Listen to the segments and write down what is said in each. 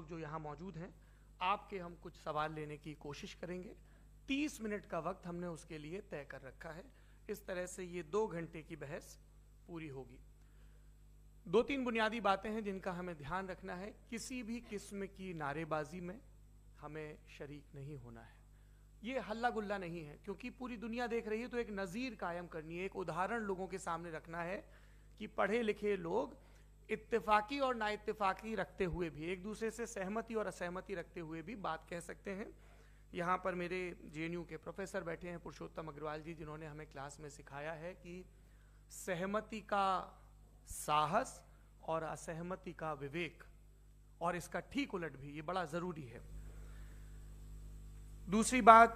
जो यहाँ मौजूद हैं आपके हम कुछ सवाल लेने की कोशिश करेंगे। 30 मिनट का वक्त हमने उसके लिए तय कर रखा है। इस तरह से ये 2 घंटे की बहस पूरी होगी। 2-3 बुनियादी बातें हैं जिनका हमें ध्यान रखना है। किसी भी किस्म की नारेबाजी में हमें शरीक नहीं होना है। ये हल्ला गुल्ला नहीं है, क्योंकि पूरी दुनिया देख रही है, तो एक नज़ीर कायम करनी है, एक उदाहरण लोगों के सामने रखना है कि पढ़े लिखे लोग इत्तेफाकी और नाइत्तेफाकी रखते हुए भी, एक दूसरे से सहमति और असहमति रखते हुए भी बात कह सकते हैं। यहाँ पर मेरे जेएनयू के प्रोफेसर बैठे हैं, पुरुषोत्तम अग्रवाल जी, जिन्होंने हमें क्लास में सिखाया है कि सहमति का साहस और असहमति का विवेक, और इसका ठीक उलट भी, ये बड़ा जरूरी है। दूसरी बात,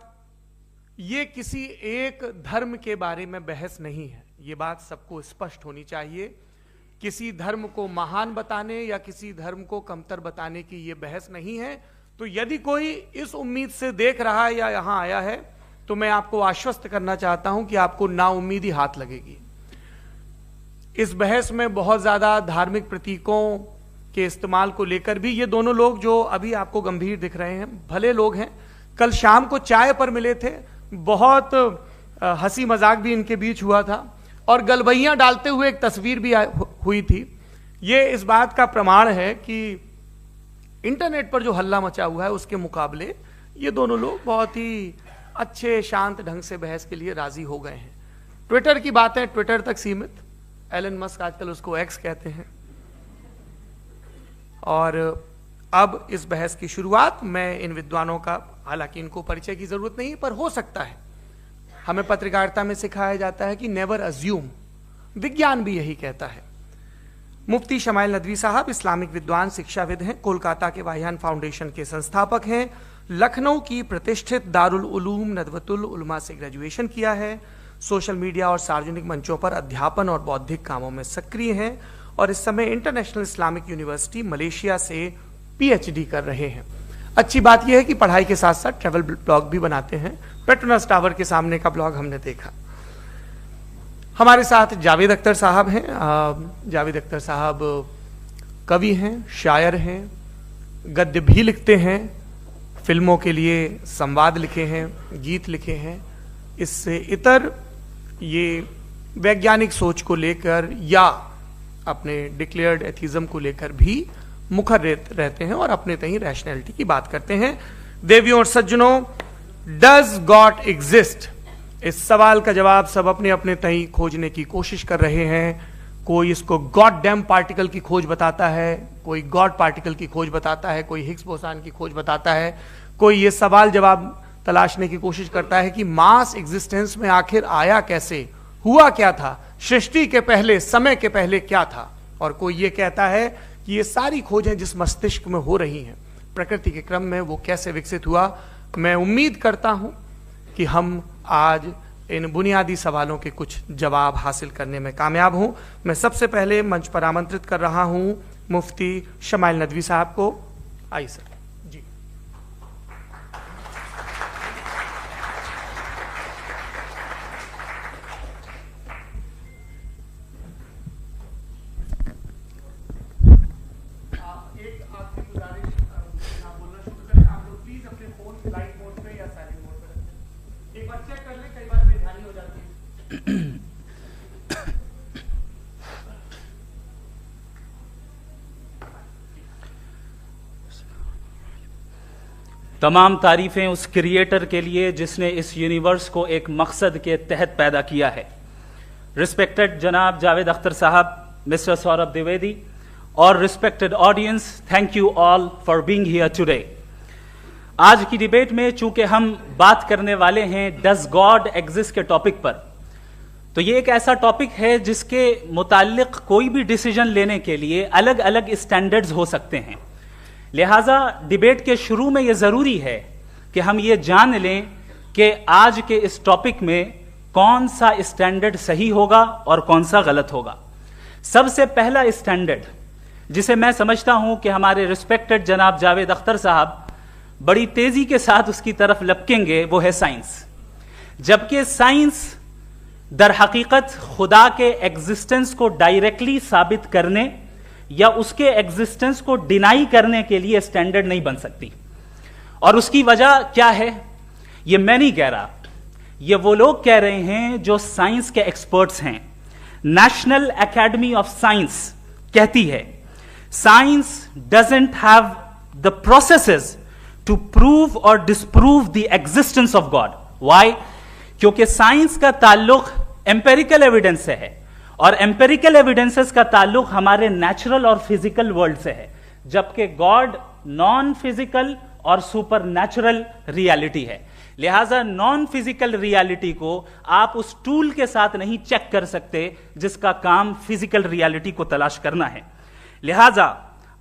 ये किसी एक धर्म के बारे में बहस नहीं है, ये बात सबको स्पष्ट होनी चाहिए। किसी धर्म को महान बताने या किसी धर्म को कमतर बताने की ये बहस नहीं है। तो यदि कोई इस उम्मीद से देख रहा है या यहां आया है, तो मैं आपको आश्वस्त करना चाहता हूं कि आपको नाउम्मीदी हाथ लगेगी। इस बहस में बहुत ज्यादा धार्मिक प्रतीकों के इस्तेमाल को लेकर भी ये दोनों लोग जो अभी आपको गंभीर दिख रहे हैं, भले लोग हैं, कल शाम को चाय पर मिले थे, बहुत हंसी मजाक भी इनके बीच हुआ था और गलबैयां डालते हुए एक तस्वीर भी हुई थी। ये इस बात का प्रमाण है कि इंटरनेट पर जो हल्ला मचा हुआ है उसके मुकाबले ये दोनों लोग बहुत ही अच्छे शांत ढंग से बहस के लिए राजी हो गए हैं। ट्विटर की बातें ट्विटर तक सीमित, एलन मस्क आजकल उसको एक्स कहते हैं। और अब इस बहस की शुरुआत मैं इन विद्वानों का, हालांकि इनको परिचय की जरूरत नहीं, पर हो सकता है, हमें पत्रकारिता में सिखाया जाता है कि नेवर अज्यूम, विज्ञान भी यही कहता है। मुफ्ती शमाइल नदवी साहब इस्लामिक विद्वान, शिक्षाविद हैं, कोलकाता के वाहियान फाउंडेशन के संस्थापक हैं, लखनऊ की प्रतिष्ठित दारुल उलूम नदवतुल उलमा से ग्रेजुएशन किया है, सोशल मीडिया और सार्वजनिक मंचों पर अध्यापन और बौद्धिक कामों में सक्रिय हैं और इस समय इंटरनेशनल इस्लामिक यूनिवर्सिटी मलेशिया से पीएचडी कर रहे हैं। अच्छी बात यह है कि पढ़ाई के साथ साथ ट्रैवल ब्लॉग भी बनाते हैं। पेट्रोनस टावर के सामने का ब्लॉग हमने देखा। हमारे साथ जावेद अख्तर साहब हैं। जावेद अख्तर साहब कवि हैं, शायर हैं, गद्य भी लिखते हैं, फिल्मों के लिए संवाद लिखे हैं, गीत लिखे हैं। इससे इतर ये वैज्ञानिक सोच को लेकर या अपने डिक्लेयर्ड एथिज्म को लेकर भी मुखर रहते हैं और अपने तहीं रैशनैलिटी की बात करते हैं। देवियों और सज्जनों, डज गॉड एग्जिस्ट? इस सवाल का जवाब सब अपने अपने तहीं खोजने की कोशिश कर रहे हैं। कोई इसको गॉड डैम पार्टिकल की खोज बताता है, कोई गॉड पार्टिकल की खोज बताता है, कोई हिग्स बोसान की खोज बताता है, कोई ये सवाल जवाब तलाशने की कोशिश करता है कि मास एग्जिस्टेंस में आखिर आया कैसे, हुआ क्या था, सृष्टि के पहले, समय के पहले क्या था। और कोई ये कहता है कि ये सारी खोजें जिस मस्तिष्क में हो रही हैं प्रकृति के क्रम में, वो कैसे विकसित हुआ। मैं उम्मीद करता हूं कि हम आज इन बुनियादी सवालों के कुछ जवाब हासिल करने में कामयाब हों। मैं सबसे पहले मंच पर आमंत्रित कर रहा हूं मुफ्ती शमाइल नदवी साहब को। आइए सर जी। तमाम तारीफ़ें उस क्रिएटर के लिए जिसने इस यूनिवर्स को एक मकसद के तहत पैदा किया है। रिस्पेक्टेड जनाब जावेद अख्तर साहब, मिस्टर सौरभ द्विवेदी और respected audience, thank you all for being here today. आज की डिबेट में चूंकि हम बात करने वाले हैं डज गॉड एग्जिस्ट के टॉपिक पर, तो ये एक ऐसा टॉपिक है जिसके मुताल्लिक कोई भी डिसीजन लेने के लिए अलग अलग स्टैंडर्ड्स हो सकते हैं। लिहाजा डिबेट के शुरू में यह जरूरी है कि हम ये जान लें कि आज के इस टॉपिक में कौन सा स्टैंडर्ड सही होगा और कौन सा गलत होगा। सबसे पहला स्टैंडर्ड जिसे मैं समझता हूं कि हमारे रिस्पेक्टेड जनाब जावेद अख्तर साहब बड़ी तेजी के साथ उसकी तरफ लपकेंगे, वो है साइंस। जबकि साइंस दर हकीकत खुदा के एग्जिस्टेंस को डायरेक्टली साबित करने या उसके एग्जिस्टेंस को डिनाई करने के लिए स्टैंडर्ड नहीं बन सकती। और उसकी वजह क्या है, ये मैं नहीं कह रहा, ये वो लोग कह रहे हैं जो साइंस के एक्सपर्ट्स हैं। नेशनल एकेडमी ऑफ साइंस कहती है science doesn't have the processes to prove और disprove the existence of God. Why? क्योंकि साइंस का ताल्लुक एम्पेरिकल एविडेंस से है और एम्पेरिकल एविडेंसेस का ताल्लुक हमारे नेचुरल और फिजिकल वर्ल्ड से है, जबकि गॉड नॉन फिजिकल और सुपर नेचुरल रियलिटी है। लिहाजा नॉन फिजिकल रियलिटी को आप उस टूल के साथ नहीं चेक कर सकते जिसका काम फिजिकल रियलिटी को तलाश करना है। लिहाजा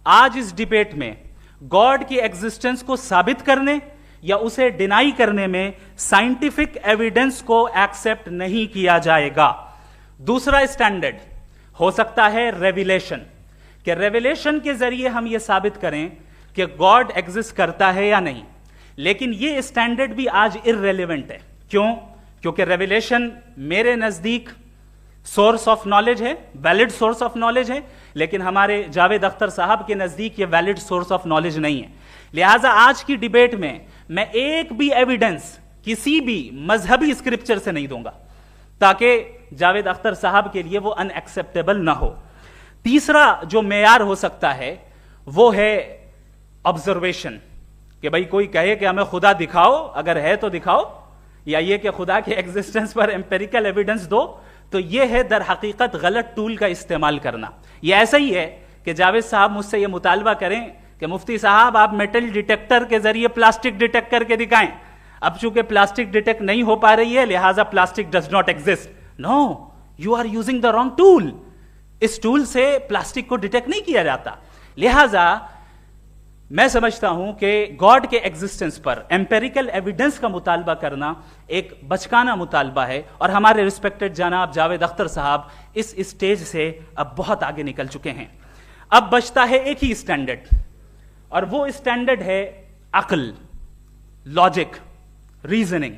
आज इस डिबेट में गॉड की एग्जिस्टेंस को साबित करने या उसे डिनाई करने में साइंटिफिक एविडेंस को एक्सेप्ट नहीं किया जाएगा। दूसरा स्टैंडर्ड हो सकता है रेविलेशन, कि रेविलेशन के जरिए हम यह साबित करें कि गॉड एग्जिस्ट करता है या नहीं। लेकिन यह स्टैंडर्ड भी आज इररेलेवेंट है। क्यों? क्योंकि रेविलेशन मेरे नजदीक सोर्स ऑफ नॉलेज है, वैलिड सोर्स ऑफ नॉलेज है, लेकिन हमारे जावेद अख्तर साहब के नजदीक यह वैलिड सोर्स ऑफ नॉलेज नहीं है। लिहाजा आज की डिबेट में मैं एक भी एविडेंस किसी भी मजहबी स्क्रिप्चर से नहीं दूंगा ताकि जावेद अख्तर साहब के लिए वो अनएक्सेप्टेबल ना हो। तीसरा जो मेयार हो सकता है वो है ऑब्जर्वेशन, कि भाई कोई कहे कि हमें खुदा दिखाओ, अगर है तो दिखाओ, या ये कि खुदा के एग्जिस्टेंस पर एम्पेरिकल एविडेंस दो, तो ये है दर हकीकत गलत टूल का इस्तेमाल करना। ये ऐसा ही है कि जावेद साहब मुझसे ये मुतालबा करें कि मुफ्ती साहब आप मेटल डिटेक्टर के जरिए प्लास्टिक डिटेक्ट करके दिखाएं। अब चूंकि प्लास्टिक डिटेक्ट नहीं हो पा रही है लिहाजा plastic does not exist. No, you are using the wrong tool. इस टूल से प्लास्टिक को डिटेक्ट नहीं किया जाता। लिहाजा मैं समझता हूं कि गॉड के एग्जिस्टेंस पर एम्पेरिकल एविडेंस का मुतालबा करना एक बचकाना मुतालबा है और हमारे रिस्पेक्टेड जनाब जावेद अख्तर साहब इस स्टेज से अब बहुत आगे निकल चुके हैं। अब बचता है एक ही स्टैंडर्ड, और वो स्टैंडर्ड है अक्ल, लॉजिक, रीजनिंग।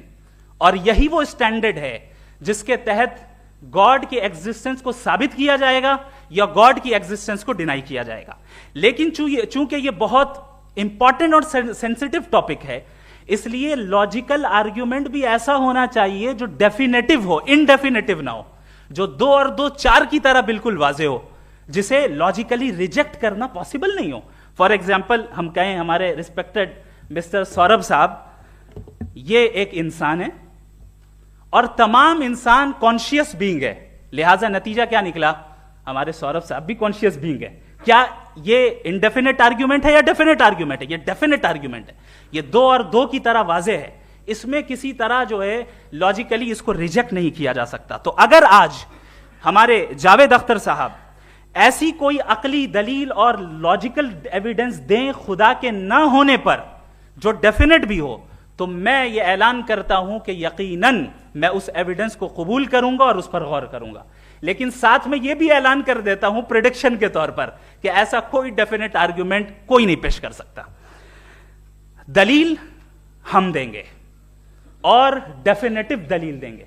और यही वो स्टैंडर्ड है जिसके तहत गॉड की एग्जिस्टेंस को साबित किया जाएगा या गॉड की एग्जिस्टेंस को डिनाई किया जाएगा। लेकिन चूंकि ये बहुत इंपॉर्टेंट और सेंसिटिव टॉपिक है, इसलिए लॉजिकल आर्ग्यूमेंट भी ऐसा होना चाहिए जो डेफिनेटिव हो, इनडेफिनेटिव ना हो, जो 2 और 2 4 की तरह बिल्कुल वाजे हो, जिसे लॉजिकली रिजेक्ट करना पॉसिबल नहीं हो। फॉर एग्जाम्पल हम कहें हमारे रिस्पेक्टेड मिस्टर सौरभ साहब, ये एक इंसान है और तमाम इंसान कॉन्शियस बीइंग है, लिहाजा नतीजा क्या निकला, हमारे सौरभ साहब भी कॉन्शियस बीइंग है। क्या ये इनडेफिनेट आर्ग्यूमेंट है या डेफिनेट आर्ग्यूमेंट है? ये डेफिनेट आर्ग्यूमेंट है। ये 2 और 2 की तरह वाजे है, इसमें किसी तरह जो है लॉजिकली इसको रिजेक्ट नहीं किया जा सकता। तो अगर आज हमारे जावेद अख्तर साहब ऐसी कोई अकली दलील और लॉजिकल एविडेंस दें खुदा के ना होने पर जो डेफिनेट भी हो, तो मैं ये ऐलान करता हूं कि यकीनन मैं उस एविडेंस को कबूल करूंगा और उस पर गौर करूंगा। लेकिन साथ में यह भी ऐलान कर देता हूं प्रेडिक्शन के तौर पर कि ऐसा कोई डेफिनेट आर्ग्यूमेंट कोई नहीं पेश कर सकता। दलील हम देंगे और डेफिनेटिव दलील देंगे,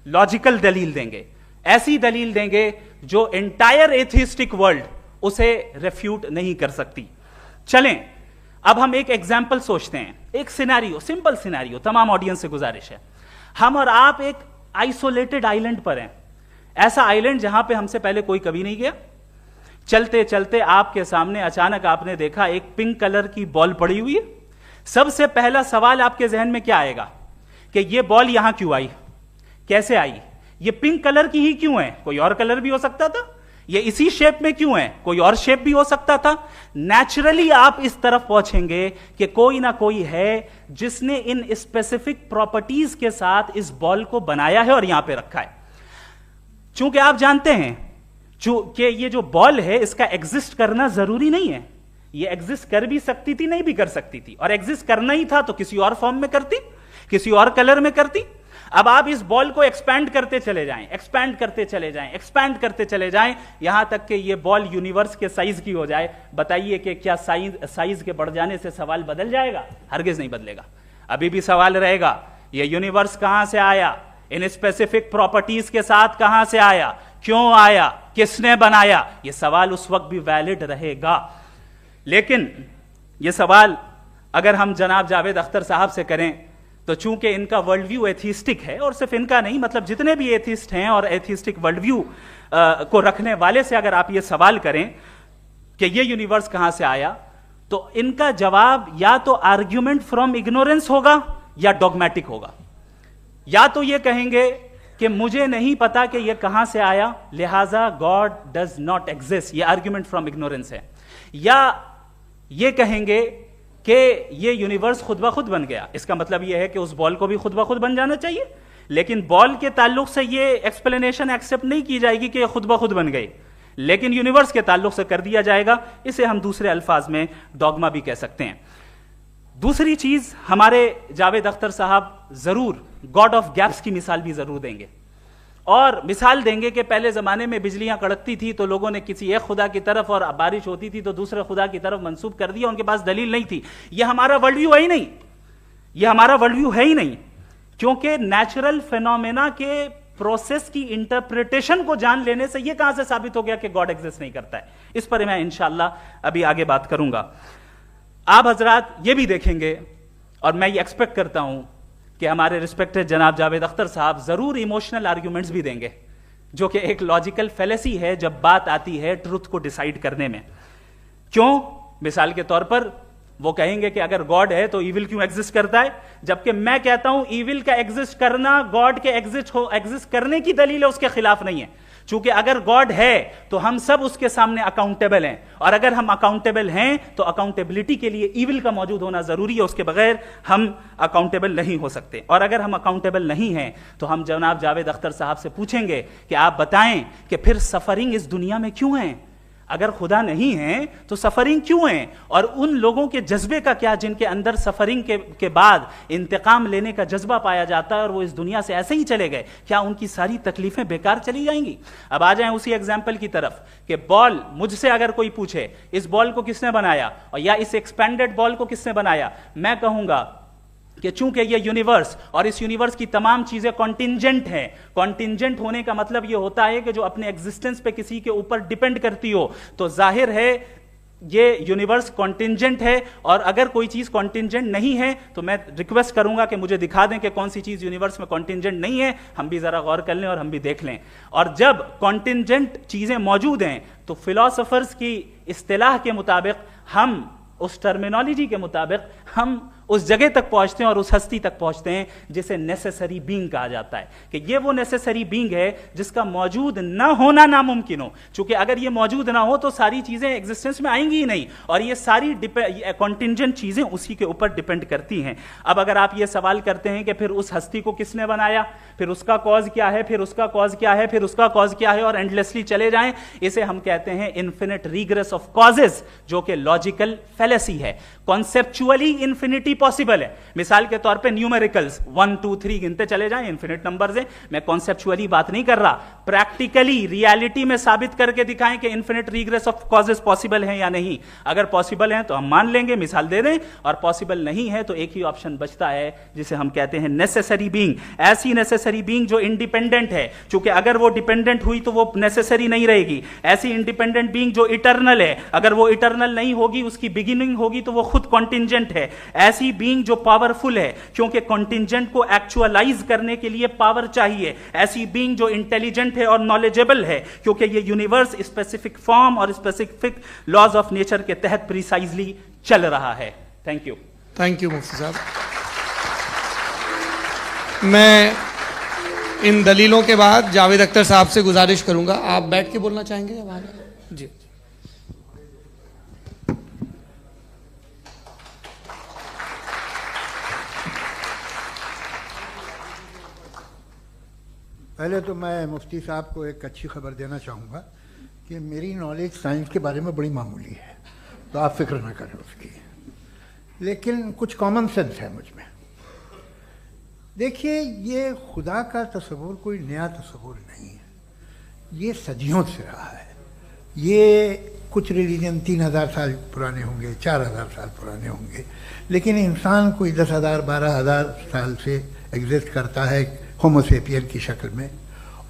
लॉजिकल दलील देंगे, ऐसी दलील देंगे जो एंटायर एथिस्टिक वर्ल्ड उसे रेफ्यूट नहीं कर सकती। चलें अब हम एक एग्जाम्पल सोचते हैं, एक सिनेरियो, सिंपल सिनेरियो, तमाम ऑडियंस से गुजारिश है, हम और आप एक आइसोलेटेड आइलैंड पर हैं, ऐसा आइलैंड जहां पे हमसे पहले कोई कभी नहीं गया। चलते चलते आपके सामने अचानक आपने देखा एक पिंक कलर की बॉल पड़ी हुई है। सबसे पहला सवाल आपके जहन में क्या आएगा कि यह बॉल यहां क्यों आई, कैसे आई, ये पिंक कलर की ही क्यों है, कोई और कलर भी हो सकता था, ये इसी शेप में क्यों है, कोई और शेप भी हो सकता था। नेचुरली आप इस तरफ पहुंचेंगे कि कोई ना कोई है जिसने इन स्पेसिफिक प्रॉपर्टीज के साथ इस बॉल को बनाया है और यहां पे रखा है। चूंकि आप जानते हैं कि ये जो बॉल है इसका एग्जिस्ट करना जरूरी नहीं है, ये एग्जिस्ट कर भी सकती थी, नहीं भी कर सकती थी, और एग्जिस्ट करना ही था तो किसी और फॉर्म में करती, किसी और कलर में करती। अब आप इस बॉल को एक्सपैंड करते चले जाएं, एक्सपैंड करते चले जाएं, एक्सपैंड करते चले जाएं, यहां तक कि ये बॉल यूनिवर्स के साइज की हो जाए। बताइए कि क्या साइज के बढ़ जाने से सवाल बदल जाएगा? हरगिज नहीं बदलेगा। अभी भी सवाल रहेगा, ये यूनिवर्स कहां से आया, इन स्पेसिफिक प्रॉपर्टीज के साथ कहां से आया, क्यों आया, किसने बनाया, यह सवाल उस वक्त भी वैलिड रहेगा। लेकिन यह सवाल अगर हम जनाब जावेद अख्तर साहब से करें तो चूंकि इनका वर्ल्ड व्यू एथिस्टिक है, और सिर्फ इनका नहीं, मतलब जितने भी एथिस्ट हैं और एथिस्टिक वर्ल्ड व्यू को रखने वाले से अगर आप ये सवाल करें कि ये यूनिवर्स कहां से आया, तो इनका जवाब या तो आर्ग्यूमेंट फ्रॉम इग्नोरेंस होगा या डॉगमेटिक होगा। या तो ये कहेंगे कि मुझे नहीं पता कि ये कहां से आया, लिहाजा गॉड डज नॉट एग्जिस्ट, ये आर्ग्यूमेंट फ्रॉम इग्नोरेंस है, या ये कहेंगे कि ये यूनिवर्स खुद ब खुद बन गया। इसका मतलब ये है कि उस बॉल को भी खुद ब खुद बन जाना चाहिए, लेकिन बॉल के ताल्लुक से ये एक्सप्लेनेशन एक्सेप्ट नहीं की जाएगी कि ये खुद ब खुद बन गई, लेकिन यूनिवर्स के ताल्लुक से कर दिया जाएगा। इसे हम दूसरे अल्फाज में डॉगमा भी कह सकते हैं। दूसरी चीज, हमारे जावेद अख्तर साहब जरूर गॉड ऑफ गैप्स की मिसाल भी जरूर देंगे, और मिसाल देंगे कि पहले जमाने में बिजलियां कड़कती थी तो लोगों ने किसी एक खुदा की तरफ, और बारिश होती थी तो दूसरे खुदा की तरफ मंसूब कर दिया, उनके पास दलील नहीं थी। यह हमारा वर्ल्ड व्यू है ही नहीं, यह हमारा वर्ल्ड व्यू है ही नहीं, क्योंकि नेचुरल फेनोमेना के प्रोसेस की इंटरप्रिटेशन को जान लेने से यह कहां से साबित हो गया कि गॉड एग्जिस्ट नहीं करता है। इस पर मैं इंशाअल्लाह अभी आगे बात करूंगा। आप हजरात ये भी देखेंगे, और मैं ये एक्सपेक्ट करता हूं कि हमारे रिस्पेक्टेड जनाब जावेद अख्तर साहब जरूर इमोशनल आर्ग्यूमेंट्स भी देंगे, जो कि एक लॉजिकल फेलेसी है जब बात आती है ट्रुथ को डिसाइड करने में। क्यों? मिसाल के तौर पर वो कहेंगे कि अगर गॉड है तो ईविल क्यों एग्जिस्ट करता है, जबकि मैं कहता हूं ईविल का एग्जिस्ट करना गॉड के एग्जिस्ट करने की दलील है, उसके खिलाफ नहीं है। चूंकि अगर गॉड है तो हम सब उसके सामने अकाउंटेबल हैं, और अगर हम अकाउंटेबल हैं तो अकाउंटेबिलिटी के लिए ईविल का मौजूद होना जरूरी है, उसके बगैर हम अकाउंटेबल नहीं हो सकते। और अगर हम अकाउंटेबल नहीं हैं तो हम जनाब जावेद अख्तर साहब से पूछेंगे कि आप बताएं कि फिर सफरिंग इस दुनिया में क्यों है? अगर खुदा नहीं है तो सफरिंग क्यों है? और उन लोगों के जज्बे का क्या जिनके अंदर सफरिंग के बाद इंतकाम लेने का जज्बा पाया जाता है और वो इस दुनिया से ऐसे ही चले गए, क्या उनकी सारी तकलीफें बेकार चली जाएंगी? अब आ जाएं उसी एग्जाम्पल की तरफ कि बॉल, मुझसे अगर कोई पूछे इस बॉल को किसने बनाया, और या इस एक्सपेंडेड बॉल को किसने बनाया, मैं कहूंगा कि चूंकि ये यूनिवर्स और इस यूनिवर्स की तमाम चीजें कॉन्टिंजेंट हैं। कॉन्टिंजेंट होने का मतलब ये होता है कि जो अपने एग्जिस्टेंस पे किसी के ऊपर डिपेंड करती हो, तो जाहिर है ये यूनिवर्स कॉन्टिंजेंट है। और अगर कोई चीज कॉन्टिंजेंट नहीं है तो मैं रिक्वेस्ट करूंगा कि मुझे दिखा दें कि कौन सी चीज यूनिवर्स में कॉन्टिंजेंट नहीं है, हम भी जरा गौर कर लें और हम भी देख लें। और जब कॉन्टिंजेंट चीजें मौजूद हैं तो फिलोसोफर्स की इस्तिलाह के मुताबिक, हम उस टर्मिनोलॉजी के मुताबिक हम उस जगह तक पहुंचते हैं और उस हस्ती तक पहुंचते हैं जिसे नेसेसरी बीइंग कहा जाता है, कि ये वो नेसेसरी बीइंग है जिसका मौजूद ना होना नामुमकिन हो। क्योंकि अगर ये मौजूद ना हो तो सारी चीजें एग्जिस्टेंस में आएंगी ही नहीं, और ये सारी कॉन्टिंजेंट चीजें उसी के ऊपर डिपेंड करती हैं। अब अगर आप ये सवाल करते हैं कि फिर उस हस्ती को किसने बनाया, फिर उसका कॉज क्या है, फिर उसका कॉज क्या है, फिर उसका कॉज क्या है, और एंडलेसली चले जाएं, इसे हम कहते हैं इन्फिनिट रीग्रेस ऑफ कॉजेस, जो कि लॉजिकल फेलेसी है। कॉन्सेप्चुअली इंफिनिटी पॉसिबल है। मिसाल के तौर पे न्यूमेरिकल्स 1 2 3 गिनते चले जाएं, इन्फिनिट नंबर्स हैं। मैं कॉन्सेप्चुअली बात नहीं कर रहा, प्रैक्टिकली रियलिटी में साबित करके दिखाएं कि infinite regress of causes possible है या नहीं। अगर पॉसिबल है तो हम मान लेंगे, मिसाल दे दें, और पॉसिबल नहीं है तो एक ही ऑप्शन बचता है जिसे हम कहते हैं नेसेसरी बीइंग। ऐसी नेसेसरी बीइंग जो इंडिपेंडेंट है, क्योंकि अगर वो डिपेंडेंट हुई तो वो नेसेसरी नहीं रहेगी। ऐसी इंडिपेंडेंट बीइंग जो इटर्नल है, अगर वो इटर्नल नहीं होगी, उसकी बिगिनिंग होगी तो वो खुद कॉन्टिंजेंट है। ऐसी बीइंग जो पावरफुल है, क्योंकि कॉन्टिंजेंट को एक्चुअलाइज करने के लिए पावर चाहिए। ऐसी बीइंग जो इंटेलिजेंट है और नॉलेजेबल है, क्योंकि ये यूनिवर्स स्पेसिफिक फॉर्म और स्पेसिफिक लॉज ऑफ नेचर के तहत प्रिसाइजली चल रहा है। थैंक यू मुफ्ती साहब। मैं इन दलीलों के बाद जावेद अख्तर साहब से गुजारिश करूंगा, आप बैठ के बोलना चाहेंगे या आगे? जी। पहले तो मैं मुफ्ती साहब को एक अच्छी खबर देना चाहूँगा कि मेरी नॉलेज साइंस के बारे में बड़ी मामूली है, तो आप फिक्र ना करें उसकी, लेकिन कुछ कॉमन सेंस है मुझ में। देखिए, ये खुदा का तस्वुर कोई नया तस्वुर नहीं है, ये सदियों से रहा है। ये कुछ रिलीजन 3000 साल पुराने होंगे, 4000 साल पुराने होंगे, लेकिन इंसान कोई 10,000 12,000 साल से एग्जिस्ट करता है होमोसेपियन की शक्ल में,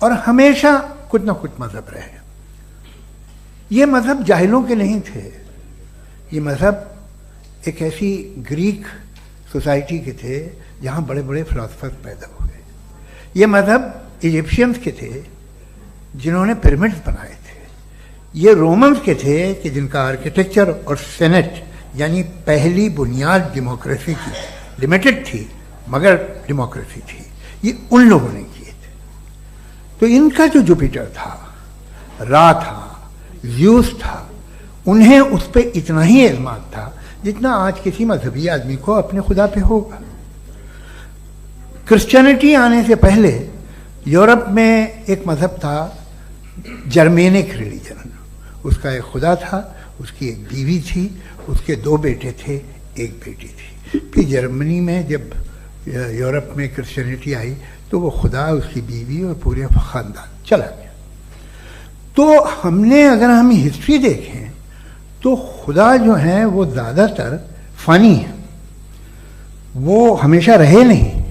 और हमेशा कुछ ना कुछ मजहब रहे। ये मजहब जाहिलों के नहीं थे, ये मजहब एक ऐसी ग्रीक सोसाइटी के थे जहाँ बड़े बड़े फिलोसफर्स पैदा हुए। ये मजहब इजिप्शियंस के थे जिन्होंने पिरामिड्स बनाए थे। ये रोमन्स के थे कि जिनका आर्किटेक्चर और सेनेट यानी पहली बुनियाद डेमोक्रेसी की, लिमिटेड थी मगर डेमोक्रेसी थी, ये उन लोगों ने किए थे। तो इनका जो जुपिटर था, रा था, ज़्यूस था, उन्हें उस पर इतना ही एतमाद था जितना आज किसी मजहबी आदमी को अपने खुदा पे होगा। क्रिश्चियनिटी आने से पहले यूरोप में एक मजहब था जर्मेनिक रिलीजन। उसका एक खुदा था, उसकी एक बीवी थी, उसके 2 बेटे थे, एक बेटी थी। फिर जर्मनी में जब यूरोप में क्रिश्चियनिटी आई तो वो खुदा, उसकी बीवी और पूरे ख़ानदान चला गया। तो हमने अगर हम हिस्ट्री देखें तो खुदा जो हैं वो ज़्यादातर फ़नी है, वो हमेशा रहे नहीं।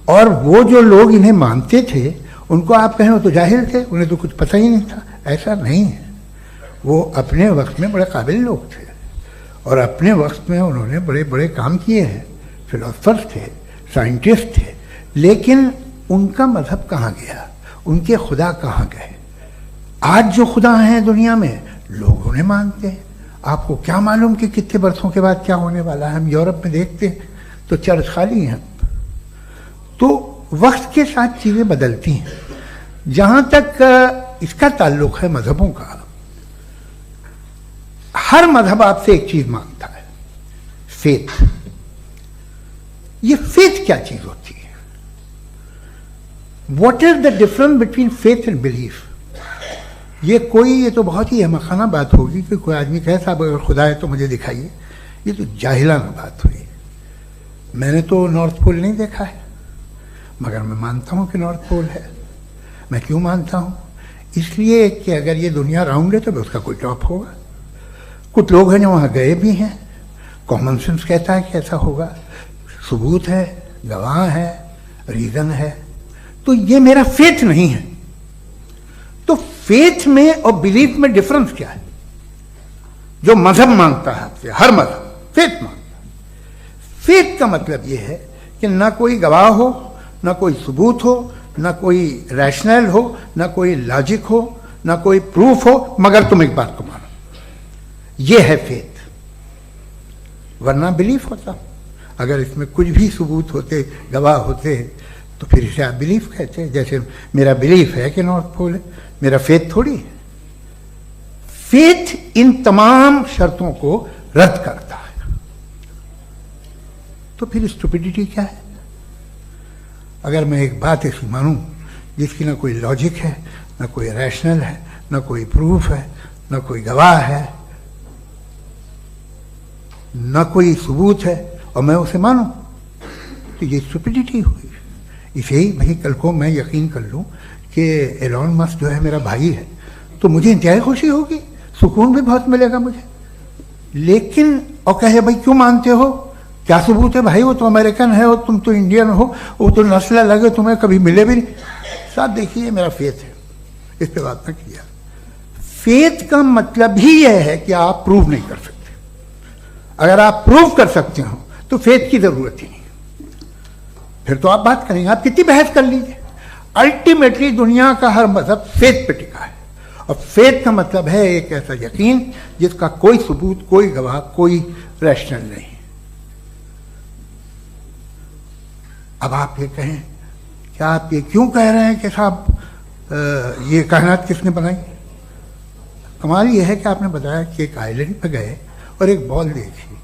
और वो जो लोग इन्हें मानते थे उनको आप कहें वो तो जाहिल थे, उन्हें तो कुछ पता ही नहीं था, ऐसा नहीं है। वो अपने वक्त में बड़े काबिल लोग थे और अपने वक्त में उन्होंने बड़े बड़े काम किए हैं, फिलोसफर्स थे, साइंटिस्ट थे। लेकिन उनका मजहब कहाँ गया, उनके खुदा कहाँ गए? आज जो खुदा हैं दुनिया में लोग उन्हें मानते हैं। आपको क्या मालूम कि कितने बरसों के बाद क्या होने वाला है? हम यूरोप में देखते हैं तो चर्च खाली हैं। तो वक्त के साथ चीज़ें बदलती हैं। जहाँ तक इसका ताल्लुक है मजहबों का, हर मजहब आपसे एक चीज़ मांगता है, फेथ। ये फेथ क्या चीज़ होती है? What is the difference between faith and belief? ये तो बहुत ही अहमखाना बात होगी कि कोई आदमी कहे साहब अगर खुदा है तो मुझे दिखाइए। ये तो जाहिलाना बात हुई। मैंने तो नॉर्थ पोल नहीं देखा है मगर मैं मानता हूँ कि नॉर्थ पोल है। मैं क्यों मानता हूँ? इसलिए कि अगर ये दुनिया राउंड है तो उसका कोई टॉप होगा। कुछ लोग हैं जो वहाँ गए भी हैं, कॉमन सेंस कहता है कि ऐसा होगा, सबूत है, गवाह है, रीज़न है। तो ये मेरा फेथ नहीं है। तो फेथ में और बिलीफ में डिफरेंस क्या है? जो मजहब मांगता है आपसे, हर मजहब फेथ मांगता है। फेथ का मतलब ये है कि ना कोई गवाह हो, ना कोई सबूत हो, ना कोई रैशनल हो, ना कोई लॉजिक हो, ना कोई प्रूफ हो, मगर तुम एक बात को मानो। ये है फेथ। वरना बिलीफ होता। अगर इसमें कुछ भी सबूत होते, गवाह होते, तो फिर इसे आप बिलीफ कहते। जैसे मेरा बिलीफ है कि नॉर्थ पोल है, मेरा फेथ थोड़ी है। फेथ इन तमाम शर्तों को रद्द करता है। तो फिर स्टुपिडिटी क्या है? अगर मैं एक बात ऐसी मानूं जिसकी ना कोई लॉजिक है, ना कोई रैशनल है, ना कोई प्रूफ है, ना कोई गवाह है, ना कोई सबूत है, और मैं उसे मानूं, तो ये स्टुपिडिटी हुई। इसे ही भाई कल को मैं यकीन कर लूं कि एलॉन मस्क जो है मेरा भाई है, तो मुझे इंतहाई खुशी होगी, सुकून भी बहुत मिलेगा मुझे। लेकिन और कहे भाई क्यों मानते हो, क्या सबूत है भाई, वो तो अमेरिकन है और तुम तो इंडियन हो, वो तो नस्ल लगे, तुम्हें कभी मिले भी नहीं। साहब देखिए मेरा फेथ है, इस पर बात न किया। फेथ का मतलब ही यह है कि आप प्रूव नहीं कर सकते। अगर आप प्रूव कर सकते हो तो फेथ की जरूरत ही नहीं, फिर तो आप बात करेंगे, आप कितनी बहस कर लीजिए। अल्टीमेटली दुनिया का हर मजहब फेथ पे टिका है, और फेथ का मतलब है एक ऐसा यकीन जिसका कोई सबूत, कोई गवाह, कोई रैशनल नहीं। अब आप ये कहें, क्या आप ये क्यों कह रहे हैं कि साहब ये कायनात किसने बनाई? कमाल ये है कि आपने बताया कि एक आइलैंड पे गए और एक बॉल देखी।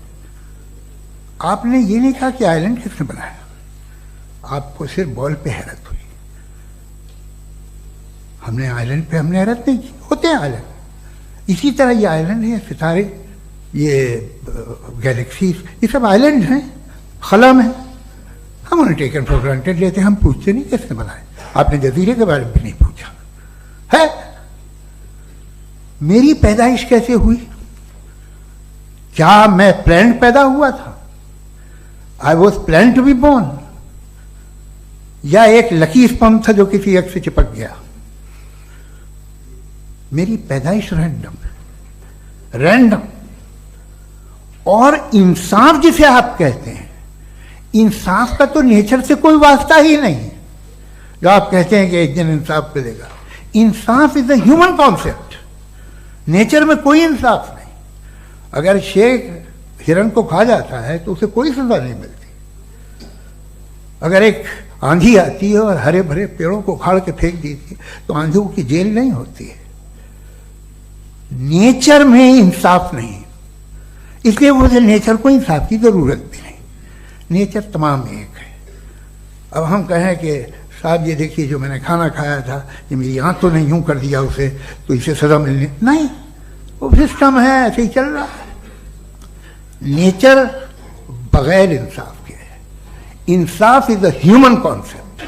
आपने ये नहीं कहा कि आइलैंड किसने बनाया, आपको सिर्फ बॉल पे हैरत हुई। हमने आइलैंड पे हमने हैरत नहीं की, होते हैं आइलैंड। इसी तरह ये आइलैंड है, सितारे, ये गैलेक्सीज, ये सब आइलैंड हैं, खला में। हम उन्हें टेकन फॉर ग्रांटेड लेते हैं, हम पूछते नहीं किसने बनाए। आपने जजीरे के बारे में भी नहीं पूछा है। मेरी पैदाइश कैसे हुई? क्या मैं प्लान पैदा हुआ था? I was plan to be born, या एक लकी स्पर्म था जो किसी एग से चिपक गया? मेरी पैदाइश रैंडम। और इंसाफ जिसे आप कहते हैं, इंसाफ का तो नेचर से कोई वास्ता ही नहीं है। जो आप कहते हैं कि एक दिन इंसाफ मिलेगा, इंसाफ is a human concept, nature में कोई इंसाफ नहीं। अगर शेर हिरन को खा जाता है तो उसे कोई सजा नहीं मिलती। अगर एक आंधी आती है और हरे भरे पेड़ों को उखाड़ के फेंक देती है तो आंधियों की जेल नहीं होती है। नेचर में इंसाफ नहीं, इसलिए मुझे नेचर को इंसाफ की जरूरत भी नहीं। नेचर तमाम एक है। अब हम कहें कि साहब ये देखिए जो मैंने खाना खाया था ये मेरी आंख तो नहीं यूं कर दिया उसे, तो इसे सजा मिलनी नहीं, वो सिस्टम है, ऐसे ही चल रहा है। नेचर बगैर इंसाफ के है। इंसाफ इज अ ह्यूमन कॉन्सेप्ट।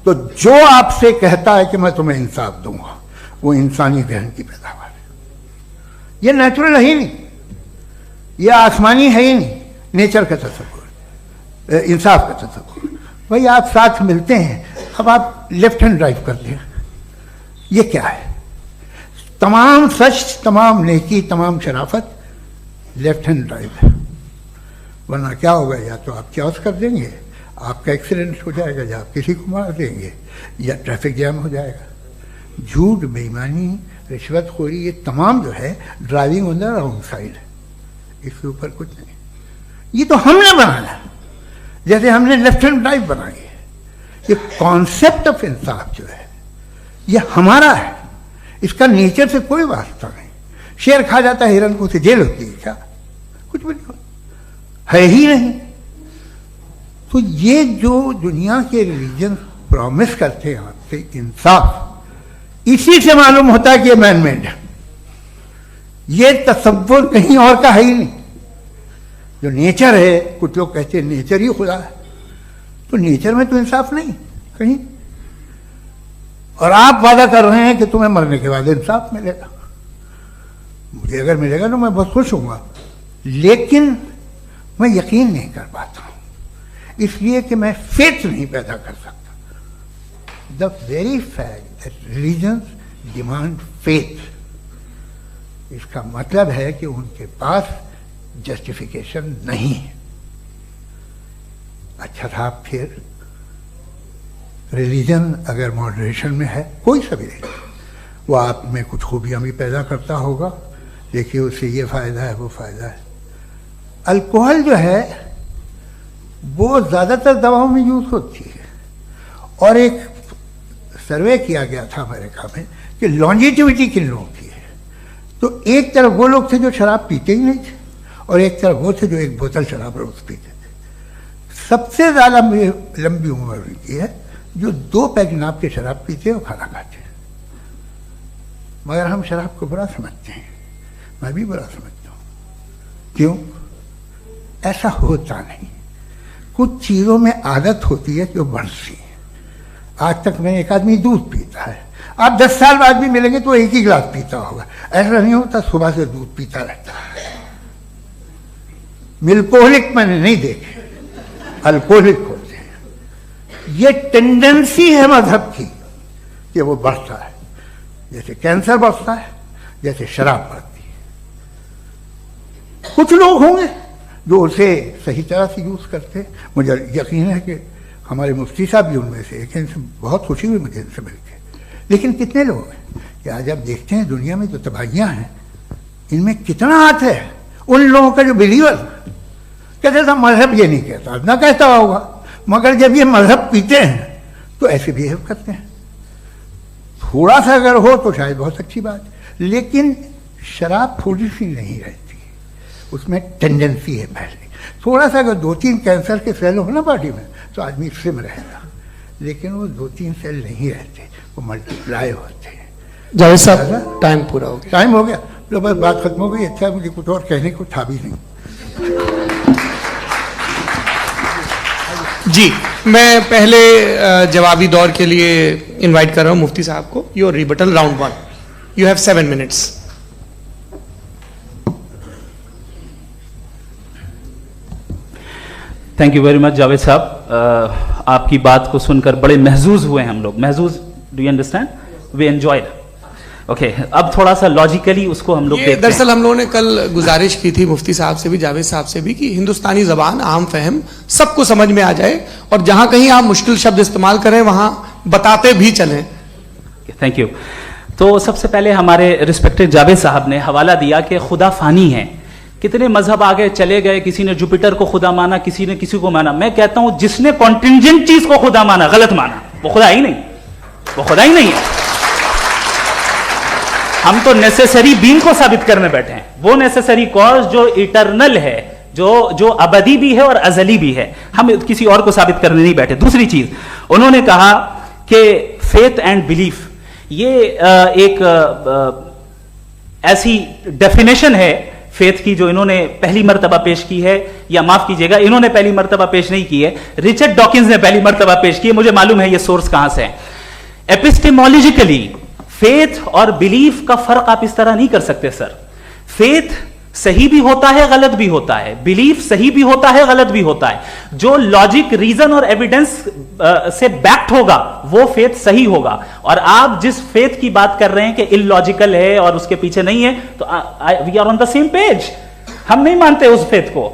तो जो आपसे कहता है कि मैं तुम्हें इंसाफ दूंगा, वो इंसानी जहन की पैदावार है। ये नेचुरल है ही नहीं, ये आसमानी है ही नहीं। नेचर का तसव्वुर, इंसाफ का तसव्वुर। भाई आप साथ मिलते हैं, अब आप लेफ्ट हैंड ड्राइव करते हैं, ये क्या है? तमाम सच, तमाम नेकी, तमाम शराफत लेफ्ट हैंड ड्राइव है। वरना क्या होगा, या तो आप क्रॉस कर देंगे, आपका एक्सीडेंट हो जाएगा, या आप किसी को मार देंगे, या ट्रैफिक जैम हो जाएगा। झूठ, बेईमानी, रिश्वतखोरी, ये तमाम जो है driving on the wrong side है। इसके ऊपर कुछ नहीं। ये तो हमने बनाया, जैसे हमने लेफ्ट हैंड ड्राइव बनाई है। ये कॉन्सेप्ट ऑफ इंसाफ जो है ये हमारा है, इसका नेचर से कोई वास्ता नहीं। शेर खा जाता है हिरन को, उसे जेल होती है क्या? कुछ भी नहीं, है ही नहीं। तो ये जो दुनिया के रिलीजन प्रॉमिस करते हैं आपसे इंसाफ, इसी से मालूम होता है कि ये मैन मेड है। ये तसव्वुर कहीं और का है ही नहीं। जो नेचर है, कुछ लोग कहते हैं नेचर ही खुदा है, तो नेचर में तो इंसाफ नहीं कहीं। और आप वादा कर रहे हैं कि तुम्हें मरने के बाद इंसाफ मिलेगा। मुझे अगर मिलेगा तो मैं बहुत खुश होऊंगा, लेकिन मैं यकीन नहीं कर पाता हूं, इसलिए कि मैं फेथ नहीं पैदा कर सकता। The very fact that religions demand faith, इसका मतलब है कि उनके पास जस्टिफिकेशन नहीं है। अच्छा था, फिर रिलीजन अगर मॉडरेशन में है, कोई सा भी नहीं, वो आप में कुछ खूबियां भी पैदा करता होगा, देखिए उससे ये फायदा है, वो फायदा है। अल्कोहल जो है वो ज्यादातर दवाओं में यूज होती है, और एक सर्वे किया गया था अमेरिका में कि लॉन्जिटिविटी किन लोगों की है। तो एक तरफ वो लोग थे जो शराब पीते ही नहीं थे, और एक तरफ वो थे जो एक बोतल शराब रोज पीते थे। सबसे ज्यादा लंबी उम्र की है जो 2 पैक नाप के शराब पीते हैं और खाना खाते हैं। मगर हम शराब को बुरा समझते हैं, मैं भी बुरा समझता हूं। क्यों? ऐसा होता नहीं। कुछ चीजों में आदत होती है जो बढ़ती है। आज तक में एक आदमी दूध पीता है, आप 10 साल बाद भी मिलेंगे तो एक ही गिलास पीता होगा। ऐसा नहीं होता, सुबह से दूध पीता रहता है। मिल्कोहलिक मैंने नहीं देखे, अल्कोहलिक होते हैं। ये टेंडेंसी है मजहब की कि वो बढ़ता है, जैसे कैंसर बढ़ता है, जैसे शराब बढ़ती है। कुछ लोग होंगे जो उसे सही तरह से यूज करते हैं। मुझे यकीन है कि हमारे मुफ्ती साहब भी उनमें से एक, इनसे बहुत खुशी हुई मुझे इनसे मिलकर। लेकिन कितने लोग हैं कि आज आप देखते हैं दुनिया में जो तबाहियां हैं, इनमें कितना हाथ है उन लोगों का जो बिलीवर कहते था मजहब ये नहीं कहता, ना कहता होगा, मगर जब ये मजहब पीते हैं तो ऐसे बिहेव करते हैं। थोड़ा सा अगर हो तो शायद बहुत अच्छी बात, लेकिन शराब थोड़ी सी नहीं रहती, उसमें टेंडेंसी है पहले। थोड़ा सा अगर 2-3 कैंसर के सेल हो ना बॉडी में तो आदमी स्लिम रहेगा, लेकिन वो 2-3 सेल नहीं रहते, वो मल्टीप्लाई होते हैं। जावेद साहब टाइम पूरा हो गया। टाइम हो गया तो बस बात खत्म हो गई। अच्छा, मुझे कुछ और कहने को था भी नहीं। जी, मैं पहले जवाबी दौर के लिए इनवाइट कर रहा हूं मुफ्ती साहब को। Your rebuttal round 1, you have 7 minutes. Thank you very much Javed साहब। आपकी बात को सुनकर बड़े महजूज हुए हम लोग। महजूज, do you understand? We enjoyed. Okay, अब थोड़ा सा लॉजिकली उसको हम लोग देखते हैं। दरअसल हम लोगों ने कल गुजारिश की थी मुफ्ती साहब से भी, जावेद साहब से भी, कि हिंदुस्तानी जबान आम फहम सबको समझ में आ जाए और जहां कहीं आप मुश्किल शब्द इस्तेमाल करें वहां बताते भी चलें। Thank you. तो सबसे पहले हमारे रिस्पेक्टेड जावेद साहब ने हवाला दिया कि खुदा फानी है, कितने मजहब आगे चले गए, किसी ने जुपिटर को खुदा माना, किसी ने किसी को माना। मैं कहता हूं जिसने कॉन्टिंजेंट चीज को खुदा माना, गलत माना, वो खुदा ही नहीं, वो खुदा ही नहीं है। हम तो नेसेसरी बीइंग को साबित करने बैठे हैं, वो नेसेसरी कॉज जो इटरनल है, जो अबदी भी है और अजली भी है, हम किसी और को साबित करने नहीं बैठे। दूसरी चीज उन्होंने कहा कि फेथ एंड बिलीफ, ये एक ऐसी डेफिनेशन है फेथ की जो इन्होंने पहली मर्तबा पेश की है, या माफ कीजिएगा इन्होंने पहली मर्तबा पेश नहीं की है, रिचर्ड डॉकिंस ने पहली मर्तबा पेश की है। मुझे मालूम है ये सोर्स कहां से है। एपिस्टेमोलॉजिकली फेथ और बिलीफ का फर्क आप इस तरह नहीं कर सकते सर। फेथ सही भी होता है, गलत भी होता है, बिलीफ सही भी होता है, गलत भी होता है। जो लॉजिक, रीजन और एविडेंस से बैक्ड होगा वो फेथ सही होगा। और आप जिस फेथ की बात कर रहे हैं कि इलॉजिकल है और उसके पीछे नहीं है, तो we are on the same page. हम नहीं मानते उस फेथ को,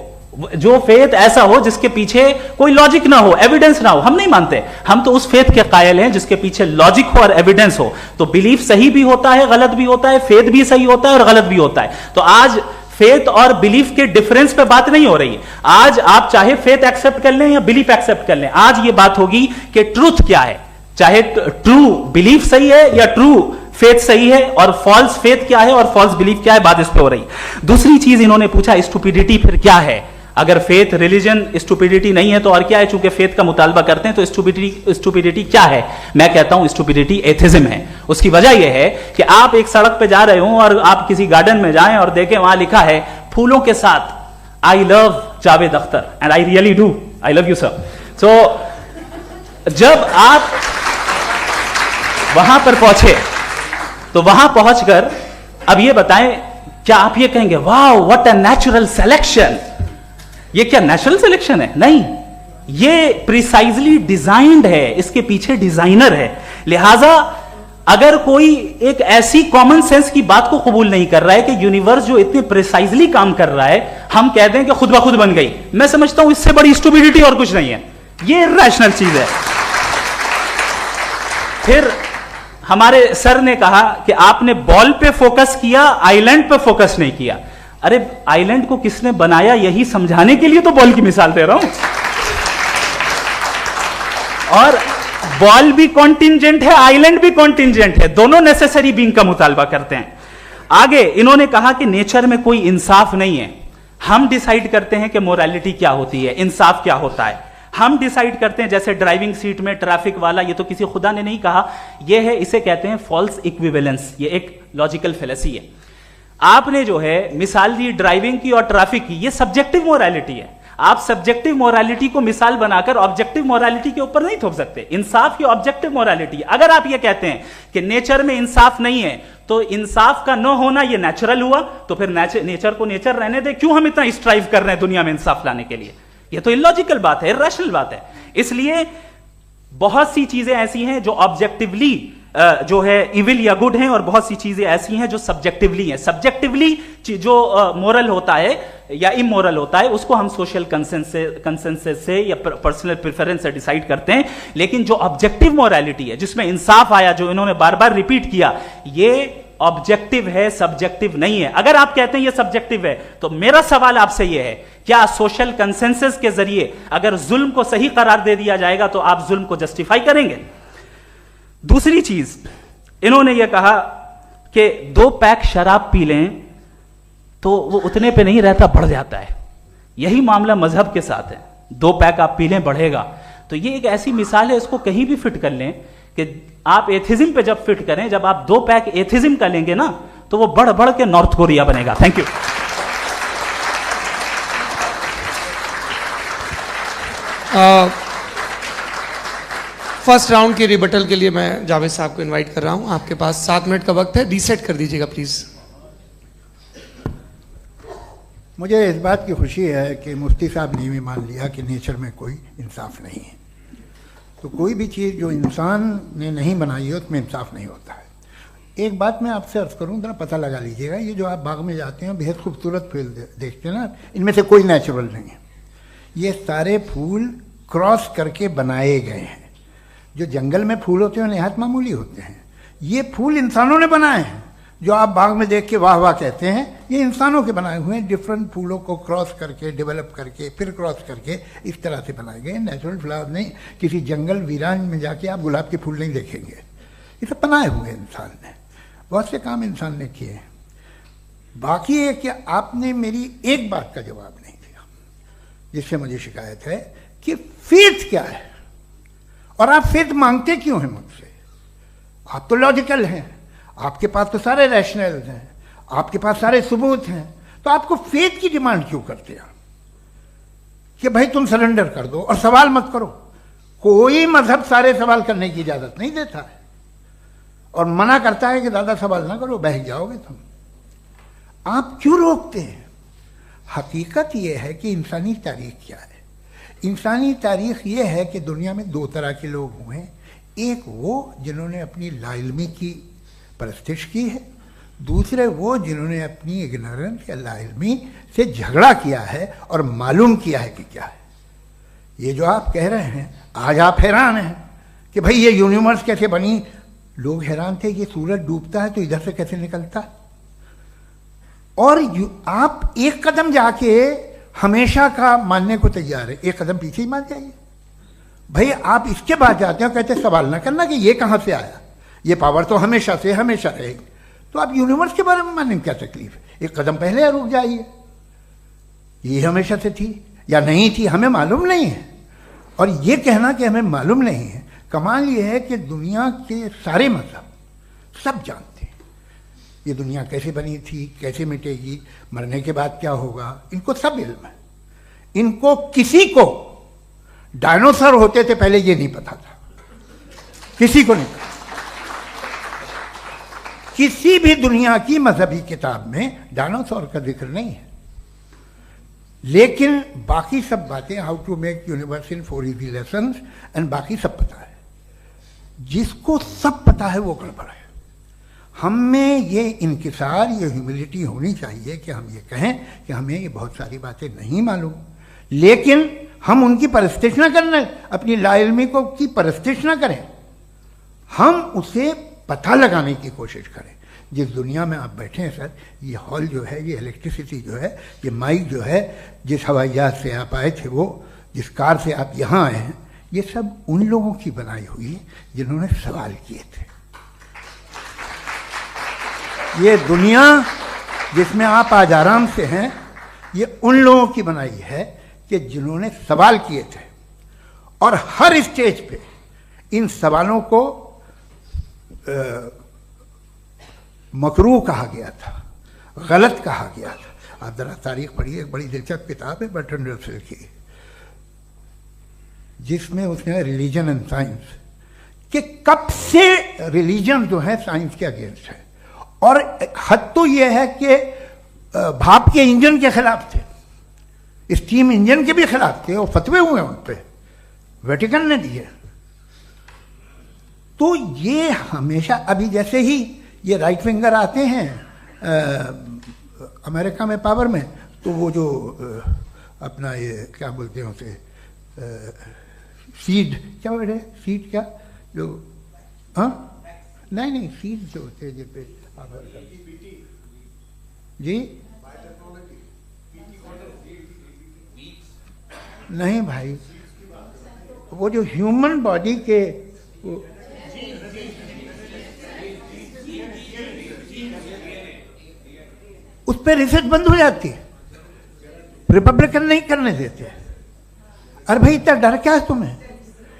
जो फेथ ऐसा हो जिसके पीछे कोई लॉजिक ना हो, एविडेंस ना हो, हम नहीं मानते। हम तो उस फेथ के कायल हैं जिसके पीछे लॉजिक हो और एविडेंस हो। तो बिलीफ सही भी होता है, गलत भी होता है, फेथ भी सही होता है और गलत भी होता है। तो आज फेथ और बिलीफ के डिफरेंस पे बात नहीं हो रही है। आज आप चाहे फेथ एक्सेप्ट कर लें या बिलीफ एक्सेप्ट कर लें, आज ये बात होगी कि ट्रूथ क्या है, चाहे ट्रू बिलीफ सही है या ट्रू फेथ सही है, और फॉल्स फेथ क्या है और फॉल्स बिलीफ क्या है, बात इस पे हो रही। दूसरी चीज इन्होंने पूछा स्टुपिडिटी फिर क्या है। अगर फेथ रिलीजन स्टुपिडिटी नहीं है तो और क्या है? चूंकि फेथ का मुतालबा करते हैं तो स्टुपिडिटी क्या है? मैं कहता हूं स्टुपिडिटी एथिज्म है। उसकी वजह यह है कि आप एक सड़क पे जा रहे हो और आप किसी गार्डन में जाएं और देखें वहां लिखा है फूलों के साथ I love Javed Akhtar, and I really do, I love you sir. So जब आप वहां पर पहुंचे तो वहां पहुंचकर अब ये बताएं, क्या आप ये कहेंगे वाह व्हाट अ नेचुरल सिलेक्शन? ये क्या नेचुरल सिलेक्शन है? नहीं, ये प्रिसाइजली डिजाइंड है, इसके पीछे डिजाइनर है। लिहाजा अगर कोई एक ऐसी कॉमन सेंस की बात को कबूल नहीं कर रहा है कि यूनिवर्स जो इतने प्रिसाइजली काम कर रहा है, हम कह दें कि खुद ब खुद बन गई, मैं समझता हूं इससे बड़ी स्टुपिडिटी और कुछ नहीं है। ये रैशनल चीज है। फिर हमारे सर ने कहा कि आपने बॉल पे फोकस किया, आइलैंड पे फोकस नहीं किया। अरे आइलैंड को किसने बनाया यही समझाने के लिए तो बॉल की मिसाल दे रहा हूं। और बॉल भी कॉन्टिंजेंट है, आइलैंड भी कॉन्टिंजेंट है, दोनों नेसेसरी बीइंग का मुतालबा करते हैं। आगे इन्होंने कहा कि नेचर में कोई इंसाफ नहीं है। हम डिसाइड करते हैं कि मोरालिटी क्या होती है, इंसाफ क्या होता है। हम डिसाइड करते हैं, जैसे ड्राइविंग सीट में ट्रैफिक वाला, ये तो किसी खुदा ने नहीं कहा, ये है, इसे कहते हैं फॉल्स इक्विवेलेंस। ये एक लॉजिकल फेलेसी है। आपने जो है मिसाल दी ड्राइविंग की और ट्रैफिक की, ये सब्जेक्टिव मोरालिटी है। आप सब्जेक्टिव मोरालिटी को मिसाल बनाकर ऑब्जेक्टिव मोरालिटी के ऊपर नहीं थोप सकते। इंसाफ की ऑब्जेक्टिव मोरालिटी। अगर आप ये कहते हैं कि नेचर में इंसाफ नहीं है, तो इंसाफ का न होना ये नेचुरल हुआ, तो फिर नेचर को नेचर रहने दे। क्यों हम इतना स्ट्राइव कर रहे हैं दुनिया में इंसाफ लाने के लिए? ये तो इलॉजिकल बात है, इरैशनल बात है। इसलिए बहुत सी चीजें ऐसी हैं जो ऑब्जेक्टिवली जो है इविल या गुड हैं, और बहुत सी चीजें ऐसी हैं जो सब्जेक्टिवली हैं। सब्जेक्टिवली जो मोरल होता है या इमोरल होता है, उसको हम सोशल कंसेंसस से या पर्सनल प्रेफरेंस से डिसाइड करते हैं। लेकिन जो ऑब्जेक्टिव मोरालिटी है, जिसमें इंसाफ आया, जो इन्होंने बार बार रिपीट किया, ये ऑब्जेक्टिव है, सब्जेक्टिव नहीं है। अगर आप कहते हैं ये सब्जेक्टिव है, तो मेरा सवाल आपसे यह है, क्या सोशल कंसेंसस के जरिए अगर जुल्म को सही करार दे दिया जाएगा तो आप जुल्म को जस्टिफाई करेंगे? दूसरी चीज इन्होंने यह कहा कि 2 पैक शराब पी लें तो वो उतने पे नहीं रहता, बढ़ जाता है। यही मामला मजहब के साथ है। 2 पैक आप पी लें, बढ़ेगा। तो ये एक ऐसी मिसाल है, इसको कहीं भी फिट कर लें कि आप एथिज्म पे जब फिट करें, जब आप 2 पैक एथिज्म का लेंगे ना, तो वो बढ़ बढ़ के नॉर्थ कोरिया बनेगा। Thank you. फर्स्ट राउंड की रिबटल के लिए मैं जावेद साहब को इनवाइट कर रहा हूं। आपके पास 7 मिनट का वक्त है, रीसेट कर दीजिएगा प्लीज। मुझे इस बात की खुशी है कि मुफ्ती साहब ने भी मान लिया कि नेचर में कोई इंसाफ नहीं है। तो कोई भी चीज़ जो इंसान ने नहीं बनाई है उसमें इंसाफ नहीं होता है। एक बात मैं आपसे अर्ज करूं, जरा पता लगा लीजिएगा, ये जो आप बाग में जाते हैं बेहद खूबसूरत फूल देखते हैं ना, इनमें से कोई नेचुरल नहीं है। ये सारे फूल क्रॉस करके बनाए गए हैं। जो जंगल में फूल होते हैं निहायत मामूली होते हैं, ये फूल इंसानों ने बनाए हैं। जो आप बाग में देख के वाह वाह कहते हैं, ये इंसानों के बनाए हुए हैं। डिफरेंट फूलों को क्रॉस करके, डेवलप करके, फिर क्रॉस करके इस तरह से बनाए गए। नेचुरल फ्लावर नहीं। किसी जंगल वीरान में जाके आप गुलाब के फूल नहीं देखेंगे। ये सब बनाए हुए इंसान ने, बहुत से काम इंसान ने किए हैं। बाकी है कि आपने मेरी एक बात का जवाब नहीं दिया, जिससे मुझे शिकायत है कि फेथ क्या है और आप फेथ मांगते क्यों हैं मुझसे? आप तो लॉजिकल हैं, आपके पास तो सारे रैशनल हैं, आपके पास सारे सबूत हैं, तो आपको फेथ की डिमांड क्यों करते हैं कि भाई तुम सरेंडर कर दो और सवाल मत करो? कोई मजहब सारे सवाल करने की इजाजत नहीं देता है और मना करता है कि दादा सवाल ना करो, बह जाओगे तुम। आप क्यों रोकते हैं? हकीकत यह है कि इंसानी तारीख क्या है। इंसानी तारीख यह है कि दुनिया में दो तरह के लोग हुए हैं। एक वो जिन्होंने अपनी लाइल्मी की परस्तिश की है, दूसरे वो जिन्होंने अपनी इग्नोरेंस या लाइल्मी से झगड़ा किया है और मालूम किया है कि क्या है। ये जो आप कह रहे हैं, आज आप हैरान हैं कि भाई ये यूनिवर्स कैसे बनी। लोग हैरान थे कि सूरज डूबता है तो इधर से कैसे निकलता, और आप एक कदम जाके हमेशा का मानने को तैयार है, एक कदम पीछे ही मान जाइए। भाई आप इसके बाद जाते हो, कहते सवाल ना करना कि ये कहां से आया, ये पावर तो हमेशा से हमेशा रहेगी। तो आप यूनिवर्स के बारे में मानने में क्या तकलीफ है? एक कदम पहले रुक जाइए, ये हमेशा से थी या नहीं थी हमें मालूम नहीं है। और ये कहना कि हमें मालूम नहीं है, कमाल ये है कि दुनिया के सारे मजहब सब जानते हैं ये दुनिया कैसे बनी थी, कैसे मिटेगी, मरने के बाद क्या होगा, इनको सब इल्म है। इनको किसी को डायनासोर होते थे पहले ये नहीं पता था, किसी को नहीं पता। किसी भी दुनिया की मजहबी किताब में डायनासोर का जिक्र नहीं है। लेकिन बाकी सब बातें, how to make universe in 4 easy lessons and बाकी सब पता है। जिसको सब पता है वो गड़बड़ है। हम में ये इनकिसार, ये ह्यूमिलिटी होनी चाहिए कि हम ये कहें कि हमें ये बहुत सारी बातें नहीं मालूम, लेकिन हम उनकी परस्तिश ना करना, अपनी लाइल्मी को की परस्तिश ना करें, हम उसे पता लगाने की कोशिश करें। जिस दुनिया में आप बैठे हैं सर, ये हॉल जो है, ये इलेक्ट्रिसिटी जो है, ये माइक जो है, जिस हवाई जहाज से आप आए थे, वो जिस कार से आप यहाँ आए हैं, ये सब उन लोगों की बनाई हुई है जिन्होंने सवाल किए थे। ये दुनिया जिसमें आप आज आराम से हैं, ये उन लोगों की बनाई है कि जिन्होंने सवाल किए थे। और हर स्टेज पे इन सवालों को मकरूह कहा गया था, गलत कहा गया था। आप जरा तारीख पढ़िए, एक बड़ी दिलचस्प किताब है बर्ट्रैंड रसेल की, जिसमें उसने रिलीजन एंड साइंस कि कब से रिलीजन जो है साइंस के अगेंस्ट है। और हद तो यह है कि भाप के इंजन के खिलाफ थे, स्टीम इंजन के भी खिलाफ थे, और फतवे हुए उन पर, वेटिकन ने दिए। तो ये हमेशा, अभी जैसे ही ये राइट विंगर आते हैं अमेरिका में पावर में, तो वो जो अपना ये क्या बोलते हैं उसे, सीड क्या बोलते हैं, सीड क्या जो, हाँ नहीं सीड जो होते हैं जिन पे जी, नहीं भाई, वो जो ह्यूमन बॉडी के उस पर रिसर्च बंद हो जाती है, रिपब्लिकन नहीं करने देते। अरे भाई इतना डर क्या है तुम्हें?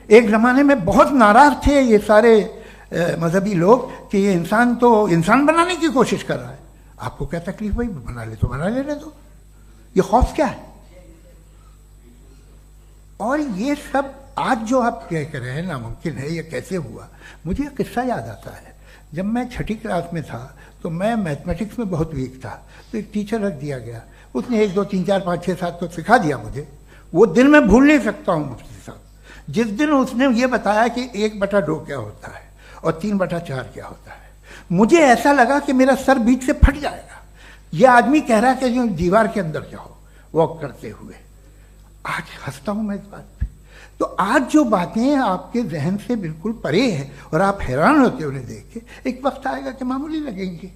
एक जमाने में बहुत नाराज थे ये सारे मजहबी लोग कि ये इंसान तो इंसान बनाने की कोशिश कर रहा है। आपको क्या तकलीफ भाई, बना ले तो बना लेने दो, ये खौफ क्या है? और ये सब आज जो आप कह रहे हैं नामुमकिन है, ये कैसे हुआ? मुझे एक किस्सा याद आता है। जब मैं 6ठी क्लास में था तो मैं मैथमेटिक्स में बहुत वीक था, तो एक टीचर रख दिया गया, उसने 1 2 3 4 5 6 7 तो सिखा दिया मुझे। वो दिन मैं भूल नहीं सकता हूँ मुफ्ती साहब, जिस दिन उसने ये बताया कि 1/2 क्या होता है और 3/4 क्या होता है। मुझे ऐसा लगा कि मेरा सर बीच से फट जाएगा। यह आदमी कह रहा है कि जो दीवार के अंदर जाओ वॉक करते हुए। आज हंसता हूं मैं इस बात पे। तो आज जो बातें आपके जहन से बिल्कुल परे है और आप हैरान होते उन्हें देख के, एक वक्त आएगा कि मामूली लगेंगे।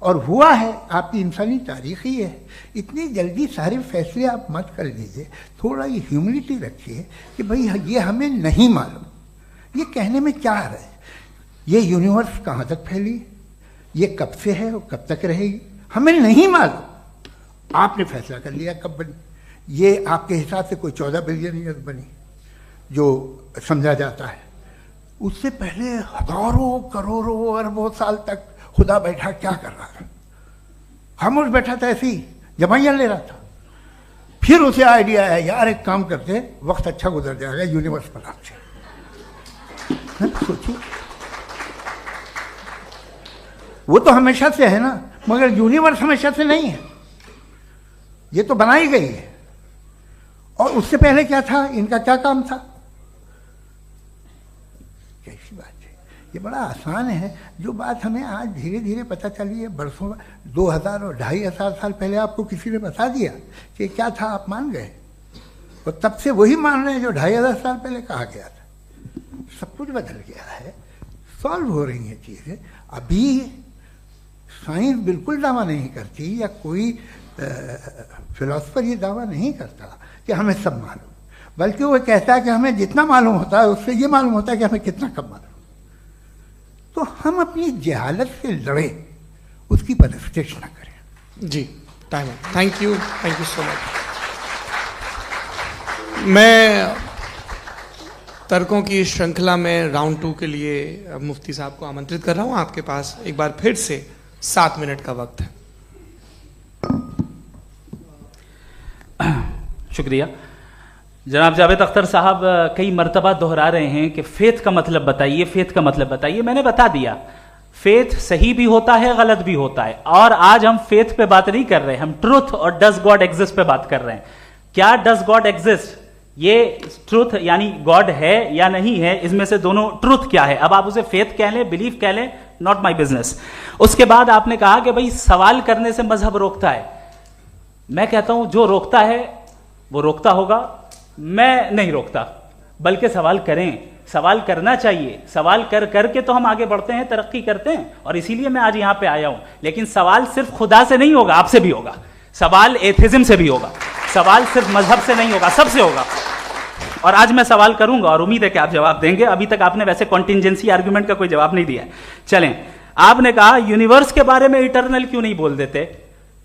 और हुआ है, आपकी इंसानी तारीख ही है। इतनी जल्दी सारे फैसले आप मत कर लीजिए, थोड़ा ये ह्यूमिलिटी रखिए कि भाई ये हमें नहीं मालूम। ये कहने में क्या आ रहा है? ये यूनिवर्स कहाँ तक फैली, ये कब से है और कब तक रहेगी, हमें नहीं मालूम। आपने फैसला कर लिया कब बनी। ये आपके हिसाब से कोई 14 बिलियन ईयर बनी जो समझा जाता है। उससे पहले हजारों करोड़ों अरबों साल तक खुदा बैठा क्या कर रहा था? खामोश बैठा था, ऐसी जमाइयाँ ले रहा था। फिर उसे आइडिया है, यार एक काम करते, वक्त अच्छा गुजर जाएगा, यूनिवर्स बना से। सोचिए, वो तो हमेशा से है ना, मगर यूनिवर्स हमेशा से नहीं है, ये तो बनाई गई है। और उससे पहले क्या था, इनका क्या काम था? कैसी बात है, ये बड़ा आसान है। जो बात हमें आज धीरे धीरे पता चली है, बरसों 2000 और 2500 साल पहले आपको किसी ने बता दिया कि क्या था, आप मान गए और तब से वही मान रहे हैं जो 2500 साल पहले कहा गया था। सब कुछ बदल गया है, सॉल्व हो रही हैं चीज़ें। अभी साइंस बिल्कुल दावा नहीं करती, या कोई फिलोसफर ये दावा नहीं करता कि हमें सब मालूम, बल्कि वो कहता है कि हमें जितना मालूम होता है उससे ये मालूम होता है कि हमें कितना कम मालूम। तो हम अपनी जहालत से लड़े, उसकी परस्तिश न करें। जी, टाइम है। Thank you so much. मैं तर्कों की श्रृंखला में राउंड 2 के लिए मुफ्ती साहब को आमंत्रित कर रहा हूं। आपके पास एक बार फिर से 7 मिनट का वक्त है। शुक्रिया। जनाब जावेद अख्तर साहब कई मर्तबा दोहरा रहे हैं कि फेथ का मतलब बताइए, फेथ का मतलब बताइए। मैंने बता दिया, फेथ सही भी होता है, गलत भी होता है। और आज हम फेथ पे बात नहीं कर रहे, हम ट्रूथ और डज गॉड एग्जिस्ट पे बात कर रहे हैं। क्या डज गॉड एग्जिस्ट, ये ट्रूथ यानी गॉड है या नहीं है, इसमें से दोनों ट्रूथ क्या है। अब आप उसे फेथ कह लें, बिलीफ कह लें, नॉट माई बिजनेस। उसके बाद आपने कहा कि भाई सवाल करने से मजहब रोकता है। मैं कहता हूं जो रोकता है वो रोकता होगा, मैं नहीं रोकता, बल्कि सवाल करें, सवाल करना चाहिए। सवाल कर करके तो हम आगे बढ़ते हैं, तरक्की करते हैं, और इसीलिए मैं आज यहां पे आया हूं। लेकिन सवाल सिर्फ खुदा से नहीं होगा, आपसे भी होगा। सवाल एथिज्म से भी होगा, सवाल सिर्फ मजहब से नहीं होगा, सबसे होगा। और आज मैं सवाल करूंगा और उम्मीद है कि आप जवाब देंगे। अभी तक आपने वैसे कॉन्टिंजेंसी आर्ग्यूमेंट का कोई जवाब नहीं दिया। चलें, आपने कहा यूनिवर्स के बारे में इटर्नल क्यों नहीं बोल देते।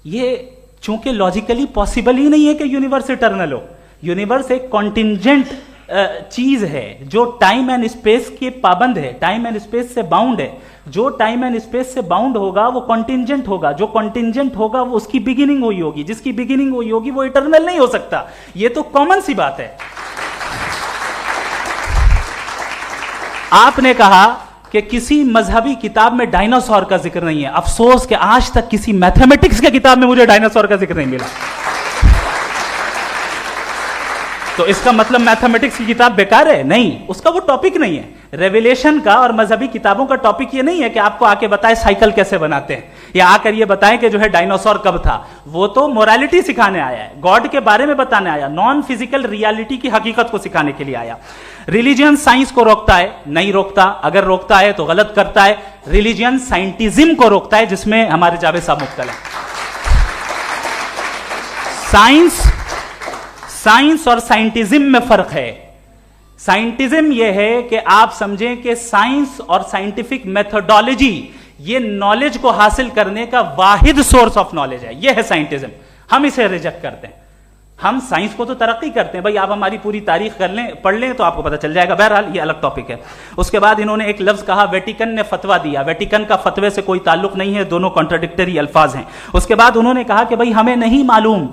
ये चूंकि लॉजिकली पॉसिबल ही नहीं है कि यूनिवर्स इटर्नल हो। यूनिवर्स एक कॉन्टिंजेंट चीज है जो टाइम एंड स्पेस के पाबंद है, टाइम एंड स्पेस से बाउंड है। जो टाइम एंड स्पेस से बाउंड होगा वो कॉन्टिंजेंट होगा, जो कॉन्टिंजेंट होगा वो उसकी बिगिनिंग हुई होगी, जिसकी बिगिनिंग हुई होगी वो इटर्नल नहीं हो सकता। ये तो कॉमन सी बात है। आपने कहा कि किसी मजहबी किताब में डायनासोर का जिक्र नहीं है। अफसोस कि आज तक किसी मैथमेटिक्स के किताब में मुझे डायनासोर का जिक्र नहीं मिला। तो इसका मतलब मैथमेटिक्स की किताब बेकार है? नहीं, उसका वो टॉपिक नहीं है। रेवलेशन का और मजहबी किताबों का टॉपिक ये नहीं है कि आपको आके बताए साइकिल कैसे बनाते हैं, या आकर ये बताएं कि जो है डायनासोर कब था। वो तो मोरालिटी सिखाने आया है, गॉड के बारे में बताने आया, नॉन फिजिकल रियलिटी की हकीकत को सिखाने के लिए आया। रिलीजियन साइंस को रोकता है? नहीं रोकता। अगर रोकता है तो गलत करता है। रिलीजियन साइंटिज्म को रोकता है, जिसमें हमारे जावेद साहब मुब्तला है। साइंस और साइंटिज्म में फर्क है। साइंटिज्म यह है कि आप समझें कि साइंस और साइंटिफिक मेथोडोलॉजी ये नॉलेज को हासिल करने का वाहिद सोर्स ऑफ नॉलेज है। यह है साइंटिज्म। हम इसे रिजेक्ट करते हैं। हम साइंस को तो तरक्की करते हैं, भाई आप हमारी पूरी तारीख कर लें, पढ़ लें तो आपको पता चल जाएगा। बहरहाल ये अलग टॉपिक है। उसके बाद इन्होंने एक लफ्ज कहा, वेटिकन ने फतवा दिया। वेटिकन का फतवे से कोई ताल्लुक नहीं है, दोनों कॉन्ट्राडिक्टरी अल्फाज हैं। उसके बाद उन्होंने कहा कि भाई हमें नहीं मालूम।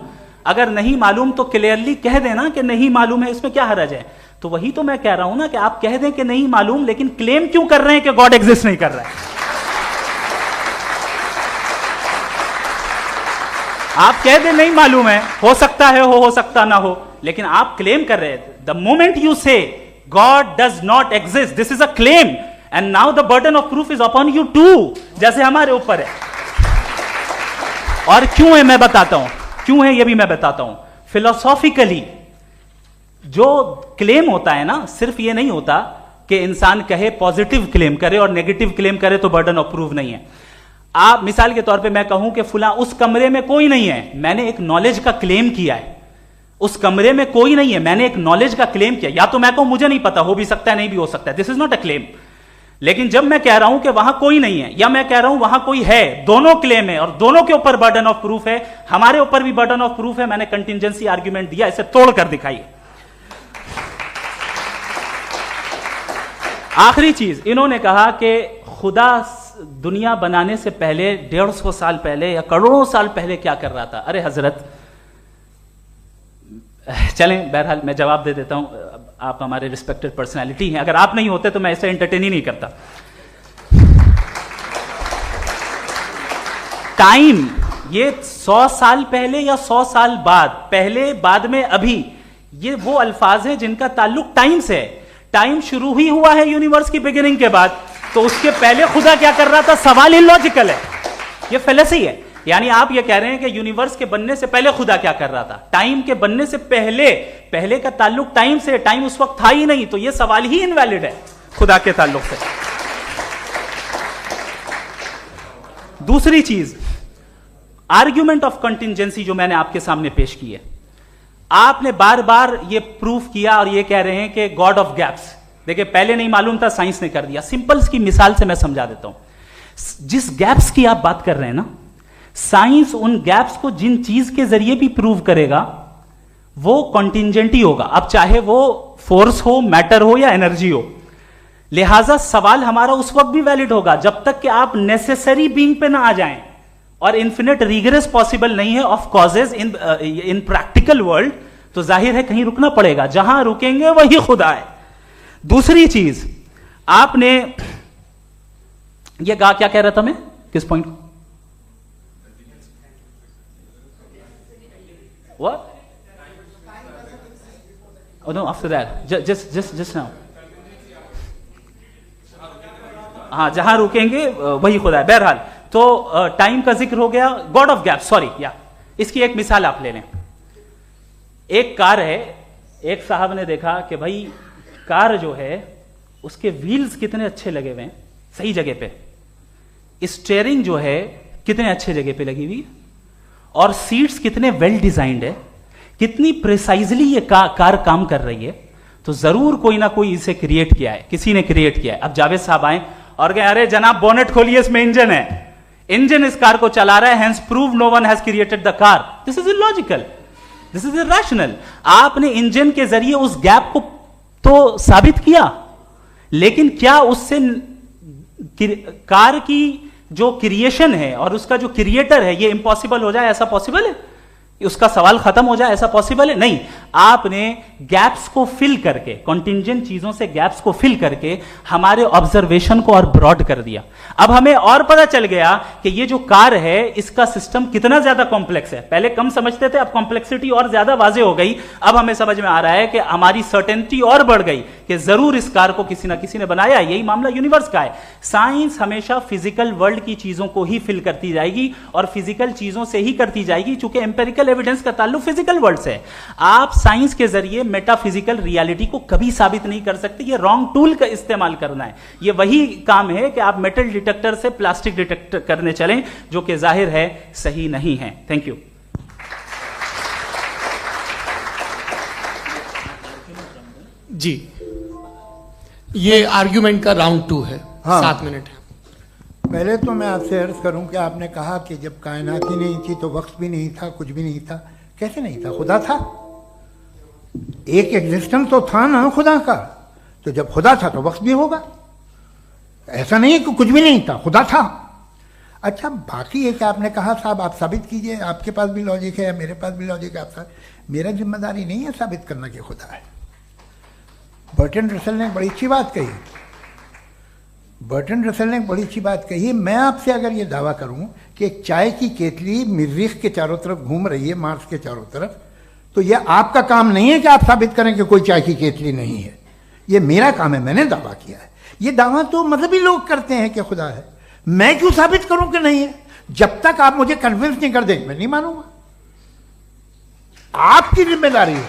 अगर नहीं मालूम तो क्लियरली कह देना कि नहीं मालूम है, इसमें क्या हर्ज है। तो वही तो मैं कह रहा हूं ना कि आप कह दें कि नहीं मालूम, लेकिन क्लेम क्यों कर रहे हैं कि गॉड एग्जिस्ट नहीं कर रहा है। आप कह दें नहीं मालूम है, हो सकता है हो सकता ना हो, लेकिन आप क्लेम कर रहे हैं। The moment you say God does not exist, this is a claim. And now the burden of proof is upon you too, जैसे हमारे ऊपर है। और क्यों है मैं बताता हूं, क्यों है ये भी मैं बताता हूं। फिलोसॉफिकली जो क्लेम होता है ना, सिर्फ ये नहीं होता कि इंसान कहे पॉजिटिव क्लेम करे और नेगेटिव क्लेम करे तो बर्डन ऑफ प्रूफ नहीं है। आप मिसाल के तौर पे मैं कहूं कि फुला उस कमरे में कोई नहीं है, मैंने एक नॉलेज का क्लेम किया है, उस कमरे में कोई नहीं है, मैंने एक नॉलेज का क्लेम किया। या तो मैं कहूं मुझे नहीं पता, हो भी सकता है नहीं भी हो सकता है, this is not a claim. लेकिन जब मैं कह रहा हूं कि वहां कोई नहीं है या मैं कह रहा हूं वहां कोई है, दोनों क्लेम है और दोनों के ऊपर बर्डन ऑफ प्रूफ है। हमारे ऊपर भी बर्डन ऑफ प्रूफ है, मैंने कंटिजेंसी आर्ग्यूमेंट दिया, इसे तोड़कर दिखाइए। आखिरी चीज, इन्होंने कहा कि खुदा दुनिया बनाने से पहले 150 साल पहले या करोड़ों साल पहले क्या कर रहा था। अरे हजरत, चलें बहरहाल मैं जवाब दे देता हूं, आप हमारे रिस्पेक्टेड पर्सनालिटी हैं, अगर आप नहीं होते तो मैं ऐसे एंटरटेन ही नहीं करता। टाइम, ये 100 साल पहले या 100 साल बाद, पहले बाद में अभी, ये वो अल्फाज हैं जिनका ताल्लुक टाइम से है। टाइम शुरू ही हुआ है यूनिवर्स की बिगिनिंग के बाद, तो उसके पहले खुदा क्या कर रहा था, सवाल इलॉजिकल है, ये फेलेसी है। यानी आप ये कह रहे हैं कि यूनिवर्स के बनने से पहले खुदा क्या कर रहा था, टाइम के बनने से पहले, पहले का ताल्लुक टाइम से, टाइम उस वक्त था ही नहीं, तो ये सवाल ही इनवैलिड है खुदा के ताल्लुक से। दूसरी चीज, आर्ग्यूमेंट ऑफ कंटिजेंसी जो मैंने आपके सामने पेश की है, आपने बार बार ये प्रूफ किया और ये कह रहे हैं कि गॉड ऑफ गैप्स। देखिए पहले नहीं मालूम था, साइंस ने कर दिया। सिंपल्स की मिसाल से मैं समझा देता हूं। जिस गैप्स की आप बात कर रहे हैं ना, साइंस उन गैप्स को जिन चीज के जरिए भी प्रूव करेगा वो कॉन्टिंजेंट ही होगा, अब चाहे वो फोर्स हो, मैटर हो या एनर्जी हो। लिहाजा सवाल हमारा उस वक्त भी वैलिड होगा जब तक कि आप नेसेसरी बीइंग पे ना आ जाएं, और इन्फिनिट रिग्रेस पॉसिबल नहीं है of causes in practical world, तो जाहिर है कहीं रुकना पड़ेगा, जहां रुकेंगे वही खुदा है। दूसरी चीज, आपने ये क्या कह रहा था मैं, किस पॉइंट को? What? Oh no, after that. Just now. हाँ, जहां रुकेंगे वही खुदा है। बहरहाल, तो टाइम का जिक्र हो गया, गॉड ऑफ गैप, सॉरी, या इसकी एक मिसाल आप ले लें। एक कार है, एक साहब ने देखा कि भाई कार जो है उसके व्हील्स कितने अच्छे लगे हुए हैं सही जगह पे, स्टीयरिंग जो है कितने अच्छे जगह पे लगी हुई, और सीट्स कितने वेल डिजाइंड है, कितनी प्रिसाइजली ये कार काम कर रही है, तो जरूर कोई ना कोई इसे क्रिएट किया है, किसी ने क्रिएट किया है। अब जावेद साहब आए और कहे अरे जनाब बोनेट खोलिए, इसमें इंजन है, इंजन इस कार को चला रहा है, hence prove no one has created the car. This is illogical, this is irrational. आपने इंजन के जरिए उस गैप को तो साबित किया, लेकिन क्या उससे कार की जो क्रिएशन है और उसका जो क्रिएटर है ये इंपॉसिबल हो जाए, ऐसा पॉसिबल है? उसका सवाल खत्म हो जाए, ऐसा पॉसिबल है? नहीं। आपने गैप्स को फिल करके, कॉन्टिंजेंट चीजों से गैप्स को फिल करके हमारे ऑब्जर्वेशन को और ब्रॉड कर दिया। अब हमें और पता चल गया कि ये जो कार है इसका सिस्टम कितना ज्यादा कॉम्प्लेक्स है। पहले कम समझते थे, अब कॉम्प्लेक्सिटी और ज्यादा वाजे हो गई। अब हमें समझ में आ रहा है कि हमारी सर्टेनिटी और बढ़ गई कि जरूर इस कार को किसी ना किसी ने बनाया। यही मामला यूनिवर्स का है। साइंस हमेशा फिजिकल वर्ल्ड की चीजों को ही फिल करती जाएगी और फिजिकल चीजों से ही करती जाएगी, चूंकि एम्पेरिकल एविडेंस का ताल्लुक फिजिकल वर्ल्ड से है। आप साइंस के जरिए मेटाफिजिकल रियलिटी को कभी साबित नहीं कर सकते। ये रॉन्ग टूल का इस्तेमाल करना है। ये वही काम है कि आप मेटल डिटेक्टर से प्लास्टिक डिटेक्टर करने चलें, जो कि जाहिर है सही नहीं है। Thank you. जी, ये आर्ग्यूमेंट का राउंड 2 है। हाँ। 7 मिनट है। पहले तो मैं आपसे अर्ज करूं कि आपने कहा कि जब कायनात ही नहीं थी तो वक्त भी नहीं था, कुछ भी नहीं था। कैसे नहीं था? खुदा था, एक एग्जिस्टेंस तो था ना खुदा का। तो जब खुदा था तो वक्त भी होगा। ऐसा नहीं है कि कुछ भी नहीं था, खुदा था। अच्छा, बाकी एक आपने कहा साहब आप साबित कीजिए, आपके पास भी लॉजिक है या मेरे पास भी लॉजिक है। आप मेरा जिम्मेदारी नहीं है साबित करना कि खुदा है। बर्टन रसल ने बड़ी अच्छी बात कही। बर्टन रसल ने बड़ी अच्छी बात कही। मैं आपसे अगर ये दावा करूं कि एक चाय की केतली मरीख के चारों तरफ घूम रही है, मार्स के चारों तरफ, तो ये आपका काम नहीं है कि आप साबित करें कि कोई चाय की केतली नहीं है। ये मेरा काम है, मैंने दावा किया है। ये दावा तो मजहबी लोग करते हैं कि खुदा है, मैं क्यों साबित करूं कि नहीं है? जब तक आप मुझे कन्विंस नहीं कर देंगे मैं नहीं मानूंगा। आपकी जिम्मेदारी है,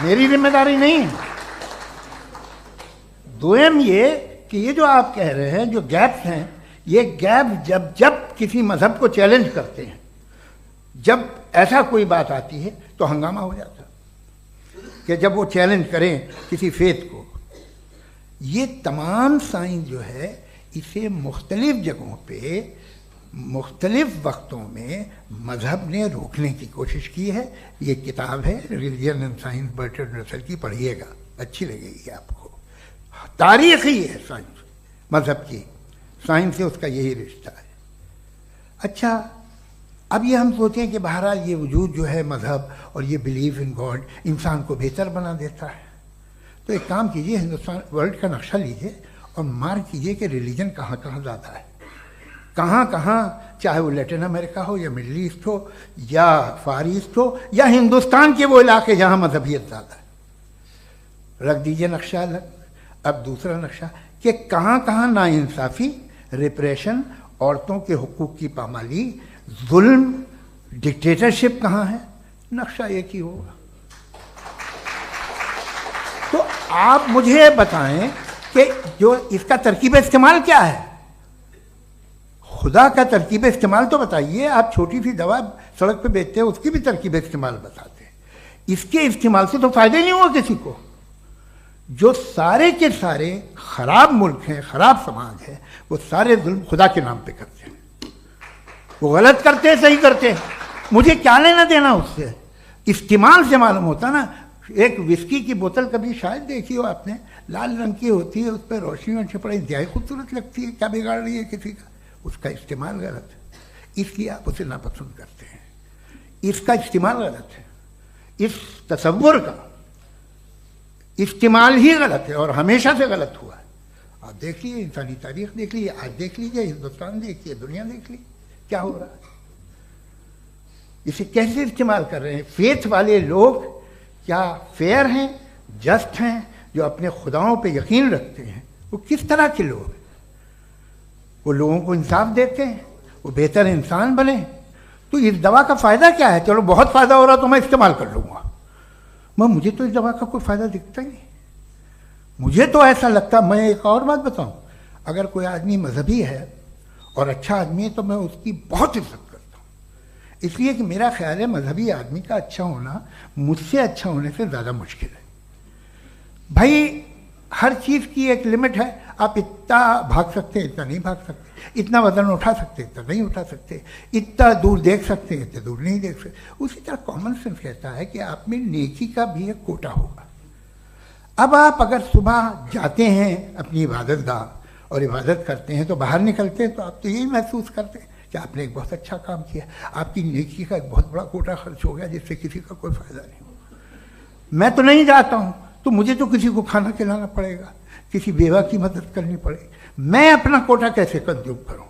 मेरी जिम्मेदारी नहीं है। दोयम ये कि ये जो आप कह रहे हैं, जो गैप्स हैं, ये गैप जब जब किसी मजहब को चैलेंज करते हैं, जब ऐसा कोई बात आती है तो हंगामा हो जाता है कि जब वो चैलेंज करें किसी फेथ को। ये तमाम साइंस जो है इसे मुख्तलिफ जगहों पे मुख्तलिफ वक्तों में मजहब ने रोकने की कोशिश की है। ये किताब है religion and science Bertrand Russell की, पढ़िएगा, अच्छी लगेगी आपको। तारीख ही है साइंस, मजहब की साइंस से उसका यही रिश्ता है। अच्छा, अब ये हम सोचें कि बहरहाल ये वजूद जो है मजहब और ये बिलीव इन गॉड इंसान को बेहतर बना देता है, तो एक काम कीजिए, हिंदुस्तान वर्ल्ड का नक्शा लीजिए और मार्क कीजिए कि रिलीजन कहाँ कहाँ ज़्यादा है, कहाँ कहाँ, चाहे वो लैटिन अमेरिका हो या मिडल ईस्ट हो या फार ईस्ट हो या हिंदुस्तान के वो इलाके जहाँ मजहबियत ज़्यादा है। रख दीजिए नक्शा अलग। अब दूसरा नक्शा कि कहाँ कहाँ नाइंसाफ़ी, रिप्रेशन, औरतों के हुकूक की पामाली, जुल्म, डिक्टेटरशिप कहाँ है, नक्शा एक ही होगा। तो आप मुझे बताएं कि जो इसका तरकीब इस्तेमाल क्या है, खुदा का तरकीब इस्तेमाल तो बताइए। आप छोटी सी दवा सड़क पे बेचते हैं, उसकी भी तरकीब इस्तेमाल बताते हैं। इसके इस्तेमाल से तो फायदा नहीं हुआ किसी को। जो सारे के सारे खराब मुल्क हैं, खराब समाज है, वो सारे जुल्म खुदा के नाम पे करते हैं। वो गलत करते हैं, सही करते हैं, मुझे क्या लेना देना उससे। इस्तेमाल से मालूम होता ना। एक विस्की की बोतल कभी शायद देखी हो आपने, लाल रंग की होती है, उस पर रोशनी और छपड़ा इंतहाई खूबसूरत लगती है, क्या बिगाड़ रही है किसी का? उसका इस्तेमाल गलत है, इसलिए आप उसे नापसंद करते हैं। इसका इस्तेमाल गलत है, इस तसव्वुर का इस्तेमाल ही गलत है और हमेशा से गलत हुआ है। आप देख लीजिए, इंसानी तारीख देख लीजिए, आज देख लीजिए, हिंदुस्तान देखिए, दुनिया देख लीजिए, क्या हो रहा है। इसे कैसे इस्तेमाल कर रहे हैं फेथ वाले लोग? क्या फेयर हैं, जस्ट हैं, जो अपने खुदाओं पे यकीन रखते हैं? वो किस तरह के लोग हैं? वो लोगों को इंसाफ देते हैं, वो बेहतर इंसान बने। तो इस दवा का फ़ायदा क्या है? चलो बहुत फ़ायदा हो रहा तो मैं इस्तेमाल कर लूँगा, मैं मुझे तो इस दवा का कोई फ़ायदा दिखता ही नहीं। मुझे तो ऐसा लगता, मैं एक और बात बताऊँ, अगर कोई आदमी मजहबी है और अच्छा आदमी है तो मैं उसकी बहुत इज्जत करता हूँ, इसलिए कि मेरा ख्याल है मजहबी आदमी का अच्छा होना मुझसे अच्छा होने से ज़्यादा मुश्किल है। भाई हर चीज़ की एक लिमिट है। आप इतना भाग सकते हैं, इतना नहीं भाग सकते, इतना वजन उठा सकते, इतना नहीं उठा सकते, इतना दूर देख सकते हैं, इतना दूर नहीं देख सकते। उसी तरह कॉमन सेंस कहता है कि आप में नेकी का भी एक कोटा होगा। अब आप अगर सुबह जाते हैं अपनी इबादत गाह और इबादत करते हैं तो बाहर निकलते हैं तो आप तो यही महसूस करते हैं कि आपने एक बहुत अच्छा काम किया, आपकी नेकी का एक बहुत बड़ा कोटा खर्च हो गया जिससे किसी का कोई फ़ायदा नहीं हो। मैं तो नहीं जाता हूँ तो मुझे तो किसी को खाना खिलाना पड़ेगा, किसी बेवा की मदद करनी पड़ेगी। मैं अपना कोटा कैसे कंज्यूम करूँ?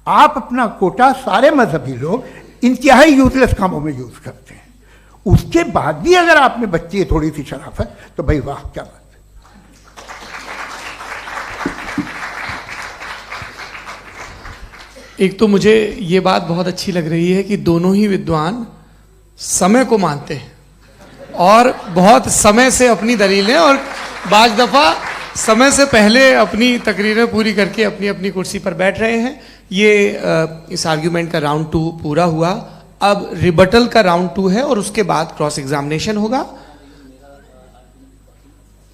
आप अपना कोटा सारे मजहबी लोग इंतहाई यूजलेस कामों में यूज़ करते हैं। उसके बाद भी अगर आप में बच्ची है थोड़ी सी शराफत तो भाई वाह, क्या बात है। एक तो मुझे ये बात बहुत अच्छी लग रही है कि दोनों ही विद्वान समय को मानते हैं और बहुत समय से अपनी दलीलें और बाज दफ़ा समय से पहले अपनी तकरीरें पूरी करके अपनी अपनी कुर्सी पर बैठ रहे हैं। ये इस आर्ग्यूमेंट का राउंड 2 पूरा हुआ। अब रिबटल का राउंड 2 है और उसके बाद क्रॉस एग्जामिनेशन होगा।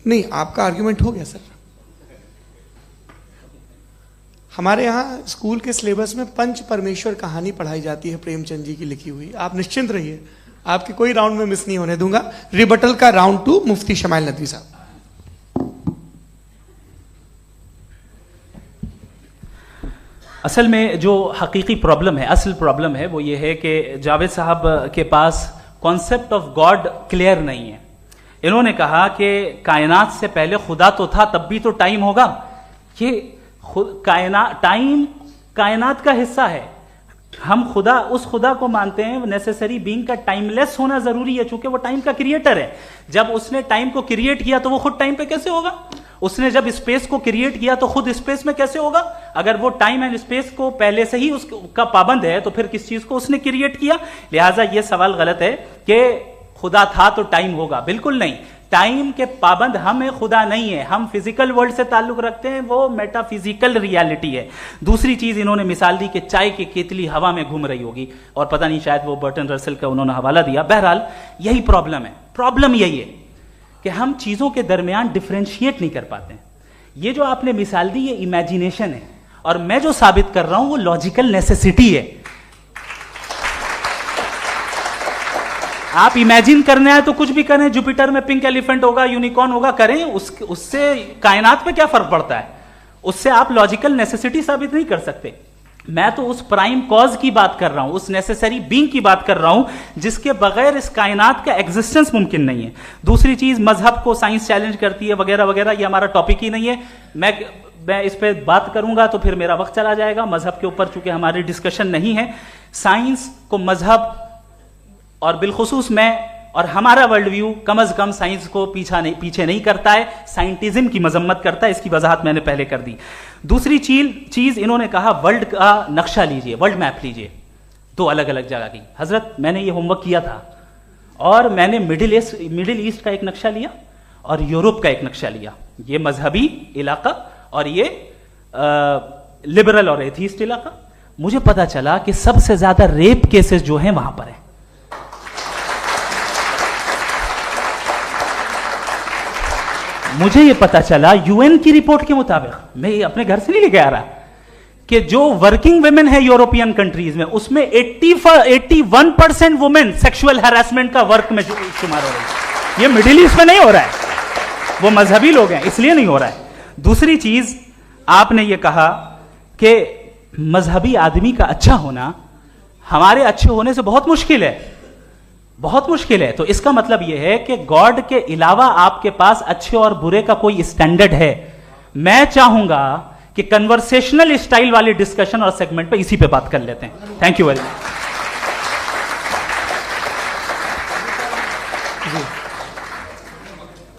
नहीं, आपका आर्ग्यूमेंट हो गया सर। हमारे यहाँ स्कूल के सिलेबस में पंच परमेश्वर कहानी पढ़ाई जाती है, प्रेमचंद जी की लिखी हुई। आप निश्चिंत रहिए, आपके कोई राउंड में मिस नहीं होने दूंगा। रिबटल का राउंड 2, मुफ्ती शमाइल नदवी साहब। असल में जो हकीकी प्रॉब्लम है, असल प्रॉब्लम है वो ये है कि जावेद साहब के पास कॉन्सेप्ट ऑफ गॉड क्लियर नहीं है। इन्होंने कहा कि कायनात से पहले खुदा तो था, तब भी तो टाइम होगा। ये टाइम कायनात का हिस्सा है। हम खुदा, उस खुदा को मानते हैं नेसेसरी बीइंग का टाइमलेस होना जरूरी है, चूंकि वो टाइम का क्रिएटर है। जब उसने टाइम को क्रिएट किया तो वो खुद टाइम पे कैसे होगा? उसने जब स्पेस को क्रिएट किया तो खुद स्पेस में कैसे होगा? अगर वो टाइम एंड स्पेस को पहले से ही उसका पाबंद है तो फिर किस चीज को उसने क्रिएट किया? लिहाजा ये सवाल गलत है कि खुदा था तो टाइम होगा। बिल्कुल नहीं, टाइम के पाबंद हम है, खुदा नहीं है। हम फिजिकल वर्ल्ड से ताल्लुक रखते हैं, वो मेटाफिजिकल रियलिटी है। दूसरी चीज इन्होंने मिसाल दी कि चाय की केतली हवा में घूम रही होगी, और पता नहीं शायद वो बर्टन रसल का उन्होंने हवाला दिया। बहरहाल यही प्रॉब्लम है। प्रॉब्लम यही है कि हम चीजों के दरमियान डिफरेंशिएट नहीं कर पाते। ये जो आपने मिसाल दी ये इमेजिनेशन है, और मैं जो साबित कर रहा हूं वो लॉजिकल नेसेसिटी है। आप इमेजिन करना है तो कुछ भी करें, जुपिटर में पिंक एलिफेंट होगा, यूनिकॉर्न होगा, करें, उससे कायनात पे क्या फर्क पड़ता है? उससे आप लॉजिकल नेसेसिटी साबित नहीं कर सकते। मैं तो उस प्राइम कॉज की बात कर रहा हूं, उस नेसेसरी बीइंग की बात कर रहा हूं जिसके बगैर इस कायनात का एग्जिस्टेंस मुमकिन नहीं है। दूसरी चीज, मजहब को साइंस चैलेंज करती है वगैरह वगैरह, ये हमारा टॉपिक ही नहीं है। मैं इस पे बात करूंगा तो फिर मेरा वक्त चला जाएगा। मजहब के ऊपर चूंकि हमारी डिस्कशन नहीं है, साइंस को मजहब और बिलखुसूस मैं और हमारा वर्ल्ड व्यू कम अज कम साइंस को पीछे नहीं करता है, साइंटिज्म की मजम्मत करता है। इसकी वजाहत मैंने पहले कर दी। दूसरी चीज इन्होंने कहा वर्ल्ड का नक्शा लीजिए, वर्ल्ड मैप लीजिए, दो अलग अलग जगह की। हजरत मैंने ये होमवर्क किया था, और मैंने मिडिल ईस्ट का एक नक्शा लिया और यूरोप का एक नक्शा लिया। ये मजहबी इलाका और ये लिबरल और एथीस्ट इलाका। मुझे पता चला कि सबसे ज्यादा रेप केसेस जो हैं वहां पर है। मुझे ये पता चला यूएन की रिपोर्ट के मुताबिक, मैं ये अपने घर से नहीं लेके आ रहा, कि जो वर्किंग वुमेन है यूरोपियन कंट्रीज में, उसमें 81% वुमेन सेक्सुअल हैरेसमेंट का वर्क में शुमार हो रही है। ये मिडिल ईस्ट में नहीं हो रहा है, वो मजहबी लोग हैं इसलिए नहीं हो रहा है। दूसरी चीज, आपने ये कहा कि मजहबी आदमी का अच्छा होना हमारे अच्छे होने से बहुत मुश्किल है, बहुत मुश्किल है। तो इसका मतलब यह है कि गॉड के अलावा आपके पास अच्छे और बुरे का कोई स्टैंडर्ड है। मैं चाहूंगा कि कन्वर्सेशनल स्टाइल वाली डिस्कशन और सेगमेंट पे इसी पे बात कर लेते हैं। Thank you very much.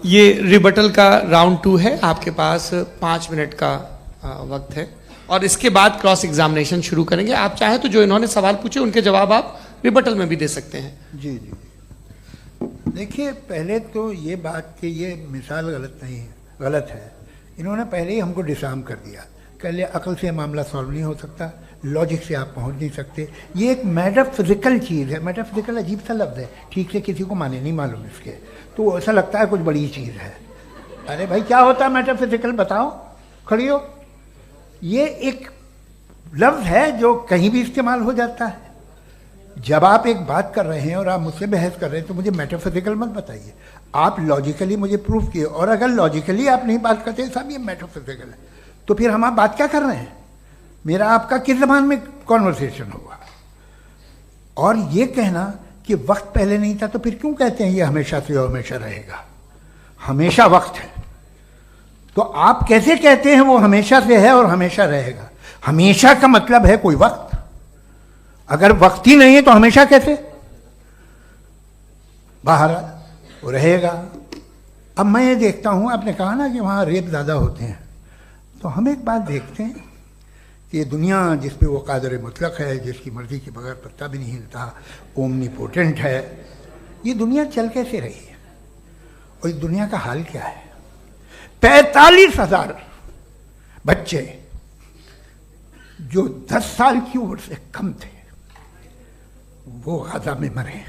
ये रिबटल का राउंड 2 है। आपके पास 5 मिनट का वक्त है, और इसके बाद क्रॉस एग्जामिनेशन शुरू करेंगे। आप चाहें तो जो इन्होंने सवाल पूछे उनके जवाब आप रिबटल में भी दे सकते हैं। जी जी, देखिए, पहले तो ये बात कि ये मिसाल गलत नहीं है, गलत है। इन्होंने पहले ही हमको डिसार्म कर दिया। कह लिया अकल से मामला सॉल्व नहीं हो सकता, लॉजिक से आप पहुंच नहीं सकते। ये एक मेटाफिजिकल चीज़ है। मेटाफिजिकल अजीब सा लफ्ज़ है, ठीक से किसी को माने नहीं मालूम इसके, तो ऐसा लगता है कुछ बड़ी चीज़ है। अरे भाई, क्या होता है मेटाफिजिकल, बताओ, खड़ी हो। ये एक लफ्ज़ है जो कहीं भी इस्तेमाल हो जाता है। जब आप एक बात कर रहे हैं और आप मुझसे बहस कर रहे हैं तो मुझे मेटाफिजिकल मत बताइए, आप लॉजिकली मुझे प्रूफ किए। और अगर लॉजिकली आप नहीं बात करते साहब ये मेटाफिजिकल है, तो फिर हम आप बात क्या कर रहे हैं? मेरा आपका किस ज़बान में कॉन्वर्सेशन होगा? और ये कहना कि वक्त पहले नहीं था, तो फिर क्यों कहते हैं ये हमेशा से और हमेशा रहेगा? हमेशा वक्त है, तो आप कैसे कहते हैं वो हमेशा से है और हमेशा रहेगा? हमेशा का मतलब है कोई वक्त, अगर वक्त ही नहीं है तो हमेशा कैसे? बाहर वो रहेगा। अब मैं ये देखता हूँ, आपने कहा ना कि वहाँ रेप ज़्यादा होते हैं, तो हम एक बात देखते हैं कि ये दुनिया जिस पे वो कादर मुतलक है, जिसकी मर्जी के बगैर पत्ता भी नहीं हिलता, ओमनीपोटेंट है, ये दुनिया चल कैसे रही है? और इस दुनिया का हाल क्या है? 45,000 बच्चे जो 10 साल की उम्र से कम थे वो गाजा में मरे।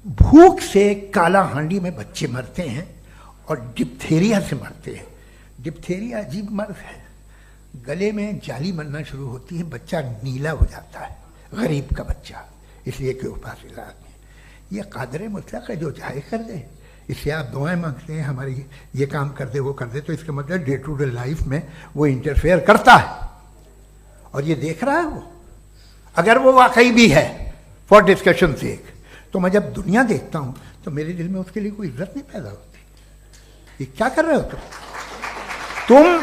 भूख से काला हांडी में बच्चे मरते हैं और डिप्थेरिया से मरते हैं। डिप्थेरिया अजीब मर्ज है, गले में जाली मरना शुरू होती है, बच्चा नीला हो जाता है, गरीब का बच्चा, इसलिए कि उपास इलाज में। ये कादर मुतलक है जो चाहे कर दे, इससे आप दुआएं मांगते हैं हमारी ये काम कर दे वो कर दे, तो इसका मतलब डे टू डे लाइफ में वो इंटरफेयर करता है और ये देख रहा है वो। अगर वो वाकई भी है फॉर डिस्कशन से, तो मैं जब दुनिया देखता हूं तो मेरे दिल में उसके लिए कोई इज्जत नहीं पैदा होती। ये क्या कर रहे हो तुम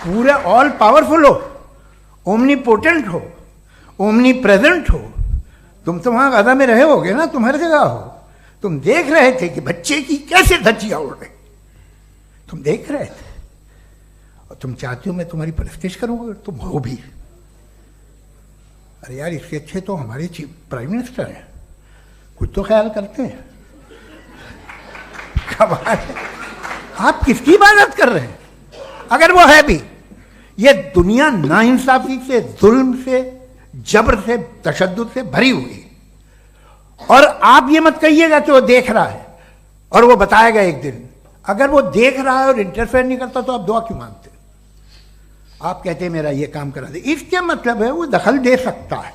पूरे ऑल पावरफुल हो, ओमनीपोटेंट हो, ओमनी प्रेजेंट हो। तुम तो वहां गाजा में रहे होगे ना, तुम हर जगह हो। तुम देख रहे थे कि बच्चे की कैसे धज्जियां उड़ रही, तुम देख रहे थे और तुम चाहते हो मैं तुम्हारी परस्तिश करूंगा, तुम हो भी। अरे यार, इसके अच्छे तो हमारे चीफ प्राइम मिनिस्टर हैं, कुछ तो ख्याल करते हैं। कमाल है, आप किसकी इबादत कर रहे हैं? अगर वो है भी, ये दुनिया नाइंसाफी से, जुल्म से, जबर से, तशद्दुद से भरी हुई है। और आप ये मत कहिएगा कि वो देख रहा है और वो बताएगा एक दिन। अगर वो देख रहा है और इंटरफेयर नहीं करता तो आप दुआ क्यों मांगते? आप कहते हैं मेरा ये काम करा दे, इसके मतलब है वो दखल दे सकता है,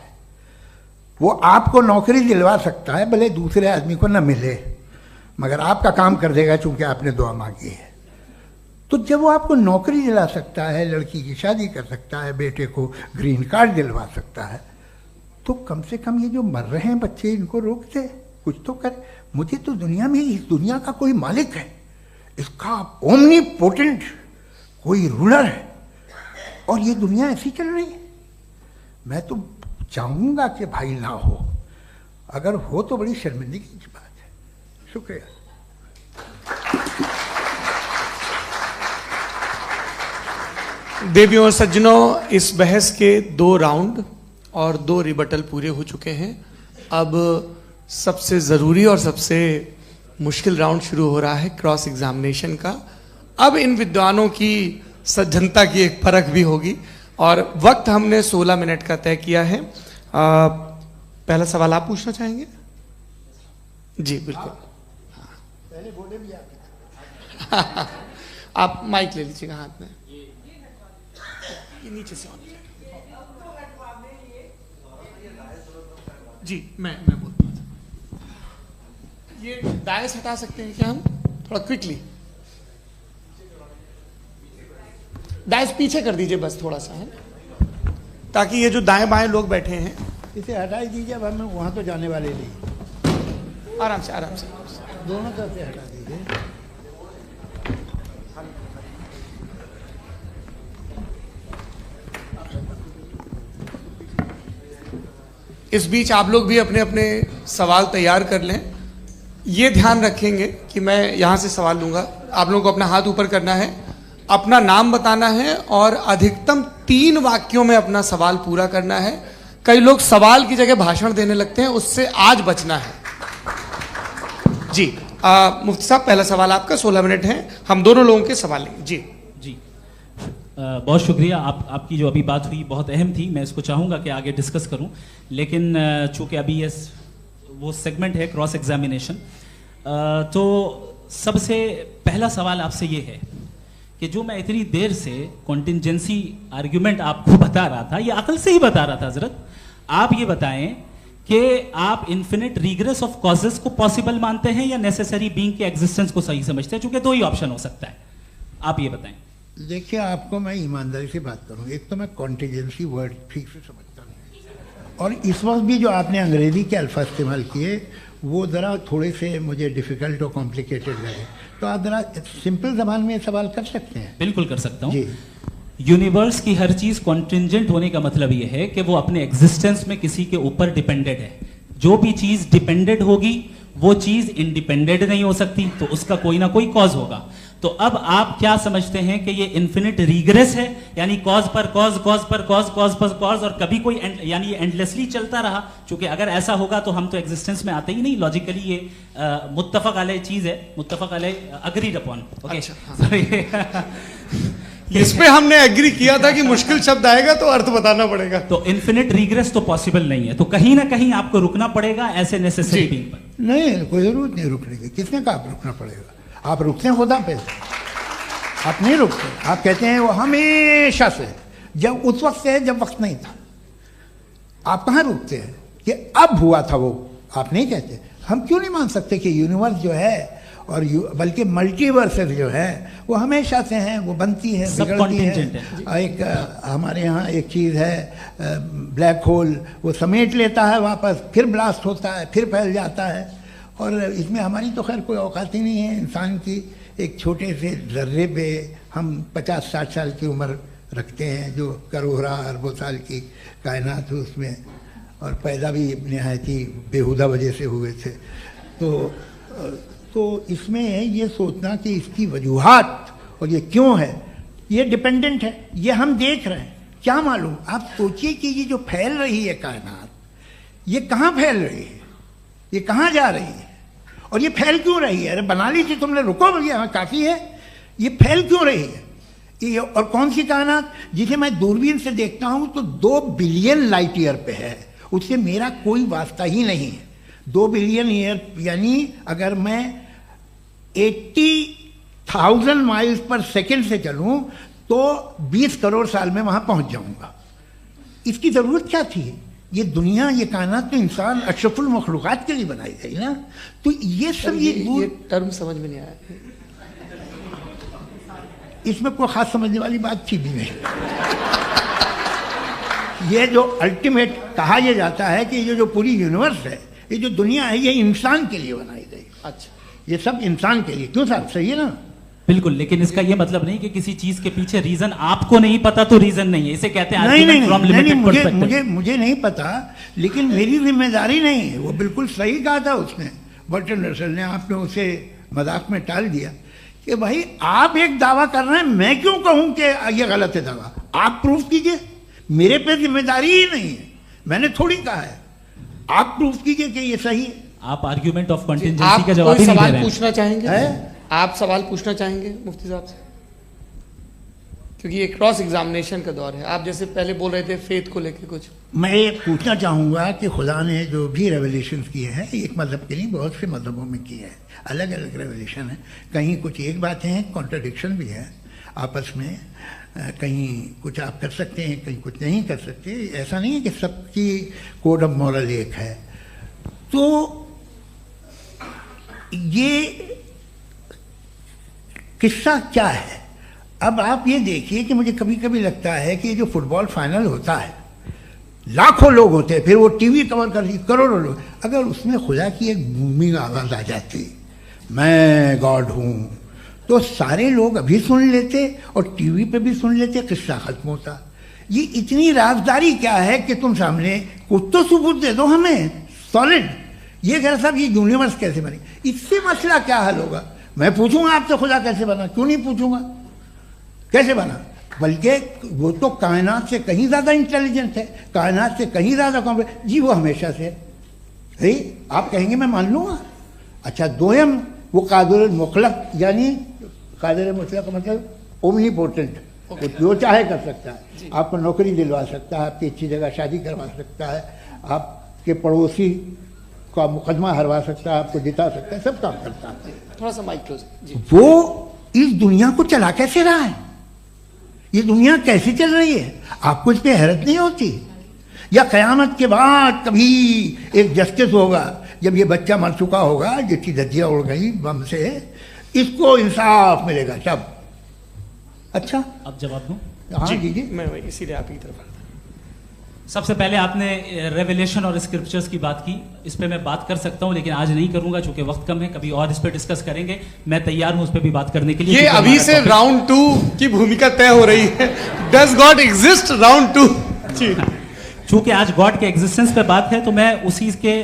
वो आपको नौकरी दिलवा सकता है, भले दूसरे आदमी को न मिले, मगर आपका काम कर देगा चूंकि आपने दुआ मांगी है। तो जब वो आपको नौकरी दिला सकता है, लड़की की शादी कर सकता है, बेटे को ग्रीन कार्ड दिलवा सकता है, तो कम से कम ये जो मर रहे हैं बच्चे, इनको रोक दे, कुछ तो करे। मुझे तो दुनिया में, इस दुनिया का कोई मालिक है, इसका ओमनीपोटेंट कोई रूलर है, और ये दुनिया ऐसी चल रही है। मैं तो चाहूंगा कि भाई ना हो, अगर हो तो बड़ी शर्मिंदगी की बात है। शुक्रिया। देवियों और सज्जनों, इस बहस के 2 राउंड और 2 रिबटल पूरे हो चुके हैं। अब सबसे जरूरी और सबसे मुश्किल राउंड शुरू हो रहा है, क्रॉस एग्जामिनेशन का। अब इन विद्वानों की सज्जनता की एक परख भी होगी, और वक्त हमने 16 मिनट का तय किया है। पहला सवाल आप पूछना चाहेंगे? जी बिल्कुल। पहले बोले भी आप माइक ले लीजिएगा हाथ में, ये नीचे से ऑन जी। मैं बोलता हूँ, ये दायस हटा सकते हैं क्या हम थोड़ा क्विकली? दायस पीछे कर दीजिए बस थोड़ा सा, है, ताकि ये जो दाएं बाएं लोग बैठे हैं, इसे हटा ही दीजिए। अब हम वहां तो जाने वाले नहीं। आराम से आराम से दोनों तरफ से हटा दीजिए। इस बीच आप लोग भी अपने अपने सवाल तैयार कर लें। ये ध्यान रखेंगे कि मैं यहाँ से सवाल लूँगा, आप लोगों को अपना हाथ ऊपर करना है, अपना नाम बताना है और अधिकतम 3 वाक्यों में अपना सवाल पूरा करना है। कई लोग सवाल की जगह भाषण देने लगते हैं, उससे आज बचना है। जी मुफ्ती साहब, पहला सवाल आपका, 16 मिनट हैं, हम दोनों लोगों के सवाल लेंगे। जी जी बहुत शुक्रिया। आपकी जो अभी बात हुई बहुत अहम थी, मैं इसको चाहूँगा कि आगे डिस्कस करूँ, लेकिन चूँकि अभी ये वो सेगमेंट है क्रॉस एग्जामिनेशन, तो सबसे पहला सवाल आपसे ये है कि जो मैं इतनी देर से कॉन्टिंजेंसी आर्ग्यूमेंट आपको बता रहा था, ये अकल से ही बता रहा था हजरत, आप ये बताएं कि आप इन्फिनिट रिग्रेस ऑफ कॉजेस को पॉसिबल मानते हैं या नेसेसरी बीइंग के एग्जिस्टेंस को सही समझते हैं? चूंकि 2 ही ऑप्शन हो सकता है, आप ये बताएं। देखिए, आपको मैं ईमानदारी से बात करूं, एक तो मैं कॉन्टिजेंसी वर्ड ठीक से समझता नहीं, और इस वक्त भी जो आपने अंग्रेजी के अल्फाज इस्तेमाल किए वो ज़रा थोड़े से मुझे डिफ़िकल्ट और कॉम्प्लिकेटेड लगे, तो आप ज़रा सिंपल ज़बान में सवाल कर सकते हैं? बिल्कुल कर सकता हूँ जी। यूनिवर्स की हर चीज कॉन्टिंजेंट होने का मतलब यह है कि वो अपने एग्जिस्टेंस में किसी के ऊपर डिपेंडेड है। जो भी चीज डिपेंडेड होगी वो चीज इंडिपेंडेंट नहीं हो सकती, तो उसका कोई ना कोई कॉज होगा। तो अब आप क्या समझते हैं कि ये इन्फिनिट रिग्रेस है, यानी कॉज पर कॉज, कॉज पर कॉज, कॉज पर कॉज, और कभी कोई यानी ये एंडलेसली चलता रहा? क्योंकि अगर ऐसा होगा तो हम तो एग्जिस्टेंस में आते ही नहीं। लॉजिकली ये मुत्तफक अलैह चीज है, मुत्तफक अलैह अग्रीड अपॉन। ओके, इस पे हमने एग्री किया था कि मुश्किल शब्द आएगा तो अर्थ बताना पड़ेगा। तो इन्फिनिट रिग्रेस तो पॉसिबल नहीं है, तो कहीं ना कहीं आपको रुकना पड़ेगा ऐसे नेसेसरी बीइंग पर। नहीं, कोई जरूरत नहीं रुकने की। किसने कहा आप रुकना पड़ेगा? आप रुकते हैं खुदा पे, आप नहीं रुकते। आप कहते हैं वो हमेशा से, जब उस वक्त से जब वक्त नहीं था। आप कहाँ रुकते हैं कि अब हुआ था वो? आप नहीं कहते। हम क्यों नहीं मान सकते कि यूनिवर्स जो है और बल्कि मल्टीवर्सेस जो है वो हमेशा से हैं, वो बनती है, बिगड़ती है। एक हमारे यहाँ एक चीज़ है ब्लैक होल, वो समेट लेता है वापस, फिर ब्लास्ट होता है, फिर फैल जाता है। और इसमें हमारी तो खैर कोई औकात ही नहीं है इंसान की। एक छोटे से ज़र्रे पे हम 50-60 साल की उम्र रखते हैं, जो करोड़ों अरबों साल की कायनात है उसमें, और पैदा भी नहायत ही बेहुदा वजह से हुए थे। तो इसमें ये सोचना कि इसकी वजूहात और ये क्यों है, ये डिपेंडेंट है, ये हम देख रहे हैं। क्या मालूम, आप सोचिए कि ये जो फैल रही है कायनात, ये कहाँ फैल रही है, ये कहाँ जा रही है, और ये फैल क्यों रही है? अरे बना ली थी तुमने, रुको भैया, काफ़ी है। ये फैल क्यों रही है? ये और कौन सी कायनात जिसे मैं दूरबीन से देखता हूँ तो 2 बिलियन लाइट ईयर पे है, उससे मेरा कोई वास्ता ही नहीं है। 2 बिलियन ईयर यानी अगर मैं 80,000 माइल्स पर सेकेंड से चलूं तो 20 करोड़ साल में वहां पहुंच जाऊंगा। इसकी जरूरत क्या थी? ये दुनिया, ये कायनात तो इंसान अशरफुल मखलूकात के लिए बनाई गई ना। तो ये सब ये टर्म समझ में नहीं आया, इसमें कोई खास समझने वाली बात थी भी नहीं। ये जो अल्टीमेट कहा यह जाता है कि ये जो पूरी यूनिवर्स है, ये जो दुनिया है, ये इंसान के लिए बनाई गई। अच्छा, ये सब इंसान के लिए। क्यों साहब, सही है ना? बिल्कुल, लेकिन इसका ये मतलब नहीं कि किसी चीज के पीछे रीजन आपको नहीं पता तो रीजन नहीं है, इसे कहते हैं नहीं, मुझे नहीं पता, लेकिन मेरी जिम्मेदारी नहीं है। वो बिल्कुल सही कहा था उसने, बर्टन रसल ने। आपने उसे मजाक में टाल दिया कि भाई आप एक दावा कर रहे हैं, मैं क्यों कहूं कि ये गलत है दावा? आप प्रूफ कीजिए, मेरे पे जिम्मेदारी ही नहीं है, मैंने थोड़ी कहा है। आप प्रूफ कीजिए कि ये सही है। आप आर्ग्यूमेंट ऑफ कंटिंजेंसी का जवाब ही नहीं दे सवाल रहे हैं। पूछना चाहेंगे? है? आप सवाल पूछना चाहेंगे मुफ्ती साहब से? क्योंकि ये क्रॉस एग्जामिनेशन का दौर है। आप जैसे पहले बोल रहे थे फेथ को लेके कुछ, मैं ये पूछना चाहूँगा कि खुदा ने जो भी रेवलेशन किए हैं, एक मज़हब के लिए बहुत से मज़हबों में किए हैं, अलग अलग रेवलेशन है। कहीं कुछ एक बातें हैं, कॉन्ट्रडिक्शन भी है आपस में, कहीं कुछ आप कर सकते हैं, कहीं कुछ नहीं कर सकते। ऐसा नहीं है कि सबकी कोड ऑफ मॉरल एक है। तो ये किस्सा क्या है? अब आप ये देखिए कि मुझे कभी कभी लगता है कि जो फुटबॉल फाइनल होता है, लाखों लोग होते हैं, फिर वो टीवी कवर कर रही करोड़ों लोग, अगर उसमें खुदा की एक बूमिंग आवाज़ आ जाती, मैं गॉड हूँ, तो सारे लोग अभी सुन लेते और टीवी पे भी सुन लेते, किस्सा खत्म होता। ये इतनी राजदारी क्या है कि तुम सामने कुछ तो सबूत दे दो हमें सॉलिड। ये कह साहब ये यूनिवर्स कैसे बनी, इससे मसला क्या हल होगा? मैं पूछूंगा आपसे खुदा कैसे बना? क्यों नहीं पूछूंगा कैसे बना? बल्कि वो तो कायनात से कहीं ज़्यादा इंटेलिजेंट है, कायनात से कहीं ज़्यादा कॉम्प्लेक्स। जी वो हमेशा से है, आप कहेंगे मैं मान लूँगा। अच्छा, दोयम वो कादिर मुतलक, यानी कादिर मुतलक का मतलब ओमनीपोटेंट, वो जो चाहे कर सकता है। आपको नौकरी दिलवा सकता है, आपकी अच्छी जगह शादी करवा सकता है, आपके पड़ोसी का मुकदमा हरवा सकता है, आपको जिता सकता है, सब काम करता है। थोड़ा सा माइक क्लोज जी। वो इस दुनिया को चला कैसे रहा है? ये दुनिया कैसे चल रही है? आपको इस पर हैरत नहीं होती? या क़यामत के बाद कभी एक जस्टिस होगा, जब ये बच्चा मर चुका होगा, जिसकी धज्जियाँ उड़ गई बम से, इसको इंसाफ मिलेगा तब? अच्छा, अब जवाब दूं? हाँ जी, मैं इसीलिए आप की तरफ। सबसे पहले आपने रेवलेशन और स्क्रिप्चर्स की बात की, इस पे मैं बात कर सकता हूं, लेकिन आज नहीं करूंगा चूंकि वक्त कम है। कभी और इस पे डिस्कस करेंगे, मैं तैयार हूं उस पे भी बात करने के लिए। ये अभी से राउंड 2 की भूमिका तय हो रही है। Does God exist round 2? चूंकि आज गॉड के एग्जिस्टेंस पे बात है, तो मैं उसी के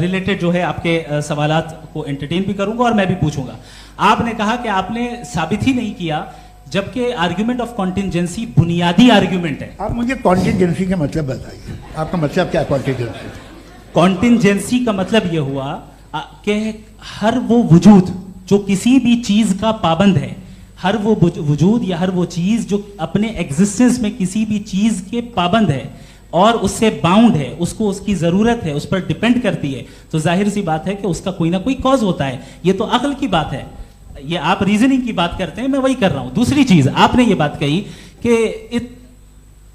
रिलेटेड जो है आपके सवालात को एंटरटेन भी करूंगा और मैं भी पूछूंगा। आपने कहा कि आपने साबित ही नहीं किया, जबकि आर्ग्यूमेंट ऑफ कॉन्टिंजेंसी बुनियादी आर्ग्यूमेंट है। आप मुझे कॉन्टिंजेंसी का मतलब बताइए, आपका मतलब क्या है कॉन्टिंजेंसी? कॉन्टिंजेंसी का मतलब यह हुआ कि हर वो वजूद जो किसी भी चीज का पाबंद है, हर वो वजूद या हर वो चीज जो अपने एग्जिस्टेंस में किसी भी चीज के पाबंद है और उससे बाउंड है, उसको उसकी जरूरत है, उस पर डिपेंड करती है, तो जाहिर सी बात है कि उसका कोई ना कोई कॉज होता है। ये तो अक्ल की बात है। ये आप रीजनिंग की बात करते हैं, मैं वही कर रहा हूं। दूसरी चीज, आपने ये बात कही कि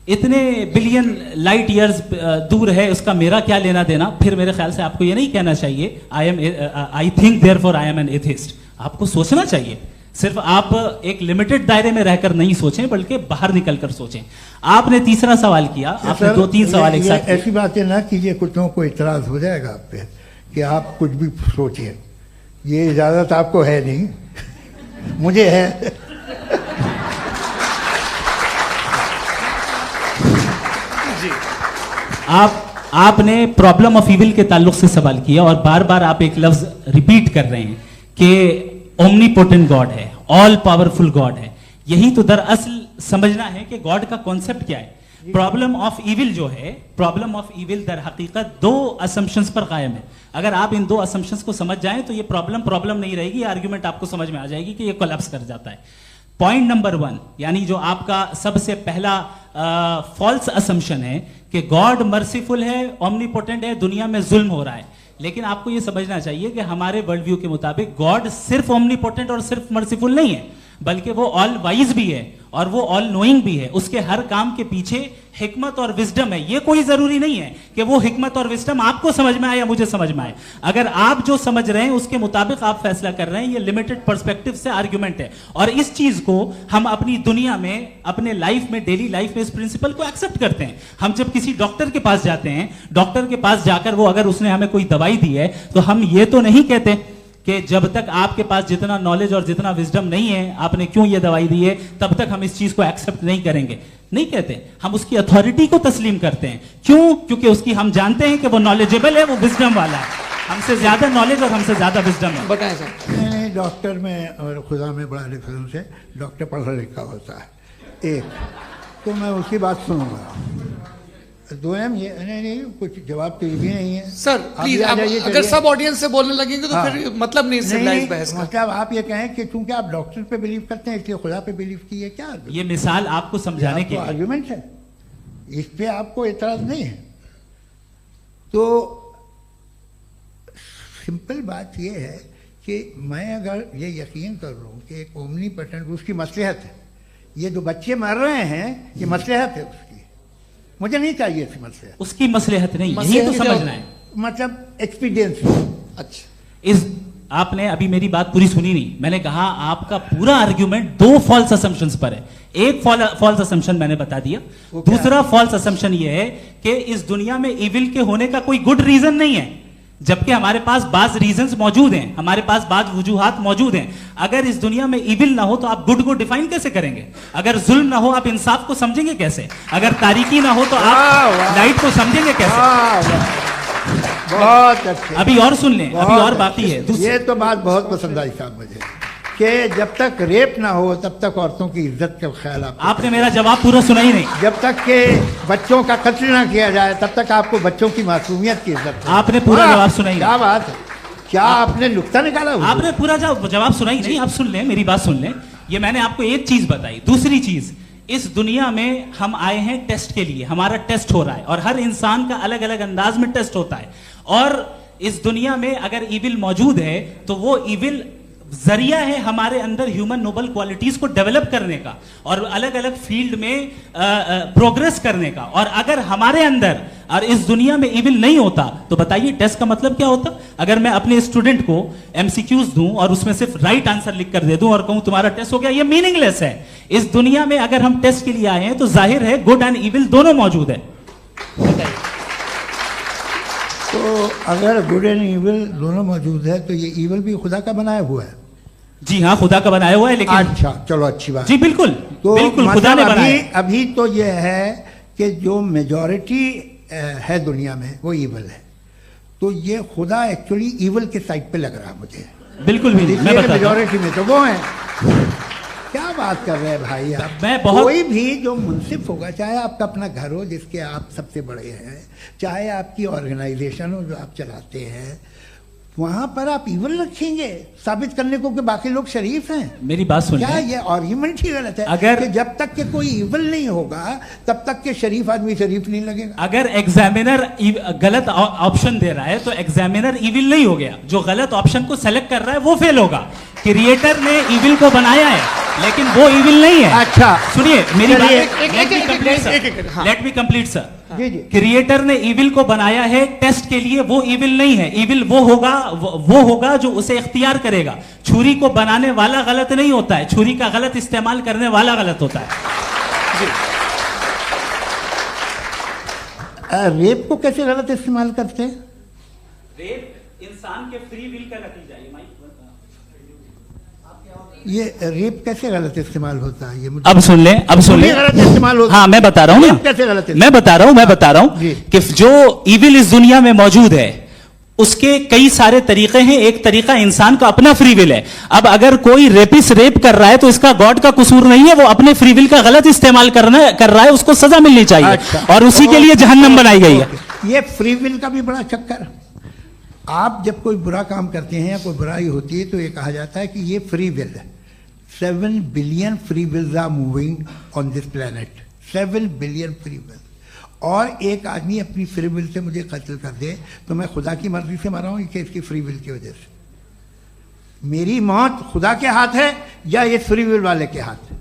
इतने बिलियन लाइट ईयर्स दूर है, उसका मेरा क्या लेना देना। फिर मेरे ख्याल से आपको ये नहीं कहना चाहिए I think therefore I am an atheist. आपको सोचना चाहिए, सिर्फ आप एक लिमिटेड दायरे में रहकर नहीं सोचें, बल्कि बाहर निकलकर सोचें। आपने तीसरा सवाल किया, आपने 2-3 सवाल एक साथ। ऐसी बातें ना कीजिए, कुछ को इतराज हो जाएगा आप पे कि आप कुछ भी सोचिए। ये इजाजत आपको है नहीं, मुझे है। जी, आपने प्रॉब्लम ऑफ इविल के ताल्लुक से सवाल किया और बार बार आप एक लफ्ज रिपीट कर रहे हैं कि ओमनीपोटेंट गॉड है। ऑल पावरफुल गॉड है। यही तो दरअसल समझना है कि गॉड का कॉन्सेप्ट क्या है। प्रॉब्लम ऑफ इविल जो है, प्रॉब्लम ऑफ इविल दर हकीकत दो असम्पशंस पर कायम है। अगर आप इन दो असम्पशंस को समझ जाएं तो ये प्रॉब्लम नहीं रहेगी, आर्ग्यूमेंट आपको समझ में आ जाएगी कि ये कोलैप्स कर जाता है। पॉइंट नंबर 1, यानी जो आपका सबसे पहला फॉल्स असम्पशन है कि गॉड मर्सीफुल है, ओमनीपोटेंट है, दुनिया में जुल्म हो रहा है। लेकिन आपको यह समझना चाहिए कि हमारे वर्ल्ड व्यू के मुताबिक गॉड सिर्फ ओमनीपोटेंट और सिर्फ मर्सीफुल नहीं है, बल्कि वो ऑल वाइज भी है और वो ऑल नोइंग भी है। उसके हर काम के पीछे हिकमत और विजडम है। ये कोई जरूरी नहीं है कि वो हिकमत और विजडम आपको समझ में आए या मुझे समझ में आए। अगर आप जो समझ रहे हैं उसके मुताबिक आप फैसला कर रहे हैं, ये लिमिटेड पर्सपेक्टिव से आर्गुमेंट है। और इस चीज को हम अपनी दुनिया में, अपने लाइफ में, डेली लाइफ में इस प्रिंसिपल को एक्सेप्ट करते हैं। हम जब किसी डॉक्टर के पास जाते हैं, डॉक्टर के पास जाकर वो अगर उसने हमें कोई दवाई दी है तो हम ये तो नहीं कहते कि जब तक आपके पास जितना नॉलेज और जितना विजडम नहीं है, आपने क्यों ये दवाई दी है, तब तक हम इस चीज को एक्सेप्ट नहीं करेंगे। नहीं कहते, हम उसकी अथॉरिटी को तस्लीम करते हैं। क्यों? क्योंकि उसकी हम जानते हैं कि वो नॉलेजेबल है, वो विजडम वाला है, हमसे ज्यादा नॉलेज और हमसे ज्यादा विजडम है। बताएं सर। नहीं, डॉक्टर में और खुदा में बड़ा डिफरेंस है। डॉक्टर पढ़ा लिखा होता है एक, तो मैं उसकी बात सुनूंगा। दोयम ये नहीं, कुछ जवाब तो ये भी नहीं है सर। प्लीज, अगर सब ऑडियंस से बोलने लगेंगे तो फिर मतलब नहीं सिविलाइज्ड बहस का। मतलब आप ये कहें कि चूंकि आप डॉक्टर पे बिलीव करते हैं इसलिए खुदा पे बिलीव किए, क्या ये मिसाल आपको समझाने के लिए आर्गुमेंट है, इस पे आपको एतराज नहीं है। तो सिंपल बात ये है कि मैं अगर ये यकीन कर लूँ कि एक ओमनीपोटेंट, उसकी मसलहत है, ये जो बच्चे मर रहे हैं ये मसलहत है उसकी, मुझे नहीं चाहिए थी मसलहत। उसकी मसलहत नहीं, यही तो समझना है, मतलब एक्सपीरियंस। अच्छा, इस आपने अभी मेरी बात पूरी सुनी नहीं। मैंने कहा आपका पूरा आर्ग्यूमेंट दो फॉल्स असम्पशंस पर है। एक फॉल्स असम्पशन मैंने बता दिया, दूसरा फॉल्स असम्पशन यह है कि इस दुनिया में इविल के होने का कोई गुड रीजन नहीं है, जबकि हमारे पास बाज रीजंस मौजूद हैं, हमारे पास बाज वजूहात मौजूद हैं। अगर इस दुनिया में इविल ना हो तो आप गुड को डिफाइन कैसे करेंगे? अगर जुल्म ना हो आप इंसाफ को समझेंगे कैसे? अगर तारीकी ना हो तो आप लाइट को समझेंगे कैसे? बहुत अच्छे। अभी और सुन लें, अभी और बाकी है। ये तो बात बहुत पसंद आई साहब मुझे, कि जब तक रेप ना हो तब तक औरतों की इज्जत का ख्याल आपने मेरा जवाब पूरा सुना ही नहीं। जब तक के बच्चों का कत्ल ना किया जाए तब तक आपको बच्चों की मासूमियत की इज्जत। आपने पूरा जवाब सुना ही नहीं। क्या बात है, क्या आपने नुक्ता निकाला? आपने पूरा जवाब सुना ही नहीं। आप सुन लें, मेरी बात सुन लें। ये मैंने आपको एक चीज बताई। दूसरी चीज, इस दुनिया में हम आए हैं टेस्ट के लिए, हमारा टेस्ट हो रहा है और हर इंसान का अलग अलग अंदाज में टेस्ट होता है। और इस दुनिया में अगर इविल मौजूद है तो वो इविल जरिया है हमारे अंदर ह्यूमन नोबल क्वालिटीज को डेवलप करने का और अलग अलग फील्ड में प्रोग्रेस करने का। और अगर हमारे अंदर और इस दुनिया में इविल नहीं होता तो बताइए टेस्ट का मतलब क्या होता? अगर मैं अपने स्टूडेंट को एमसीक्यूज दूं और उसमें सिर्फ राइट आंसर लिख कर दे दूं और कहूं तुम्हारा टेस्ट हो गया, ये मीनिंगलेस है। इस दुनिया में अगर हम टेस्ट के लिए आए हैं तो जाहिर है गुड एंड इविल दोनों मौजूद है। तो अगर गुड एंड इविल दोनों मौजूद है तो ये इविल भी खुदा का बनाया हुआ है। जी हाँ, खुदा का बनाया हुआ है। लेकिन अच्छा, चलो अच्छी बात। जी बिल्कुल, तो बिल्कुल खुदा ने बनाया। अभी तो ये है कि जो मेजॉरिटी है दुनिया में वो इविल है, तो ये खुदा एक्चुअली इविल के साइड पे लग रहा है मुझे। बिल्कुल भी नहीं, मैं बता मेजॉरिटी में तो वो है। क्या बात कर रहे हैं भाई आप? कोई भी जो मुंसिफ होगा, चाहे आपका अपना घर हो जिसके आप सबसे बड़े हैं, चाहे आपकी ऑर्गेनाइजेशन हो जो आप चलाते हैं, वहां पर आप इविल रखेंगे साबित करने को कि बाकी लोग शरीफ हैं। मेरी बात सुनिए, क्या ये आर्ग्यूमेंट ही गलत है? अगर कि जब तक के कोई इविल नहीं होगा तब तक के शरीफ आदमी शरीफ नहीं लगेगा। अगर एग्जामिनर गलत ऑप्शन दे रहा है तो एग्जामिनर इविल नहीं हो गया, जो गलत ऑप्शन को सेलेक्ट कर रहा है वो फेल होगा। क्रिएटर ने इविल को बनाया है लेकिन वो इविल नहीं है। अच्छा सुनिए मेरी बात, लेट मी कंप्लीट सर। जी जी। क्रिएटर ने इविल को बनाया है टेस्ट के लिए, वो इविल नहीं है। इविल वो होगा जो उसे इख्तियार करेगा। छुरी को बनाने वाला गलत नहीं होता है, छुरी का गलत इस्तेमाल करने वाला गलत होता है। रेप को कैसे गलत इस्तेमाल करते हैं? रेप इंसान के फ्री विल का नतीजा है। ये रेप कैसे गलत इस्तेमाल होता है? ये मुझे अब सुन लें, अब सुन लें। गलत इस्तेमाल होता है। हाँ मैं बता रहा हूँ ना, कैसे गलत? मैं बता रहा हूँ कि जो इविल इस दुनिया में मौजूद है उसके कई सारे तरीके हैं। एक तरीका इंसान का अपना फ्री विल है। अब अगर कोई रेपिस्ट रेप कर रहा है तो इसका गॉड का कसूर नहीं है, वो अपने फ्री विल का गलत इस्तेमाल कर रहा है, उसको सजा मिलनी चाहिए। अच्छा, और उसी के लिए जहन्नम बनाई गई है। ये फ्री विल का भी बड़ा चक्कर। आप जब कोई बुरा काम करते हैं या कोई बुराई होती है तो ये कहा जाता है कि ये फ्री विल है। 7 billion free wills are moving on this planet. 7 billion free will. और एक आदमी अपनी फ्री विल से मुझे कत्ल कर दे तो मैं खुदा की मर्जी से मरा हूं कि इसकी फ्री विल की वजह से। मेरी मौत खुदा के हाथ है या ये फ्री विल वाले के हाथ है?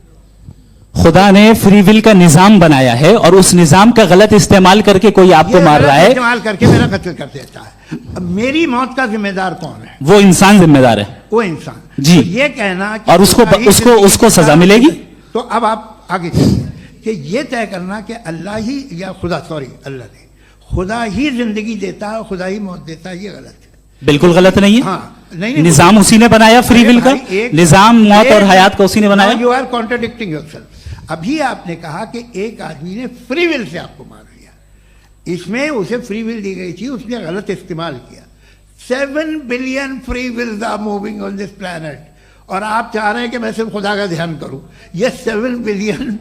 खुदा ने फ्री विल का निजाम बनाया है और उस निजाम का गलत इस्तेमाल करके कोई आपको मार रहा है, इस्तेमाल करके मेरा कत्ल कर देता है। अब मेरी मौत का जिम्मेदार कौन है? वो इंसान जिम्मेदार है। वो इंसान। जी। तो ये कहना कि और उसको सजा मिलेगी। तो अब आप आगे चलिए कि ये तय करना कि अल्लाह ही या खुदा, सॉरी अल्लाह ने, खुदा ही जिंदगी देता है, खुदा ही मौत देता है, ये गलत है। बिल्कुल गलत नहीं है। हाँ, नहीं, निजाम उसी ने बनाया फ्री विल का। निजाम मौत और हयात का उसी ने बनाया। You are contradicting yourself. अभी आपने कहा कि एक आदमी ने फ्री विल से आपको मार दिया, इसमें उसे फ्री विल दी गई थी, उसने गलत इस्तेमाल किया। 7 billion free wills are moving on this planet और आप चाह रहे हैं कि मैं सिर्फ खुदा का ध्यान करूं। ये 7 बिलियन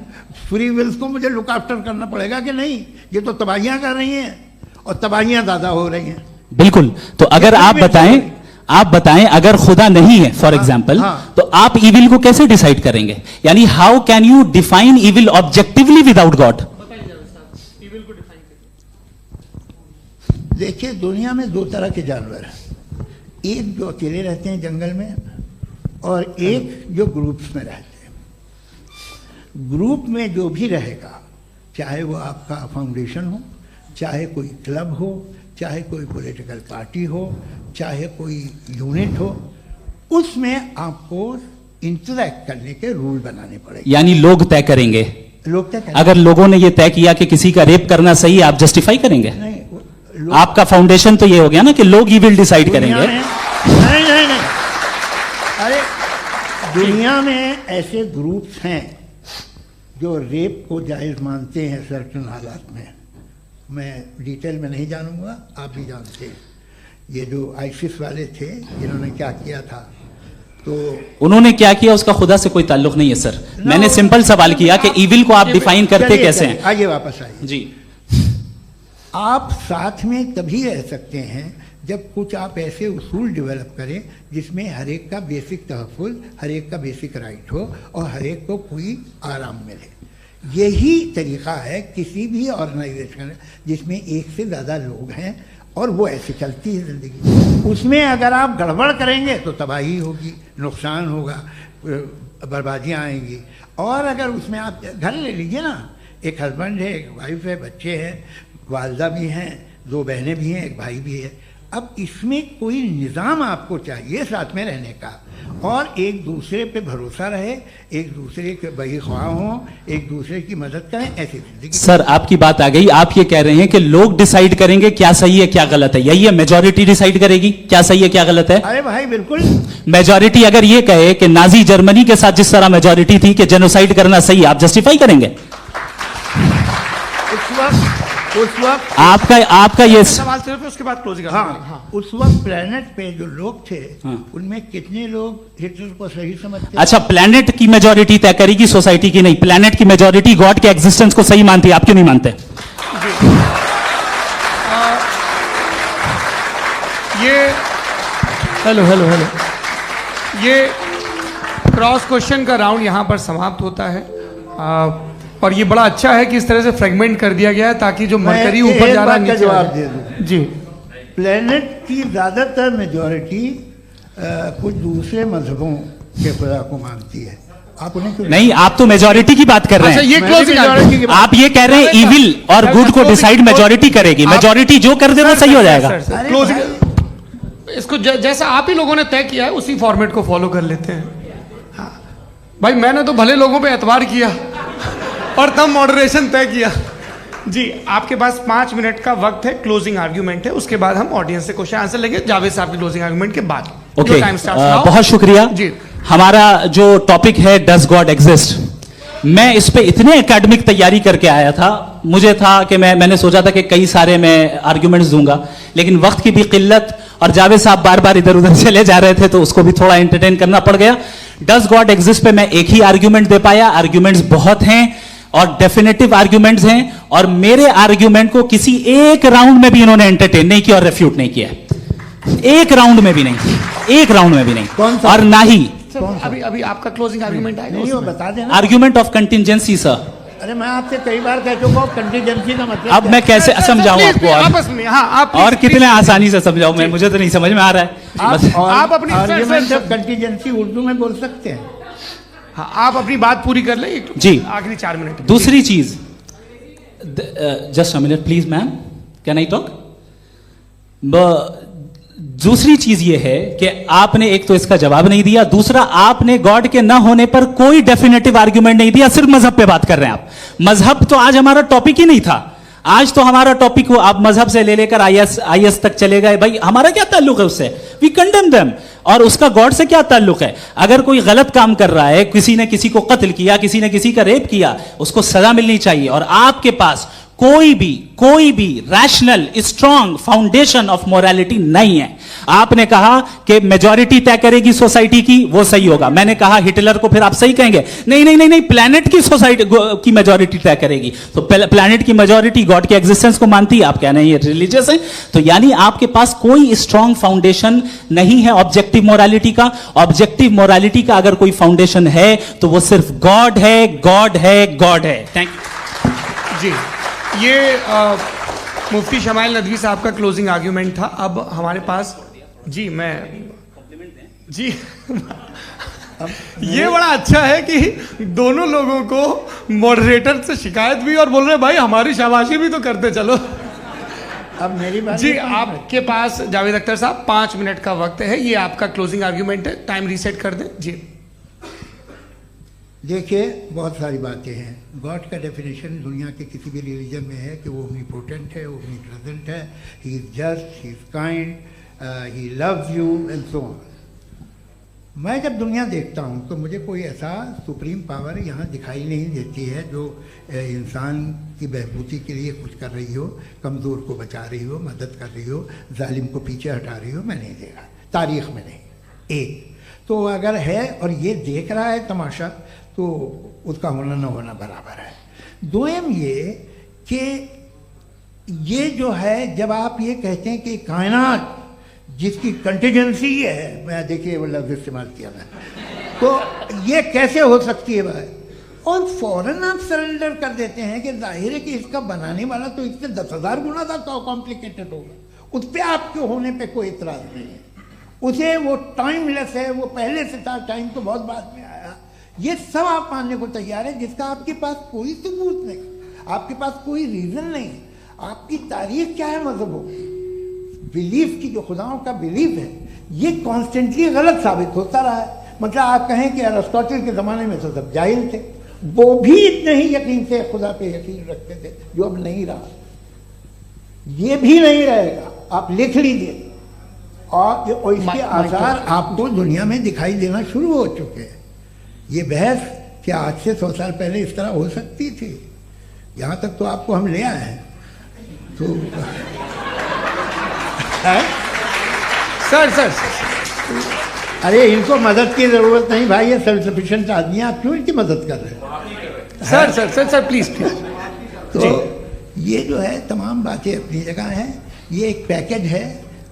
फ्री विल्स को मुझे लुक आफ्टर करना पड़ेगा कि नहीं? ये तो तबाहियां कर रही हैं और तबाहियां ज्यादा हो रही हैं। बिल्कुल। तो अगर आप बताएं अगर खुदा नहीं है फॉर एग्जाम्पल, तो आप इविल को कैसे डिसाइड करेंगे? यानी how can you define evil objectively without God? देखिए, दुनिया में 2 तरह के जानवर हैं। एक जो अकेले रहते हैं जंगल में और एक जो ग्रुप्स में रहते हैं। ग्रुप में जो भी रहेगा, चाहे वो आपका फाउंडेशन हो, चाहे कोई क्लब हो, चाहे कोई पॉलिटिकल पार्टी हो, चाहे कोई यूनिट हो, उसमें आपको इंटरैक्ट करने के रूल बनाने पड़ेंगे। यानी लोग तय करेंगे। लोग तय करेंगे। अगर लोगों ने यह तय किया कि किसी का रेप करना सही है, आप जस्टिफाई करेंगे? नहीं, आपका फाउंडेशन तो ये हो गया ना कि लोग ही विल डिसाइड करेंगे। नहीं। अरे दुनिया में ऐसे ग्रुप्स हैं जो रेप को जायज मानते हैं सर्टेन हालात में। मैं डिटेल में नहीं जानूंगा, आप भी जानते हैं। ये जो आईसिस वाले थे जिन्होंने क्या किया था, तो उन्होंने क्या किया उसका खुदा से कोई ताल्लुक नहीं है सर। मैंने सिंपल सवाल किया कि इविल को आप डिफाइन करते कैसे हैं? आगे वापस आइए जी। आप साथ में तभी रह सकते हैं जब कुछ आप ऐसे उसूल डेवलप करें जिसमें हर एक का बेसिक तहफ़्फ़ुज़, हर एक का बेसिक राइट हो और हर एक को कोई आराम मिले। यही तरीका है किसी भी ऑर्गेनाइजेशन जिसमें एक से ज़्यादा लोग हैं और वो ऐसे चलती है ज़िंदगी। उसमें अगर आप गड़बड़ करेंगे तो तबाही होगी, नुकसान होगा, बर्बादियाँ आएंगी। और अगर उसमें आप घर ले लीजिए ना, एक हस्बैंड है, एक वाइफ है, बच्चे हैं, वालदा भी हैं, 2 बहनें भी हैं, एक भाई भी है। अब इसमें कोई निज़ाम आपको चाहिए साथ में रहने का और एक दूसरे पे भरोसा रहे, एक दूसरे के बहीख्वाह हों, एक दूसरे की मदद करें, ऐसी जिंदगी। सर आपकी बात आ गई। आप ये कह रहे हैं कि लोग डिसाइड करेंगे क्या सही है क्या गलत है, यही है? मेजॉरिटी डिसाइड करेगी क्या सही है क्या गलत है? अरे भाई बिल्कुल। मेजॉरिटी अगर ये कहे कि नाजी जर्मनी के साथ जिस तरह मेजॉरिटी थी कि जेनोसाइड करना सही, आप जस्टिफाई करेंगे? उस वक्त आपका ये सवाल सिर्फ उसके बाद क्लोजिंग। हाँ, उस वक्त प्लेनेट पे जो लोग थे उनमें कितने लोग हिटलर को सही समझते? अच्छा, प्लेनेट की मेजॉरिटी तय करेगी, सोसाइटी की नहीं। प्लेनेट की मेजॉरिटी गॉड के एग्जिस्टेंस को सही मानती है, आप क्यों नहीं मानते? हेलो ये क्रॉस क्वेश्चन का राउंड यहां पर समाप्त होता है। और ये बड़ा अच्छा है कि इस तरह से फ्रेगमेंट कर दिया गया है ताकि जो मरकरी ऊपर जा रहा है नीचे जवाब दे दूं। जी। प्लेनेट की ज़्यादातर मेजॉरिटी कुछ दूसरे मजहबों के खुदा को मानती है। आप उन्हें क्यों नहीं? आप तो मेजॉरिटी की बात कर रहे हैं। ये क्लोजिंग आप ये कह रहे हैं इविल और गुड को डिसाइड मेजॉरिटी करेगी। मेजॉरिटी जो कर दे वो सही हो जाएगा। क्लोजिंग इसको जैसा आप ही लोगों ने तय किया है उसी फॉर्मेट को फॉलो कर लेते हैं। हाँ भाई, मैंने तो भले लोगों पे एतबार किया और तब मॉडरेशन तय किया। जी, आपके पास 5 मिनट का वक्त है, क्लोजिंग आर्ग्यूमेंट है, उसके बाद हम ऑडियंस से क्वेश्चन आंसर लेंगे जावेद साहब की क्लोजिंग आर्ग्यूमेंट के बाद। ओके, बहुत शुक्रिया जी। हमारा जो टॉपिक है डज गॉड एग्जिस्ट, मैं इस पे इतने एकेडमिक तैयारी करके आया था, मुझे था कि मैंने सोचा था कि कई सारे मैं आर्ग्यूमेंट्स दूंगा, लेकिन वक्त की भी किल्लत और जावेद साहब बार बार इधर उधर चले जा रहे थे तो उसको भी थोड़ा एंटरटेन करना पड़ गया। डज गॉड एग्जिस्ट पे मैं एक ही आर्ग्यूमेंट दे पाया। आर्ग्यूमेंट्स बहुत हैं और डेफिनेटिव आर्ग्यूमेंट्स हैं, और मेरे आर्ग्यूमेंट को किसी एक राउंड में भी इन्होंने एंटरटेन नहीं किया और रेफ्यूट नहीं किया, एक राउंड में भी नहीं, एक राउंड में भी नहीं। और ना ही अभी आपका क्लोजिंग आर्गुमेंट आएगा, नहीं वो बता देना। Argument of contingency sir. अरे मैं आपसे कई बार कह चुका हूँ कंटीजेंसी का मतलब अब मैं कैसे समझाऊं आपको आपस में? हाँ, आप और कितने आसानी से समझाऊं मैं, मुझे तो नहीं समझ में आ रहा है। आप अपनी आर्ग्यूमेंट ऑफ कंटीजेंसी उर्दू में बोल सकते हैं। हाँ, आप अपनी बात पूरी कर लें जी, आखिरी 4 मिनट। दूसरी चीज, just a minute please ma'am, can I talk? दूसरी चीज ये है कि आपने एक तो इसका जवाब नहीं दिया, दूसरा आपने गॉड के ना होने पर कोई डेफिनेटिव आर्ग्यूमेंट नहीं दिया, सिर्फ मजहब पे बात कर रहे हैं आप। मजहब तो आज हमारा टॉपिक ही नहीं था। आज तो हमारा टॉपिक हो, आप मजहब से ले लेकर आईएस तक चले गए। भाई हमारा क्या ताल्लुक है उससे? We condemn them. और उसका गॉड से क्या ताल्लुक है? अगर कोई गलत काम कर रहा है, किसी ने किसी को कत्ल किया, किसी ने किसी का रेप किया, उसको सजा मिलनी चाहिए। और आपके पास कोई भी rational strong foundation of morality नहीं है। आपने कहा कि मेजॉरिटी तय करेगी सोसाइटी की, वो सही होगा। मैंने कहा हिटलर को फिर आप सही कहेंगे, नहीं, प्लैनेट की सोसाइटी की मेजॉरिटी तय करेगी। तो प्लैनेट की मेजॉरिटी गॉड के एग्जिस्टेंस को मानती है, आप कह रहे हैं ये रिलीजियस है। तो यानी आपके पास कोई स्ट्रॉन्ग फाउंडेशन नहीं है ऑब्जेक्टिव मोरालिटी का। ऑब्जेक्टिव मोरालिटी का अगर कोई फाउंडेशन है तो वो सिर्फ गॉड है, गॉड है, गॉड है। थैंक यू जी। ये मुफ्ती शमाइल नदवी साहब का क्लोजिंग आर्ग्यूमेंट था। अब हमारे पास जी ये बड़ा अच्छा है कि दोनों लोगों को मॉडरेटर से शिकायत भी और बोल रहे भाई हमारी शाबाशी भी तो करते चलो। अब मेरी बात जी, आपके पास जावेद अख्तर साहब 5 मिनट का वक्त है। ये आपका क्लोजिंग आर्ग्यूमेंट है, टाइम रीसेट कर दें जी। देखिए, बहुत सारी बातें हैं। गॉड का डेफिनेशन दुनिया के किसी भी रिलीजन में है कि वो ओमनीपोटेंट है, ओमनीप्रेजेंट है, he is just, he is kind, he loves you and so on. मैं जब दुनिया देखता हूँ तो मुझे कोई ऐसा सुप्रीम पावर यहाँ दिखाई नहीं देती है जो इंसान की बहबूदी के लिए कुछ कर रही हो, कमज़ोर को बचा रही हो, मदद कर रही हो, जालिम को पीछे हटा रही हो। मैं नहीं देखा, तारीख़ में नहीं। एक तो अगर है और ये देख रहा है तमाशा, तो उसका होना न होना बराबर है। दोयम ये कि ये जो है, जब आप ये कहते हैं कि कायनात जिसकी कंटीजेंसी है, मैं देखिए वो लफ्ज़ इस्तेमाल किया मैं, तो ये कैसे हो सकती है भाई? और फौरन आप सरेंडर कर देते हैं कि जाहिर है कि इसका बनाने वाला तो इससे 10,000 गुना ज़्यादा कॉम्प्लिकेटेड होगा। उस पर आपके होने पे कोई इतराज़ नहीं है। उसे वो टाइमलेस है, वो पहले से था, टाइम तो बहुत बाद में आया। ये सब आप मानने को तैयार है जिसका आपके पास कोई सबूत नहीं, आपके पास कोई रीज़न नहीं। आपकी तारीख क्या है मजहबों की? बिलीफ की, जो खुदाओं का बिलीफ है, ये कॉन्स्टेंटली गलत साबित होता रहा है। मतलब आप कहें कि अरिस्टोटल के ज़माने में तो सब जाहिल थे, वो भी इतने ही यकीन से खुदा पे यकीन रखते थे, जो अब नहीं रहा। ये भी नहीं रहेगा, आप लिख लीजिए। और इसके आसार आपको दुनिया में दिखाई देना शुरू हो चुके हैं। ये बहस क्या आज से 100 साल पहले इस तरह हो सकती थी? यहाँ तक तो आपको हम ले आए हैं। तो सर अरे इनको मदद की जरूरत नहीं भाई, ये सेल्फ सफिशिएंट आदमी है, आप क्यों इनकी मदद कर रहे हैं? Sir please. तो ये जो है तमाम बातें अपनी जगह हैं। ये एक पैकेज है।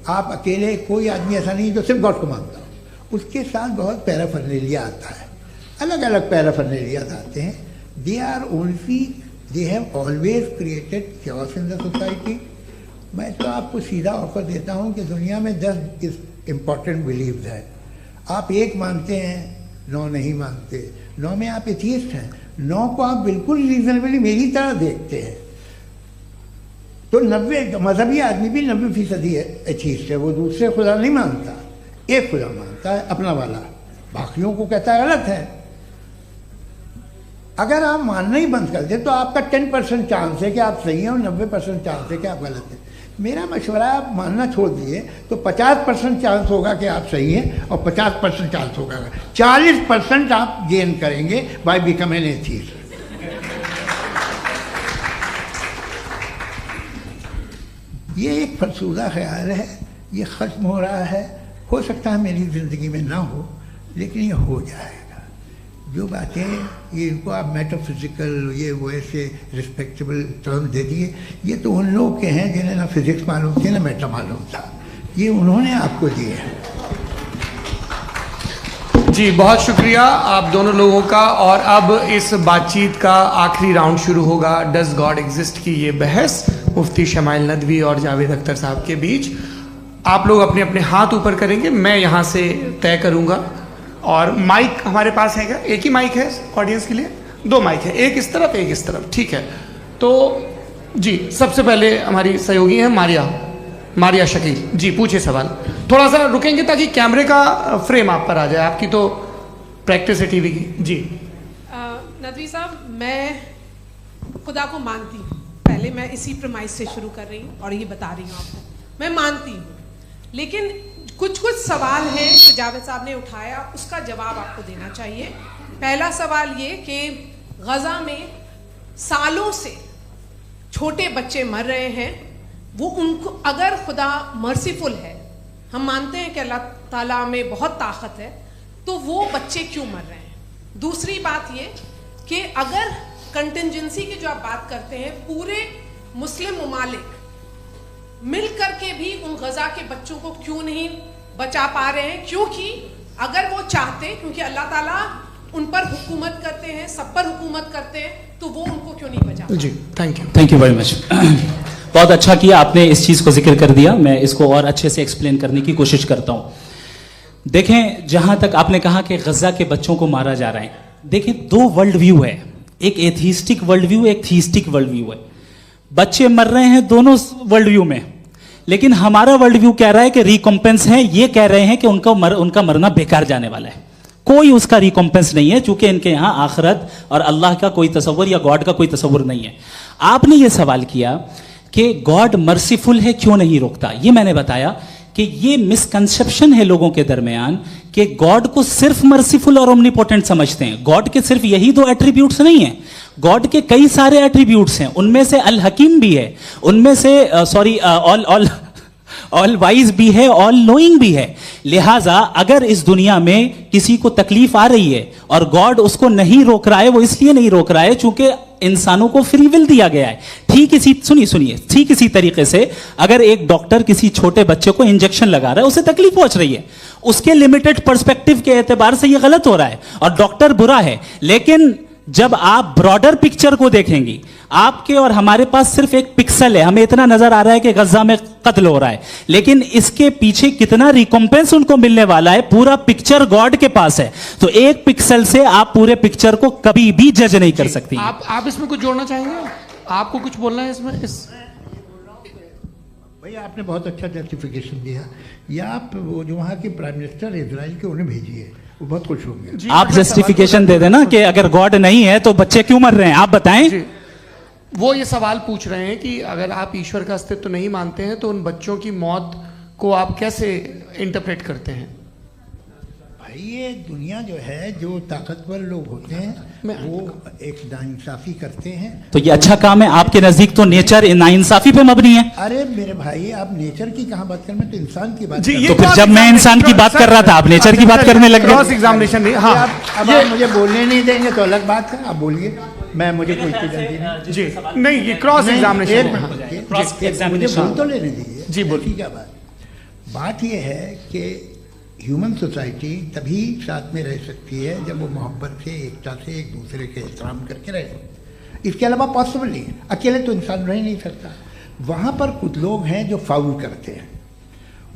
आप अकेले, कोई आदमी ऐसा नहीं जो सिर्फ गॉड को मानता हो, उसके साथ बहुत पैराफर्नेलिया आता है, अलग अलग पैराफर्नेलिया आते हैं। They have always created chaos in the society. मैं तो आपको सीधा ऑफर देता हूँ कि दुनिया में 10 इम्पॉर्टेंट बिलीव्स हैं। आप एक मानते हैं, 9 नहीं मानते, 9 में आप एथियस्ट हैं, 9 को आप बिल्कुल रीजनेबली मेरी तरह देखते हैं। तो 90 मजहबी आदमी भी 90% एथियस्ट है। वो दूसरे खुदा नहीं मानता, एक खुदा मानता है, अपना वाला, बाकियों को कहता है गलत है। अगर आप मानना ही बंद कर दे तो आपका 10% चांस है कि आप सही हैं और 90% चांस है कि आप गलत हैं। मेरा मशवरा है, आप मानना छोड़ दिए तो 50% चांस होगा कि आप सही हैं और 50% चांस होगा, 40% आप गेन करेंगे बाय बिकमिंग एन एथियस्ट। ये एक फरसूदा ख्याल है, ये ख़त्म हो रहा है। हो सकता है मेरी ज़िंदगी में ना हो, लेकिन ये हो जाएगा। जो बातें ये इनको आप मेटाफिज़िकल ये वो ऐसे रिस्पेक्टेबल टर्म दे दिए, ये तो उन लोग के हैं जिन्हें ना फिज़िक्स मालूम थी ना मेटा मालूम था, ये उन्होंने आपको दिए हैं। जी बहुत शुक्रिया आप दोनों लोगों का। और अब इस बातचीत का आखिरी राउंड शुरू होगा, डज गॉड एग्जिस्ट की ये बहस मुफ्ती शमाइल नदवी और जावेद अख्तर साहब के बीच। आप लोग अपने अपने हाथ ऊपर करेंगे, मैं यहाँ से तय करूँगा। और माइक हमारे पास है क्या? एक ही माइक है ऑडियंस के लिए? 2 माइक है, एक इस तरफ एक इस तरफ, ठीक है। तो जी सबसे पहले हमारी सहयोगी हैं मारिया शकील जी, पूछिए सवाल। थोड़ा सा रुकेंगे ताकि कैमरे का फ्रेम आप पर आ जाए, आपकी तो प्रैक्टिस है टीवी की। जी नदवी साहब, मैं खुदा को मानती हूँ, पहले मैं इसी प्रमाइस से शुरू कर रही हूँ और ये बता रही हूँ आपको, मैं मानती हूँ। लेकिन कुछ सवाल हैं जो जावेद साहब ने उठाया, उसका जवाब आपको देना चाहिए। पहला सवाल ये कि गज़ा में सालों से छोटे बच्चे मर रहे हैं, वो उनको अगर खुदा मर्सीफुल है, हम मानते हैं कि अल्लाह ताला में बहुत ताकत है, तो वो बच्चे क्यों मर रहे हैं? दूसरी बात ये कि अगर कंटिजेंसी की जो आप बात करते हैं, पूरे मुस्लिम ममालिक मिल करके भी उन गजा के बच्चों को क्यों नहीं बचा पा रहे हैं? क्योंकि अगर वो चाहते, क्योंकि अल्लाह ताला उन पर हुकूमत करते हैं, सब पर हुकूमत करते हैं, तो वो उनको क्यों नहीं बचा? जी थैंक यू वेरी मच। बहुत अच्छा किया आपने इस चीज को जिक्र कर दिया, मैं इसको और अच्छे से एक्सप्लेन करने की कोशिश करता हूं। देखें, जहां तक आपने कहा कि गजा के बच्चों को मारा जा रहा है, देखें 2 वर्ल्ड व्यू है, एक एथीस्टिक वर्ल्ड व्यू, एक थीस्टिक वर्ल्ड व्यू है। बच्चे मर रहे हैं दोनों वर्ल्ड व्यू में, लेकिन हमारा वर्ल्ड व्यू कह रहा है कि रिकॉम्पेंस है, ये कह रहे हैं कि उनका मरना बेकार जाने वाला है, कोई उसका रिकॉम्पेंस नहीं है, चूंकि इनके यहां आखिरत और अल्लाह का कोई तसव्वुर या गॉड का कोई तसव्वुर नहीं है। आपने ये सवाल किया कि गॉड मर्सीफुल है, क्यों नहीं रोकता? ये मैंने बताया कि ये मिसकंसेप्शन है लोगों के दरमियान कि गॉड को सिर्फ मर्सीफुल और ओमनीपोटेंट समझते हैं। गॉड के सिर्फ यही 2 एट्रीब्यूट्स नहीं है, गॉड के कई सारे एट्रीब्यूट्स हैं, उनमें से अल हकीम भी है, उनमें से ऑल वाइज भी है, ऑल नोइंग भी है। लिहाजा अगर इस दुनिया में किसी को तकलीफ आ रही है और गॉड उसको नहीं रोक रहा है, वो इसलिए नहीं रोक रहा है चूंकि इंसानों को फ्री विल दिया गया है। ठीक इसी तरीके से अगर एक डॉक्टर किसी छोटे बच्चे को इंजेक्शन लगा रहा है, उसे तकलीफ पहुंच रही है, उसके लिमिटेड पर्सपेक्टिव के एतबार से यह गलत हो रहा है और डॉक्टर बुरा है। लेकिन जब आप ब्रॉडर पिक्चर को देखेंगी, आपके और हमारे पास सिर्फ एक पिक्सल है, हमें इतना नजर आ रहा है कि गजा में कत्ल हो रहा है, लेकिन इसके पीछे कितना रिकॉम्पेंस उनको मिलने वाला है, पूरा पिक्चर गॉड के पास है। तो एक पिक्सल से आप पूरे पिक्चर को कभी भी जज नहीं कर सकती। आप इसमें कुछ जोड़ना चाहेंगे? आपको कुछ बोलना है इसमें? भैया आपने बहुत अच्छा जस्टिफिकेशन दिया। या आप वो जो वहाँ के प्राइम मिनिस्टर इजराइल के उन्हें भेजिए, वो बहुत खुश होंगे। आप जस्टिफिकेशन दे देना कि अगर गॉड नहीं है तो बच्चे क्यों मर रहे हैं, आप बताएं। वो ये सवाल पूछ रहे हैं कि अगर आप ईश्वर का अस्तित्व नहीं मानते हैं तो उन बच्चों की मौत को आप कैसे इंटरप्रेट करते हैं? भाई ये दुनिया जो है, जो ताकतवर लोग होते हैं वो एक नाइंसाफी करते हैं। तो ये अच्छा काम है आपके नजदीक, तो नेचर नाइंसाफी पे मबनी है। अरे मेरे भाई, आप नेचर की कहाँ बात कर रहे हैं, तो इंसान की बात जी, कर। तो फिर जब मैं इंसान की बात कर रहा था, आप नेचर की बात करने लग गए। क्रॉस एग्जामिनेशन नहीं। हाँ, अब आप मुझे बोलने नहीं देंगे तो अलग बात है, आप बोलिए, मुझे कोई जल्दी नहीं। जी नहीं, ये क्रॉस एग्जामिनेशन। मुझे बोल तो लेने दीजिए। जी बोलिए। क्या बात ये है कि ह्यूमन सोसाइटी तभी साथ में रह सकती है जब वो मोहब्बत से, एकता से, एक दूसरे के एहतराम करके रहे। इसके अलावा पॉसिबल नहीं है, अकेले तो इंसान रह नहीं सकता। वहाँ पर कुछ लोग हैं जो फाउल करते हैं,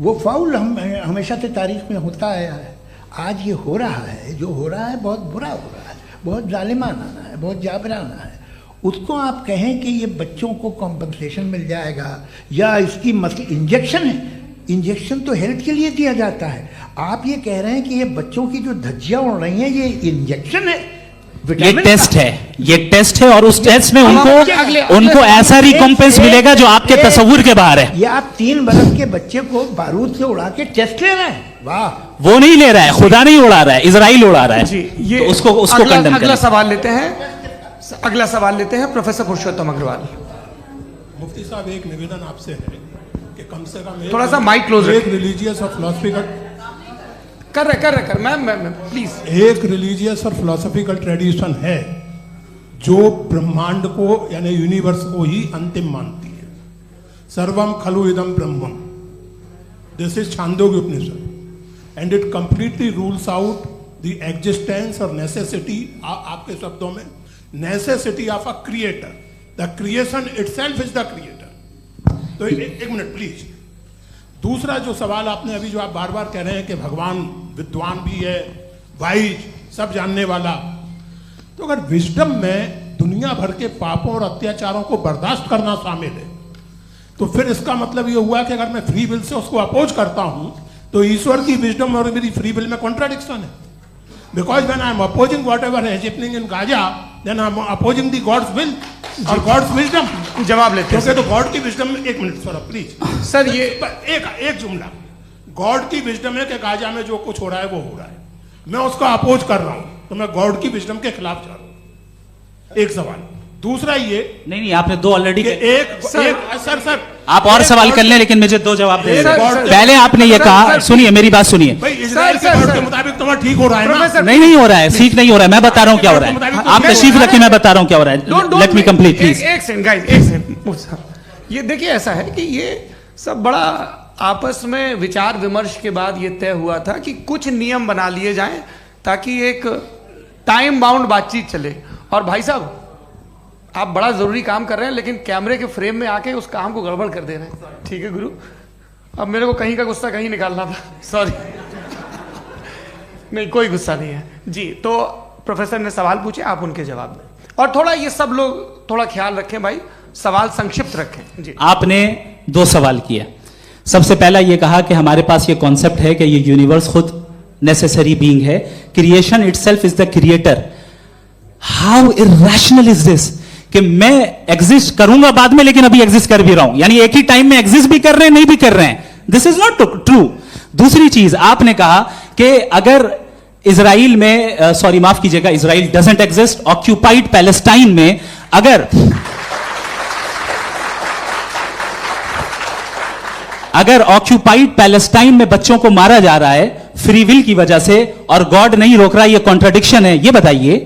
वो फाउल हमेशा से तारीख में होता आया है। आज ये हो रहा है, जो हो रहा है बहुत बुरा हो रहा है, बहुत जालिमाना है, बहुत जाबराना है। उसको आप कहें कि ये बच्चों को कॉम्पनसेशन मिल जाएगा या इसकी इंजेक्शन है, इंजेक्शन तो हेल्थ के लिए दिया जाता है। आप ये कह रहे हैं कि ये बच्चों की जो धज्जियां उड़ रही हैं ये इंजेक्शन है, ये टेस्ट है, ये टेस्ट है और उस टेस्ट में उनको ऐसा रिकॉम्पेंस मिलेगा जो आपके तसव्वुर के बाहर है। ये आप 3 बरस के बच्चे को बारूद से उड़ा के टेस्ट ले रहे हैं। वाह, वो नहीं ले रहा है, खुदा नहीं उड़ा रहा है, इजराइल उड़ा रहा है। जी, ये तो उसको कंडेम अगला सवाल लेते हैं प्रोफेसर पुरुषोत्तम अग्रवाल। मुफ्ती साहब, एक निवेदन आपसे है कि कम से कम थोड़ा सा माइक क्लोज एक रिलीजियस और फिलोसफिकल कर मैं प्लीज, एक रिलीजियस और फिलोसफिकल ट्रेडिशन है जो ब्रह्मांड को यानी यूनिवर्स को ही अंतिम मानती है। सर्वम खलु इदम ब्रह्मम, this is Chandogya Upanishad, and it completely rules out the existence और नेसेसिटी, आपके शब्दों में necessity of a creator, the creation itself is the creator. तो एक मिनट प्लीज। दूसरा जो सवाल आपने अभी, जो आप बार बार कह रहे हैं कि भगवान विद्वान भी है, वाइज, सब जानने वाला, तो अगर विजडम में दुनिया भर के पापों और अत्याचारों को बर्दाश्त करना शामिल है, तो फिर इसका मतलब ये हुआ कि अगर मैं फ्री विल से उसको अपोज करता हूं तो ईश्वर की विजडम और मेरी फ्री विल में कॉन्ट्राडिक्शन है। Because when I am opposing whatever is happening in Gaza, then I am opposing the God's will और गॉड्स विजडम। जवाब लेते हैं तो गॉड की विजडम में, एक मिनट सर प्लीज सर, ये एक जुमला, गॉड की विजडम है कि गाजा में जो कुछ हो रहा है वो हो रहा है, मैं उसका अपोज कर रहा हूं, तो मैं गॉड की विजडम के खिलाफ जा रहा हूं। एक सवाल। दूसरा ये नहीं, आपने दो ऑलरेडी, सर आप और सवाल कर लें, लेकिन मुझे दो जवाब दे सर, पहले आपने ये कहा, सुनिए मेरी बात सुनिए। भाई इजराइल के गॉड के मुताबिक तुम्हारा ठीक हो रहा है ना? नहीं हो रहा है, ठीक नहीं हो रहा है, मैं बता रहा हूं क्या हो रहा है, आप तशरीफ रखिए, मैं बता रहा हूं क्या हो रहा है। Let me complete please. एक सेकंड गाइस, एक सेकंड। ये देखिए, ऐसा है कि ये सब बड़ा आपस में विचार विमर्श के बाद ये तय हुआ था कि कुछ नियम बना लिए जाएं ताकि एक टाइम बाउंड बातचीत चले। और भाई साहब, आप बड़ा जरूरी काम कर रहे हैं, लेकिन कैमरे के फ्रेम में आके उस काम को गड़बड़ कर दे रहे हैं। ठीक है गुरु, अब मेरे को कहीं का गुस्सा कहीं निकालना था, सॉरी। नहीं, कोई गुस्सा नहीं है जी। तो प्रोफेसर ने सवाल पूछे, आप उनके जवाब दें, और थोड़ा ये सब लोग थोड़ा ख्याल रखें भाई, सवाल संक्षिप्त रखें जी। आपने दो सवाल किया। सबसे पहला ये कहा कि हमारे पास ये कॉन्सेप्ट है कि ये यूनिवर्स खुद नेसेसरी बीइंग है, creation itself is the creator. How irrational is this कि मैं एग्जिस्ट करूंगा बाद में, लेकिन अभी एग्जिस्ट कर भी रहा हूं, यानी एक ही टाइम में एग्जिस्ट भी कर रहे हैं, नहीं भी कर रहे हैं। This is not true. दूसरी चीज आपने कहा कि अगर इजराइल में, सॉरी माफ कीजिएगा, Israel doesn't exist, occupied Palestine में अगर ऑक्यूपाइड पैलेस्टाइन में बच्चों को मारा जा रहा है फ्री विल की वजह से और गॉड नहीं रोक रहा, ये कॉन्ट्रडिक्शन है। ये बताइए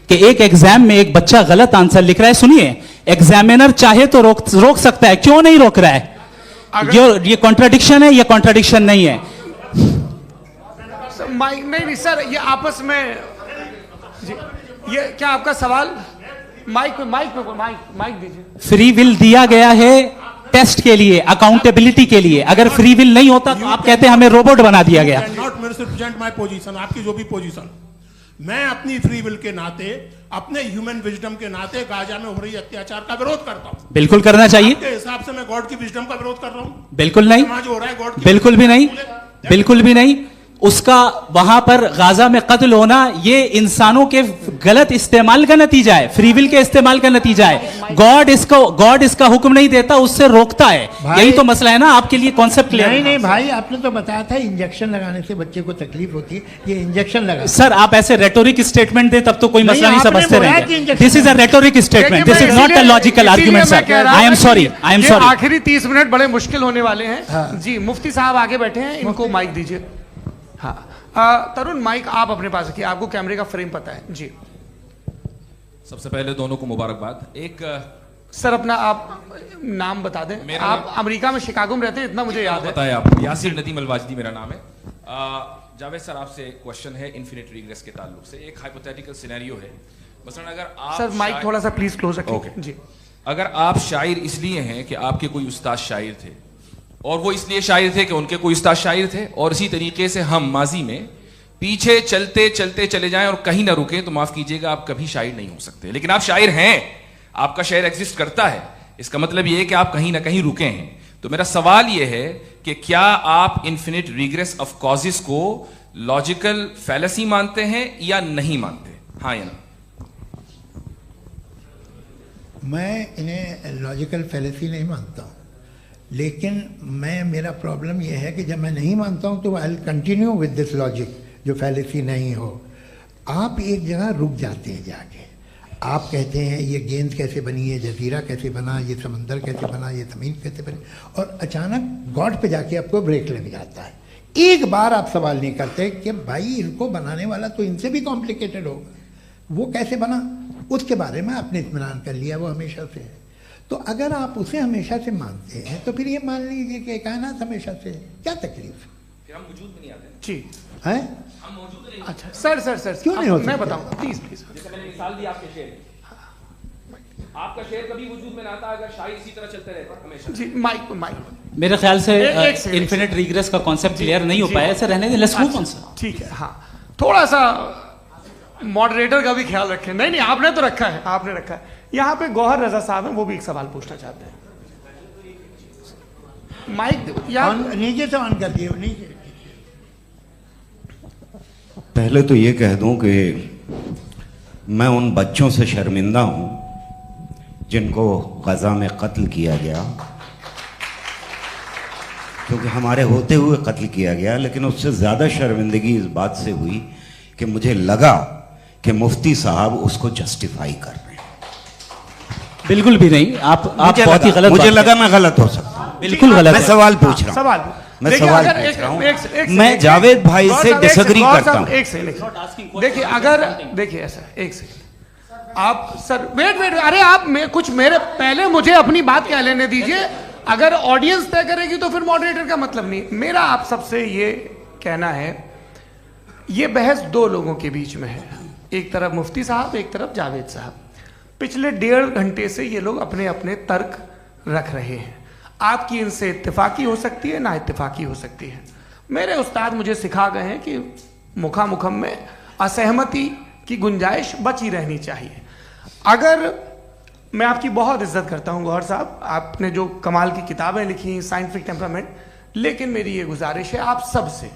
कि एक एग्जाम में एक बच्चा गलत आंसर लिख रहा है, सुनिए, एग्जामिनर चाहे तो रोक सकता है, क्यों नहीं रोक रहा है? ये कॉन्ट्रडिक्शन है, ये कॉन्ट्रडिक्शन नहीं है। माइक नहीं सर, ये आपस में जी, ये क्या आपका सवाल? माइक दीजिए। फ्री विल दिया गया है टेस्ट के लिए, अकाउंटेबिलिटी के लिए। अगर फ्री विल नहीं होता तो आप कहते हैं हमें रोबोट बना दिया गया। नॉट मिसरिप्रेजेंट माय पोजीशन, आपकी जो भी पोजीशन, मैं अपनी फ्री विल के नाते, अपने ह्यूमन विजडम के नाते गाजा में हो रही अत्याचार का विरोध करता हूं। बिल्कुल करना चाहिए। आपके हिसाब से मैं गॉड की विजडम का विरोध कर रहा हूं? बिल्कुल नहीं, जो हो रहा है गॉड, बिल्कुल भी नहीं, बिल्कुल भी नहीं। उसका वहां पर गाजा में कत्ल होना ये इंसानों के गलत इस्तेमाल का नतीजा है, फ्री विल के इस्तेमाल का नतीजा है। गॉड इसका हुक्म नहीं देता, उससे रोकता है। यही तो मसला है ना, आपके लिए कॉन्सेप्ट क्लियर है? नहीं भाई, आपने तो बताया था इंजेक्शन लगाने से बच्चे को तकलीफ होती है, ये इंजेक्शन लगा। सर आप ऐसे रेटोरिक स्टेटमेंट दे तब तो कोई मसला नहीं समझते रहेंगे। This is a rhetoric statement, this is not a logical argument sir. I am sorry, I am sorry. आखिरी 30 मिनट बड़े मुश्किल होने वाले हैं जी। मुफ्ती साहब आगे बैठे हैं, इनको माइक दीजिए। हाँ तरुण, माइक आप अपने पास रखिए, आपको कैमरे का फ्रेम पता है जी। सबसे पहले दोनों को मुबारकबाद। एक सर अपना आप नाम बता दें। आप अमेरिका में शिकागो में रहते हैं, इतना मुझे याद है। बताया आपको, यासिर नदीम अलवाजदी मेरा नाम है। जावेद सर, आपसे एक क्वेश्चन है इन्फिनिट रिग्रेस के ताल्लुक से। एक हाइपोथेटिकल सिनेरियो है, मसलन अगर आप सर माइक थोड़ा सा प्लीज क्लोज रखिए जी। अगर आप शायर इसलिए हैं कि आपके कोई उस्ताद शायर थे, और वो इसलिए शायर थे कि उनके कोई उस्ताद शायर थे, और इसी तरीके से हम माजी में पीछे चलते चलते चले जाएं और कहीं ना रुके, तो माफ कीजिएगा आप कभी शायर नहीं हो सकते। लेकिन आप शायर हैं, आपका शायर एग्जिस्ट करता है, इसका मतलब यह है कि आप कहीं ना कहीं रुके हैं। तो मेरा सवाल यह है कि क्या आप इन्फिनिट रिग्रेस ऑफ कॉजेस को लॉजिकल फैलेसी मानते हैं या नहीं मानते? हाँ या ना? मैं इन्हें लॉजिकल फैलेसी नहीं मानता हूँ, लेकिन मेरा प्रॉब्लम यह है कि जब मैं नहीं मानता हूँ तो I will continue with this logic जो फैलेसी नहीं हो। आप एक जगह रुक जाते हैं जाके, आप कहते हैं ये गेंद कैसे बनी, ये जजीरा कैसे बना, ये समंदर कैसे बना, ये ज़मीन कैसे बनी, और अचानक गॉड पे जाके आपको ब्रेक लग जाता है। एक बार आप सवाल नहीं करते कि भाई इनको बनाने वाला तो इनसे भी कॉम्प्लिकेटेड होगा, वो कैसे बना, उसके बारे में आपने इत्मीनान कर लिया, वो हमेशा से है। तो अगर आप उसे हमेशा से मानते हैं तो फिर ये मान लीजिए कि कायनात हमेशा से है, क्या तकलीफ है? हम वजूद में नहीं आते जी हैं? हम मौजूद नहीं। अच्छा सर क्यों नहीं हो सकते? मैं बताऊं प्लीज प्लीज। जैसे मैंने मिसाल दी आपके शेर, आपका शेर कभी वजूद में ना आता अगर शायर इसी तरह चलते रहते हमेशा। जी माइक मेरे ख्याल से एक सेकंड। इन्फिनिट रिग्रेस का कॉन्सेप्ट क्लियर नहीं हो जी। पाया, ऐसे रहने दें, लेट्स मूव ऑन सर। ठीक है, हाँ थोड़ा सा मॉडरेटर का भी ख्याल रखें। नहीं नहीं आपने तो रखा है, आपने रखा है। यहाँ पे गौहर रजा साहब हैं, वो भी एक सवाल पूछना चाहते हैं। माइक या नीचे से ऑन कर दिए, नीचे। पहले तो ये कह दूं कि मैं उन बच्चों से शर्मिंदा हूं जिनको गजा में कत्ल किया गया, क्योंकि हमारे होते हुए कत्ल किया गया। लेकिन उससे ज़्यादा शर्मिंदगी इस बात से हुई कि मुझे लगा कि मुफ्ती साहब उसको जस्टिफाई कर रहे हैं। बिल्कुल भी नहीं, आप बहुत ही गलत मुझे बात लगा मैं गलत हो सकता हूं। बिल्कुल गलत मैं है। सवाल पूछ रहा हूं, सवाल मैं देखिए, सवाल अगर पूछ रहा हूं। एक मैं जावेद भाई से डिसएग्री करता हूं। एक सेकंड देखिए, अगर देखिए ऐसा एक सेकंड आप सर वेट अरे आप कुछ मेरे पहले मुझे अपनी बात कह लेने दीजिए। अगर ऑडियंस तय करेगी तो फिर मॉडरेटर का मतलब नहीं। मेरा आप सबसे ये कहना है, ये बहस दो लोगों के बीच में है, एक तरफ मुफ्ती साहब, एक तरफ जावेद साहब। पिछले 1.5 घंटे से ये लोग अपने अपने तर्क रख रहे हैं। आपकी इनसे इत्तेफाकी हो सकती है, ना इत्तेफाकी हो सकती है। मेरे उस्ताद मुझे सिखा गए हैं कि मुखामुखम में असहमति की गुंजाइश बची रहनी चाहिए। अगर मैं आपकी बहुत इज्जत करता हूं गौहर साहब, आपने जो कमाल की किताबें लिखी, साइंटिफिक टेम्परामेंट, लेकिन मेरी ये गुजारिश है आप सबसे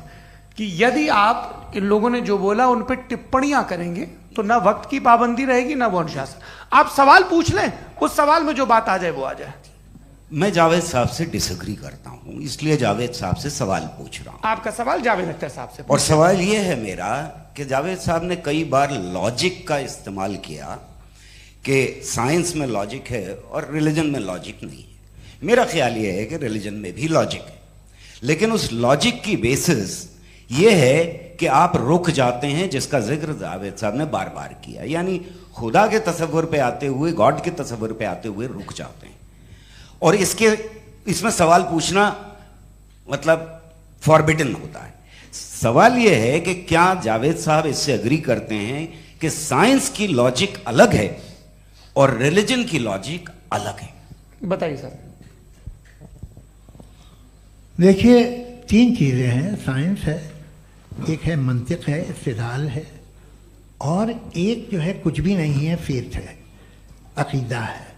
कि यदि आप इन लोगों ने जो बोला उन पर टिप्पणियां करेंगे तो ना वक्त की पाबंदी रहेगी ना वो अनुशासन। आप सवाल पूछ लें, उस सवाल में जो बात आ जाए वो आ जाए। मैं जावेद साहब से डिसएग्री करता हूं, इसलिए जावेद साहब से सवाल पूछ रहा हूं। आपका सवाल जावेद अख्तर साहब से। और सवाल ये है मेरा कि जावेद साहब ने कई बार लॉजिक का इस्तेमाल किया कि साइंस में लॉजिक है और रिलीजन में लॉजिक नहीं है। मेरा ख्याल ये है कि रिलीजन में भी लॉजिक है, लेकिन उस लॉजिक की बेसिस ये है कि आप रुक जाते हैं, जिसका जिक्र जावेद साहब ने बार बार किया, यानी खुदा के तसव्वुर पे आते हुए, गॉड के तसव्वुर पे आते हुए रुक जाते हैं। और इसमें सवाल पूछना मतलब फॉरबिडन होता है। सवाल यह है कि क्या जावेद साहब इससे एग्री करते हैं कि साइंस की लॉजिक अलग है और रिलीजन की लॉजिक अलग है? बताइए सर। देखिए, 3 चीज़ें हैं। साइंस है, एक है मंतिक है, इस्तिदलाल है, और एक जो है कुछ भी नहीं है, फेथ है, अकीदा है।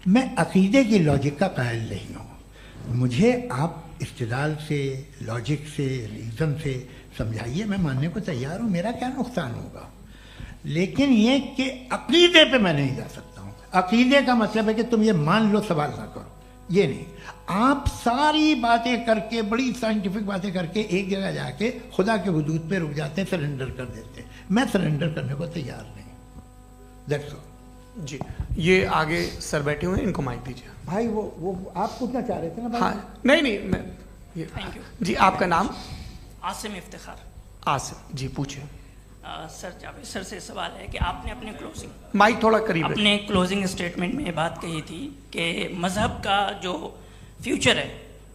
मैं अकीदे की लॉजिक का कायल नहीं हूँ। मुझे आप इस्तिदलाल से, लॉजिक से, रीज़न से समझाइए, मैं मानने को तैयार हूँ, मेरा क्या नुकसान होगा। लेकिन ये कि अकीदे पे मैं नहीं जा सकता हूँ। अकीदे का मतलब है कि तुम ये मान लो, सवाल ना करो, ये नहीं। आप सारी बातें करके, बड़ी साइंटिफिक बातें करके एक जगह जाके खुदा के हुदूद पे रुक जाते हैं, सरेंडर कर देते हैं। मैं सरेंडर करने को तैयार नहीं। That's all. जी, ये आगे सर बैठे हुए हैं, इनको माइक दीजिए। भाई वो आप पूछना चाह रहे थे ना भाई? हाँ नहीं मैं ये थैंक यू जी। आपका नाम? आसिम इफ्तिखार। आसिम जी, पूछिए। सर, जावेद सर से सवाल है कि आपने अपने क्लोजिंग माइक थोड़ा करीब रखिए। अपने क्लोजिंग स्टेटमेंट में ये बात कही थी कि मज़हब का जो फ्यूचर है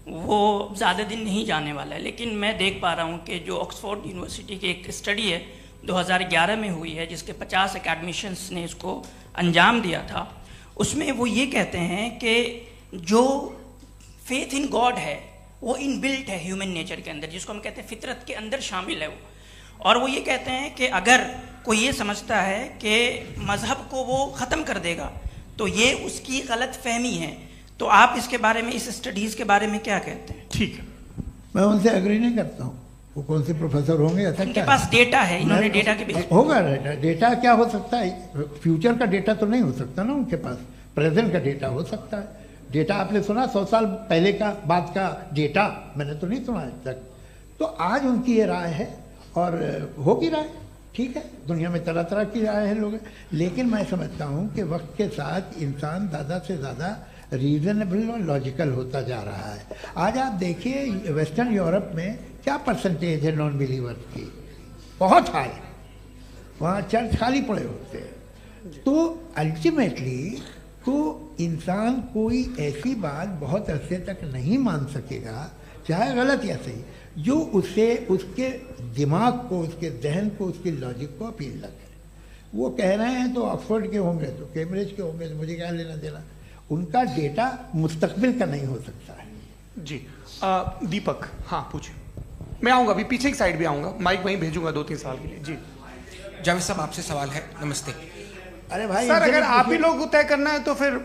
वो ज़्यादा दिन नहीं जाने वाला है। लेकिन मैं देख पा रहा हूँ कि जो ऑक्सफोर्ड यूनिवर्सिटी की एक स्टडी है 2011 में हुई है, जिसके 50 एकेडमिशियंस ने इसको अंजाम दिया था, उसमें वो ये कहते हैं कि जो फेथ इन गॉड है वो इनबिल्ट है ह्यूमन नेचर के अंदर, जिसको हम कहते हैं फितरत के अंदर शामिल है वो। और वो ये कहते हैं कि अगर कोई ये समझता है कि मज़हब को वो ख़त्म कर देगा तो ये उसकी गलत फहमी है। तो आप इसके बारे में, इस स्टडीज़ के बारे में क्या कहते हैं? ठीक है, मैं उनसे एग्री नहीं करता हूँ। वो कौन से प्रोफेसर होंगे? ऐसा उनके क्या पास डेटा है, इन्होंने डेटा के बेस होगा। डेटा क्या हो सकता है? फ्यूचर का डेटा तो नहीं हो सकता ना उनके पास। प्रेजेंट का डेटा हो सकता है। डेटा आपने सुना 100 साल पहले का बाद का डेटा? मैंने तो नहीं सुना आज तक। तो आज उनकी ये राय है और हो भी राय। ठीक है, दुनिया में तरह तरह की राय है लोग, लेकिन मैं समझता हूँ कि वक्त के साथ इंसान ज़्यादा से ज़्यादा रीजनेबल और लॉजिकल होता जा रहा है। आज आप देखिए वेस्टर्न यूरोप में क्या परसेंटेज है नॉन बिलीवर्स की, बहुत हाई, वहाँ चर्च खाली पड़े होते हैं। तो अल्टीमेटली तो इंसान कोई ऐसी बात बहुत अरसे तक नहीं मान सकेगा, चाहे गलत या सही, जो उससे उसके दिमाग को, उसके जहन को, उसके लॉजिक को अपील न करे। वो कह रहे हैं तो ऑक्सफोर्ड के होंगे तो कैम्ब्रिज के होंगे, तो मुझे क्या लेना देना, उनका डेटा मुस्तकबिल का नहीं हो सकता है। जी दीपक, हाँ पूछिए। मैं आऊँगा, अभी पीछे की साइड भी आऊँगा, माइक वहीं भेजूंगा 2-3 साल के लिए। जी जावेद साहब, आपसे सवाल है। नमस्ते। अरे भाई सर, अगर आप ही लोग को तय करना है तो फिर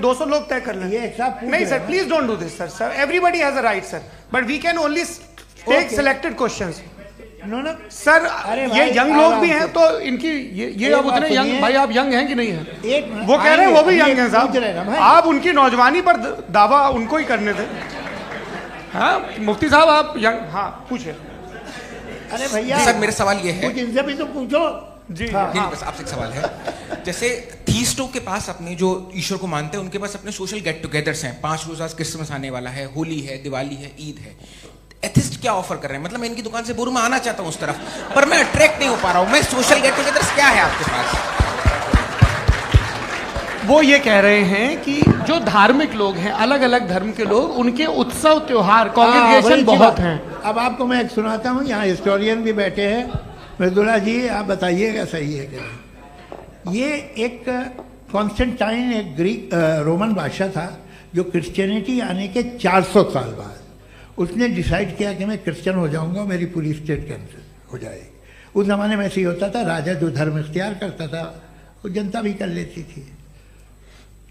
200 लोग तय कर लें। ये एक साथ नहीं sir, please don't do this sir. Everybody has a right sir, but we can only take selected questions. No sir, अरे ये यंग लोग भी हैं तो इनकी ये अब उतने यंग, भाई आप यंग हैं कि नहीं हैं? वो कह रहे हैं वो भी यंग हैं साहब, आप उनकी नौजवानी पर दावा उनको ही करने थे। हाँ मुफ्ती साहब आप यंग, हाँ पूछे। अरे भैया सर मेरा सवाल ये है, कुछ इनसे भी तो पूछो। जी नहीं, बस आपसे एक सवाल है। जैसे थीस्टों के पास अपने जो ईश्वर को मानते हैं उनके पास अपने सोशल गेट टुगेदर्स हैं, 5 रोज़ आज क्रिसमस आने वाला है, होली है, दिवाली है, ईद है। एथिस्ट क्या ऑफर कर रहे हैं? मतलब मैं इनकी दुकान से बोलूं, मैं आना चाहता हूं उस तरफ, पर मैं अट्रैक्ट नहीं हो पा रहा हूं। मैं सोशल गेट टुगेदर्स क्या है आपके पास? वो ये कह रहे हैं कि जो धार्मिक लोग हैं, अलग अलग धर्म के लोग, उनके उत्सव त्योहार कांग्रेगेशन बहुत हैं। अब आपको मैं एक सुनाता हूँ, यहाँ हिस्टोरियन भी बैठे हैं, मृदुला जी आप बताइएगा सही है क्या। ये एक कॉन्स्टेंटाइन, एक ग्रीक रोमन बादशाह था जो क्रिश्चियनिटी आने के 400 साल बाद उसने डिसाइड किया कि मैं क्रिश्चियन हो जाऊंगा, मेरी पूरी स्टेट कैंसिल हो जाएगी। उस ज़माने में ऐसे ही होता था, राजा जो धर्म इख्तियार करता था वो जनता भी कर लेती थी,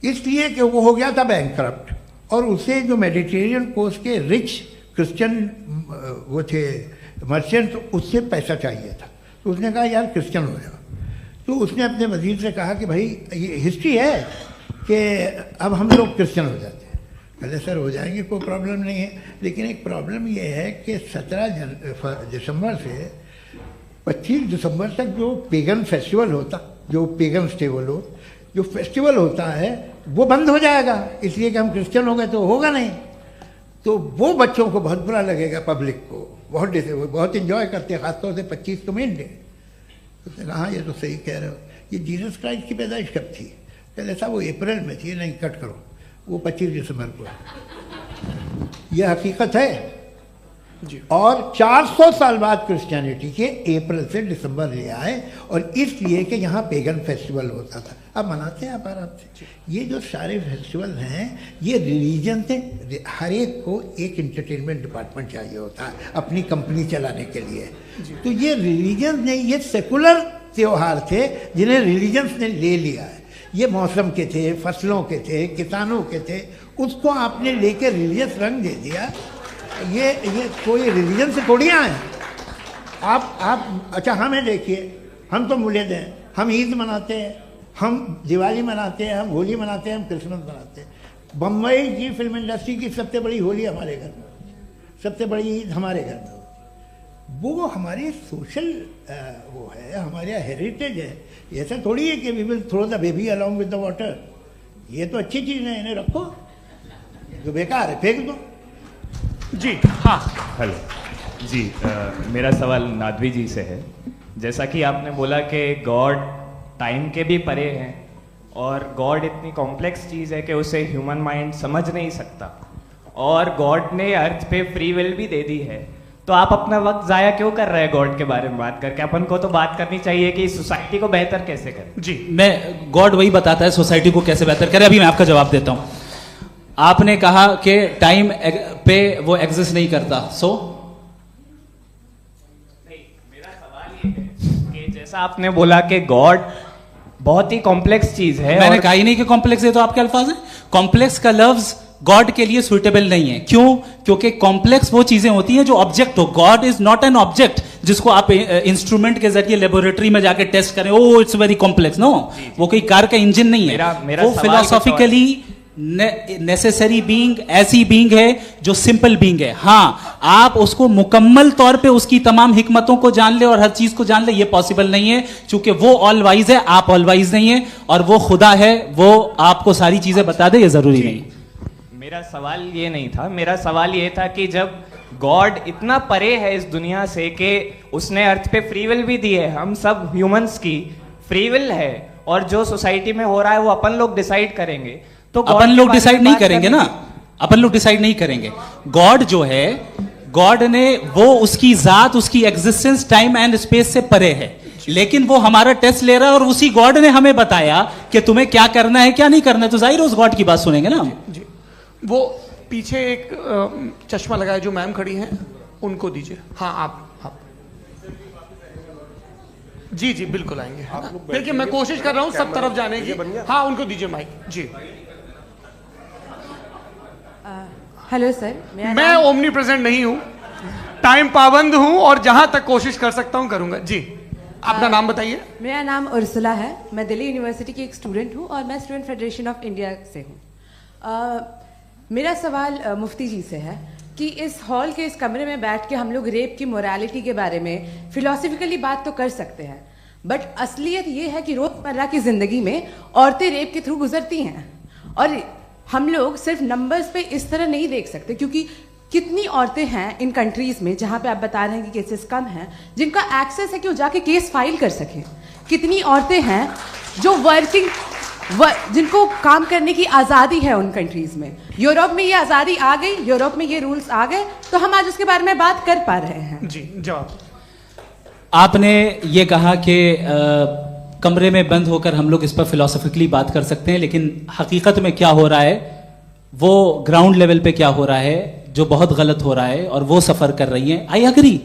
इसलिए कि वो हो गया था बैंकरप्ट, और उसे जो मेडिटेरियन कोस्ट के रिच क्रिश्चियन वो थे मर्चेंट, उससे पैसा चाहिए था। तो उसने कहा यार क्रिश्चियन हो जाओ। तो उसने अपने वजीर से कहा कि भाई ये हिस्ट्री है कि अब हम लोग क्रिश्चियन हो जाते हैं। कहते सर हो जाएंगे, कोई प्रॉब्लम नहीं है, लेकिन एक प्रॉब्लम ये है कि 17 दिसंबर से 25 दिसंबर तक जो पेगन फेस्टिवल होता, जो पेगन्स थे वो लोग, जो फेस्टिवल होता है वो बंद हो जाएगा, इसलिए कि हम क्रिश्चियन हो गए तो होगा नहीं। तो वो बच्चों को बहुत बुरा लगेगा, पब्लिक को बहुत इन्जॉय करते हैं, खासतौर से 25 को मेन डे। तो कहा हाँ ये तो सही कह रहे हो, ये जीसस क्राइस्ट की पैदाइश कब थी? कहते साहब वो अप्रैल में थी। नहीं कट करो, वो 25 दिसंबर को है, यह हकीकत है। और 400 साल बाद क्रिश्चियनिटी के अप्रैल से दिसंबर ले आए, और इसलिए कि यहाँ पेगन फेस्टिवल होता था। अब मनाते हैं आप आराम से। ये जो सारे फेस्टिवल हैं ये रिलीजन से, हर एक को एक इंटरटेनमेंट डिपार्टमेंट चाहिए होता है अपनी कंपनी चलाने के लिए। तो ये रिलीजन ने, ये सेकुलर त्यौहार थे जिन्हें रिलीजन्स ने ले लिया है। ये मौसम के थे, फसलों के थे, किसानों के थे, उसको आपने लेके रिलीजियस रंग दे दिया। ये कोई रिलीजन से थोड़ी आए आप। अच्छा हमें देखिए, हम तो मुल्द हैं, हम ईद मनाते हैं, हम दिवाली मनाते हैं, हम होली मनाते हैं, हम क्रिसमस मनाते हैं। बम्बई की फिल्म इंडस्ट्री की सबसे बड़ी होली हमारे घर में, सबसे बड़ी ईद हमारे घर में। वो हमारे सोशल वो है, हमारे हेरिटेज है। ऐसा थोड़ी है कि we will throw the baby along with the water. ये तो अच्छी चीज़ है, इन्हें रखो, जो बेकार है फेंक दो। जी हाँ, हेलो जी, मेरा सवाल नादवी जी से है। जैसा कि आपने बोला कि गॉड टाइम के भी परे हैं, और गॉड इतनी कॉम्प्लेक्स चीज़ है कि उसे ह्यूमन माइंड समझ नहीं सकता, और गॉड ने अर्थ पे फ्री विल भी दे दी है। तो आप अपना वक्त ज़ाया क्यों कर रहे हैं गॉड के बारे में बात करके? अपन को तो बात करनी चाहिए कि सोसाइटी को बेहतर कैसे करें। जी, मैं गॉड वही बताता है सोसाइटी को कैसे बेहतर करे। अभी मैं आपका जवाब देता हूँ। आपने कहा कि टाइम पे वो एग्जिस्ट नहीं करता, मेरा सवाल ये है कि जैसा आपने बोला कि गॉड बहुत ही कॉम्प्लेक्स चीज है। मैंने कहा ही नहीं कि कॉम्प्लेक्स है, तो आपके अल्फाज हैं। कॉम्प्लेक्स का लफ्ज गॉड के लिए सुइटेबल नहीं है। क्यों? क्योंकि कॉम्प्लेक्स वो चीजें होती हैं जो ऑब्जेक्ट हो। God is not an object जिसको आप इंस्ट्रूमेंट के जरिए लेबोरेटरी में जाके टेस्ट करें, oh it's very complex. No, वो कोई कार का इंजन नहीं है। वो फिलोसॉफिकली नेसेसरी बीइंग ऐसी बीइंग है जो सिंपल बीइंग है। हाँ, आप उसको मुकम्मल तौर पे उसकी तमाम हिकमतों को जान ले और हर चीज को जान ले, ये पॉसिबल नहीं है, क्योंकि वो ऑल वाइज है, आप ऑल वाइज नहीं है, और वो खुदा है, वो आपको सारी चीजें बता दे, ये जरूरी नहीं। मेरा सवाल ये नहीं था, मेरा सवाल ये था कि जब गॉड इतना परे है इस दुनिया से कि उसने अर्थ पे फ्री विल भी दी है, हम सब ह्यूमंस की फ्री विल है, और जो सोसाइटी में हो रहा है वो अपन लोग डिसाइड करेंगे, तो अपन लोग डिसाइड नहीं करेंगे ना, अपन लोग डिसाइड नहीं करेंगे। गॉड जो है, गॉड ने वो उसकी जात, उसकी एग्जिस्टेंस टाइम एंड स्पेस से परे है, लेकिन वो हमारा टेस्ट ले रहा है और उसी गॉड ने हमें बताया कि तुम्हें क्या करना है क्या नहीं करना है, तो जाहिर है उस गॉड की बात सुनेंगे ना हम। जी, वो पीछे एक चश्मा लगाए जो मैम खड़ी हैं, उनको दीजिए। हाँ, आप जी जी बिल्कुल आएंगे। देखिए मैं कोशिश कर रहा हूँ सब तरफ जाने की। हाँ, उनको दीजिए माइक। जी, हेलो सर, मैं ओमनी प्रेजेंट नहीं हूँ, टाइम पाबंद हूँ और जहां तक कोशिश कर सकता हूँ करूंगा। जी, अपना नाम बताइए। मेरा नाम उर्सुला है, मैं दिल्ली यूनिवर्सिटी की एक स्टूडेंट हूँ और मैं स्टूडेंट फेडरेशन ऑफ इंडिया से हूँ। मेरा सवाल मुफ्ती जी से है कि इस हॉल के इस कमरे में बैठ के हम लोग रेप की मोरालिटी के बारे में फिलोसफिकली बात तो कर सकते हैं, बट असलियत ये है कि रोजमर्रा की जिंदगी में औरतें रेप के थ्रू गुजरती हैं, और हम लोग सिर्फ नंबर्स पे इस तरह नहीं देख सकते, क्योंकि कितनी औरतें हैं इन कंट्रीज में जहां पे आप बता रहे हैं कि केसेस कम हैं, जिनका एक्सेस है कि वो जाके केस फाइल कर सकें। कितनी औरतें हैं जो जिनको काम करने की आज़ादी है उन कंट्रीज में। यूरोप में ये आज़ादी आ गई, यूरोप में ये रूल्स आ गए, तो हम आज उसके बारे में बात कर पा रहे हैं। जी, जवाब। आपने ये कहा कि कमरे में बंद होकर हम लोग इस पर फिलोसफिकली बात कर सकते हैं, लेकिन हकीकत में क्या हो रहा है, वो ग्राउंड लेवल पे क्या हो रहा है जो बहुत गलत हो रहा है, और वो सफर कर रही हैं। आई अग्री,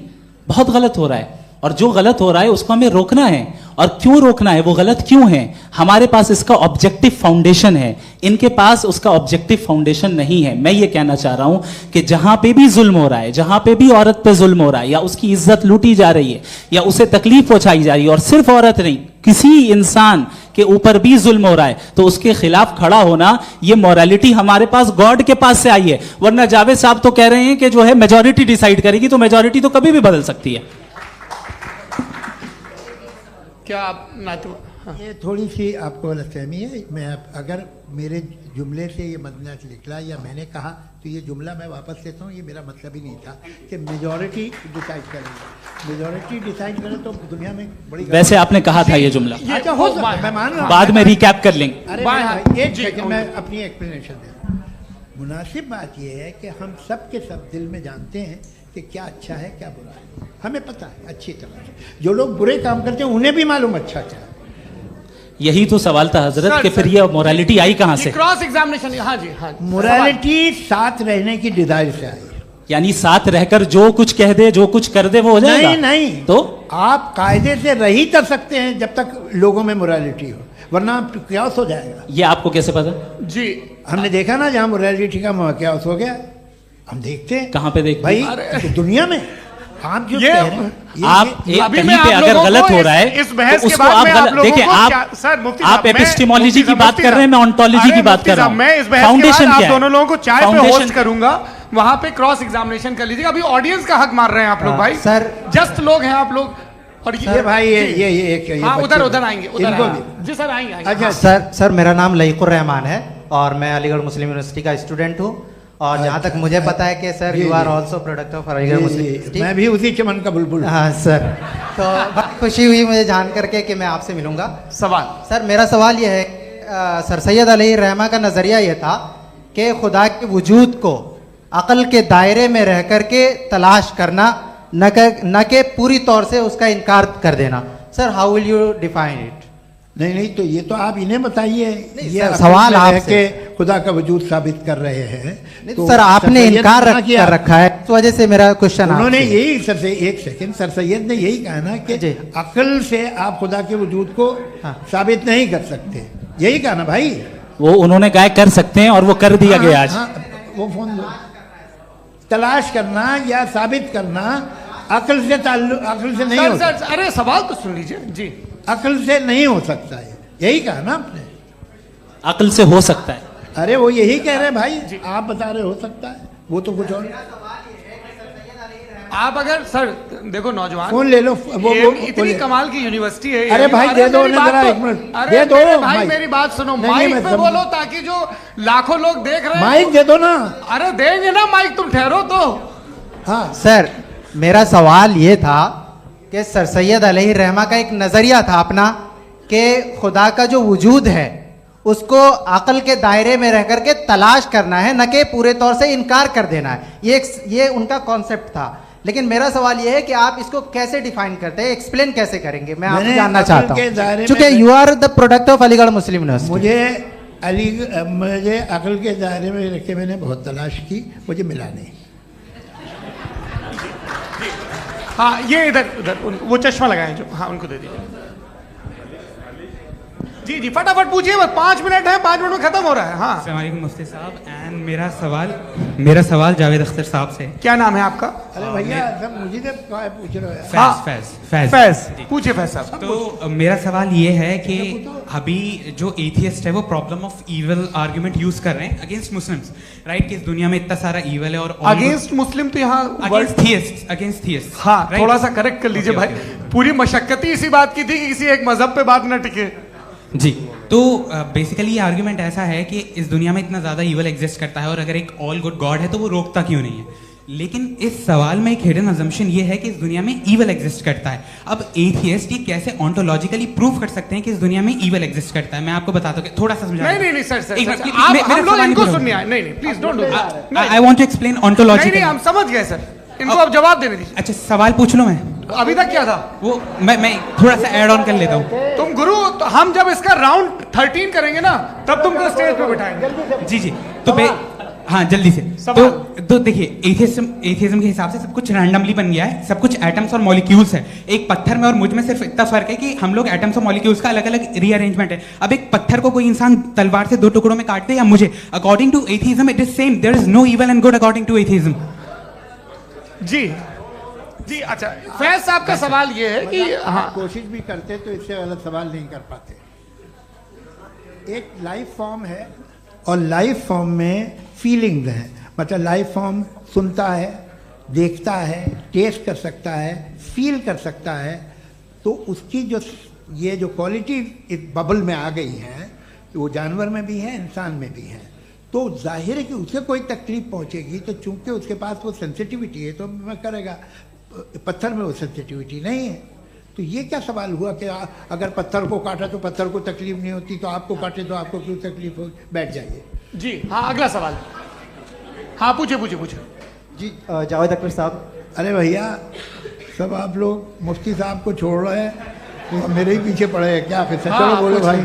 बहुत गलत हो रहा है, और जो गलत हो रहा है उसको हमें रोकना है। और क्यों रोकना है, वो गलत क्यों है, हमारे पास इसका ऑब्जेक्टिव फाउंडेशन है, इनके पास उसका ऑब्जेक्टिव फाउंडेशन नहीं है। मैं ये कहना चाह रहा हूं कि जहां पे भी जुल्म हो रहा है, जहां पे भी औरत पे जुल्म हो रहा है, या उसकी इज्जत लूटी जा रही है, या उसे तकलीफ पहुंचाई जा रही है, और सिर्फ औरत नहीं, किसी इंसान के ऊपर भी जुल्म हो रहा है, तो उसके खिलाफ खड़ा होना, ये मोरालिटी हमारे पास गॉड के पास से आई है। वरना जावेद साहब तो कह रहे हैं कि जो है मेजॉरिटी डिसाइड करेगी, तो मेजॉरिटी तो कभी भी बदल सकती है। क्या आप ये थोड़ी सी आपको गलतफहमी है। मैं अगर मेरे जुमले से ये मदनत निकला या मैंने कहा, तो ये जुमला मैं वापस लेता हूँ। ये मेरा मतलब ही नहीं था कि मेजॉरिटी डिसाइड करेंगे। मेजॉरिटी डिसाइड करे तो दुनिया में बड़ी, वैसे आपने कहा था ये जुमला। अच्छा, हो सकता है, मैं मान रहा हूँ, बाद में रिकैप कर लेंगे। अरे एक सेकंड, मैं अपनी एक्सप्लेनेशन देता हूँ। मुनासिब बात यह है कि हम सब के सब दिल में जानते हैं कि क्या अच्छा है क्या बुरा है, हमें पता है अच्छी तरह से। जो लोग बुरे काम करते हैं उन्हें भी मालूम अच्छा क्या है। यही तो सवाल था हजरत कि फिर ये मोरालिटी आई कहां से? Cross examination. हाँ जी, हाँ। मोरालिटी साथ रहने की डिजायर से आई, यानी साथ रहकर जो कुछ कह दे, जो कुछ कर दे, वो हो जाएगा। नहीं नहीं, तो आप कायदे से रह ही कर सकते हैं जब तक लोगों में मोरालिटी हो, वरना क्यास हो जाएगा। ये आपको कैसे पता? जी, हमने देखा ना, जहां मोरालिटी का क्यास हो गया, हम देखते हैं। कहां पे देखते भाई? दुनिया में। आप जो आप कहीं पे अगर गलत हो रहा है, इस बहस तो उसको आप गलत देखिए। आप एपिस्टेमोलॉजी की बात कर रहे हैं, मैं ऑन्टोलॉजी की बात कर रहा हूं। मैं इस बहस फाउंडेशन क्या है? दोनों लोगों को चाय पे होस्ट करूंगा, वहां पे क्रॉस एग्जामिनेशन कर लीजिएगा। अभी ऑडियंस का हक मार रहे हैं आप लोग भाई, सर जस्ट लोग हैं आप लोग। और ये भाई ये हाँ, उधर आएंगे, जी सर आएंगे। अच्छा सर, मेरा नाम लईकुर रहमान है और मैं अलीगढ़ मुस्लिम यूनिवर्सिटी का स्टूडेंट हूँ, और जहाँ तक मुझे पता है कि sir you are also product of Aligarh Muslim University. मैं भी उसी चमन का बुलबुल। हाँ सर, तो बहुत खुशी हुई मुझे जान करके कि मैं आपसे मिलूंगा। सवाल सर, मेरा सवाल यह है, सर सैयद अलैहि रहमा का नज़रिया यह था कि खुदा के वजूद को अक़ल के दायरे में रह कर के तलाश करना, न कि पूरी तौर से उसका इनकार कर देना। Sir, how will you define it? नहीं, तो ये तो आप इन्हें बताइए। ये सवाल आपसे खुदा का वजूद साबित कर रहे हैं, तो सर आपने इनकार कर रखा है, इस वजह से मेरा क्वेश्चन। उन्होंने यही सर से, एक सेकंड, सर सैयद ने यही कहा ना कि अक्ल से आप खुदा के वजूद को साबित नहीं कर सकते, यही कहा ना भाई। वो उन्होंने कहा कर सकते हैं और वो कर दिया गया आज। वो फोन तलाश करना या साबित करना अक्ल से अक्ल से नहीं हो सकता। अरे सवाल तो सुन लीजिए जी। अक्ल से नहीं हो सकता है, यही कहा ना आपने। अक्ल से हो सकता है। अरे वो यही कह रहे हैं भाई, आप बता रहे हो सकता है, वो तो कुछ और। आप अगर सर देखो नौजवान फोन ले लो, वो इतनी कमाल की यूनिवर्सिटी है। अरे भाई दे दो उन्हें जरा, एक मिनट दे दो भाई, मेरी बात सुनो, माइक पे बोलो ताकि जो लाखों लोग देख रहे हैं। माइक दे दो ना। अरे देंगे ना माइक, तुम ठहरो तो। हाँ सर, मेरा सवाल ये था कि सर सैयद अलैहि रहमा का एक नजरिया था अपना कि खुदा का जो वजूद है उसको अकल के दायरे में रह करके तलाश करना है, न कि पूरे तौर से इनकार कर देना है। ये उनका कॉन्सेप्ट था। लेकिन मेरा सवाल ये है कि आप इसको कैसे डिफाइन करते हैं, एक्सप्लेन कैसे करेंगे, मैं आपसे जानना चाहता हूँ, क्योंकि you are the product of Aligarh Muslim University. मुझे अकल के दायरे में रख के मैंने बहुत तलाश की, मुझे मिला नहीं। हाँ ये इधर वो चश्मा लगाए जो, हाँ उनको दे दीजिए। जी जी फटाफट पूछिए, बस 5 मिनट है, 5 मिनट में खत्म हो रहा है। हाँ अस्सलाम वालेकुम मुफ्ती साहब, एंड मेरा सवाल जावेद अख्तर साहब से। क्या नाम है आपका? अरे भैया सब मुझे पूछ रहे हो। फैज पूछिए फैज साहब। तो मेरा सवाल ये है कि अभी जो एथियस्ट है वो problem of evil argument use कर रहे हैं अगेंस्ट मुस्लिम्स, राइट? कि इस दुनिया में इतना सारा इविल है और अगेंस्ट मुस्लिम तो यहाँ अगेंस्ट थियस्ट। हाँ थोड़ा सा करेक्ट कर लीजिए भाई, पूरी मशक्कत ही इसी बात की थी कि किसी एक मजहब पे बात ना टिके। जी, तो बेसिकली ये आर्गुमेंट ऐसा है कि इस दुनिया में इतना ज्यादा इविल एग्जिस्ट करता है और अगर एक ऑल गुड गॉड है तो वो रोकता क्यों नहीं है? लेकिन इस सवाल में एक हिडन अजम्पशन ये है कि इस दुनिया में ईवल एग्जिस्ट करता है। अब एथियस्ट ये कैसे ऑन्टोलॉजिकली प्रूव कर सकते हैं कि इस दुनिया में ईवल एग्जिस्ट करता है? मैं आपको बताता हूँ, थोड़ा सा समझा। नहीं सर, हम लोग इनको सुनिए। नहीं please don't do that. I want to explain ontologically. नहीं हम समझ गए सर, इनको अब जवाब देने दीजिए। अच्छा सवाल पूछ लो। मैं अभी तक क्या था वो मैं थोड़ा सा ऐड ऑन कर लेता हूँ। तुम गुरु, तो हम जब इसका राउंड 13 करेंगे ना तब तुमको स्टेज पे बिठाएंगे। जी तो हाँ जल्दी से। तो देखिए एथियज्म के हिसाब से सब कुछ रैंडमली बन गया है, सब कुछ एटम्स और मॉलिक्यूल्स है। एक पत्थर में और मुझ में सिर्फ इतना फर्क है कि हम लोग एटम्स और मॉलिक्यूल्स का अलग अलग रीअरेंजमेंट है। अब एक पत्थर को कोई इंसान तलवार से 2 टुकड़ों में काटते या मुझे, according to atheism it is same, there is no evil and good according to atheism. जी अच्छा, फैज साहब का सवाल ये है कि हाँ कोशिश भी करते तो इससे गलत सवाल नहीं कर पाते। एक लाइफ फॉर्म है और लाइफ फॉर्म में फीलिंग्स हैं, मतलब लाइफ फॉर्म सुनता है, देखता है, टेस्ट कर सकता है, फील कर सकता है। तो उसकी जो ये जो क्वालिटी इस बबल में आ गई है तो वो जानवर में भी है, इंसान में भी है। तो जाहिर है कि उसे कोई तकलीफ पहुंचेगी, तो चूंकि उसके पास वो सेंसिटिविटी है तो मैं करेगा। पत्थर में वो सेंसिटिविटी नहीं है। तो ये क्या सवाल हुआ कि अगर पत्थर को काटा तो पत्थर को तकलीफ नहीं होती, तो आपको काटे तो आपको क्यों तकलीफ हो? बैठ जाइए। जी हाँ अगला सवाल। हाँ पूछे जी जावेद अख्तर साहब। अरे भैया सब आप लोग मुफ्ती साहब को छोड़ रहे हैं, तो मेरे ही पीछे पड़े हैं क्या? फिर चलो बोलो भाई।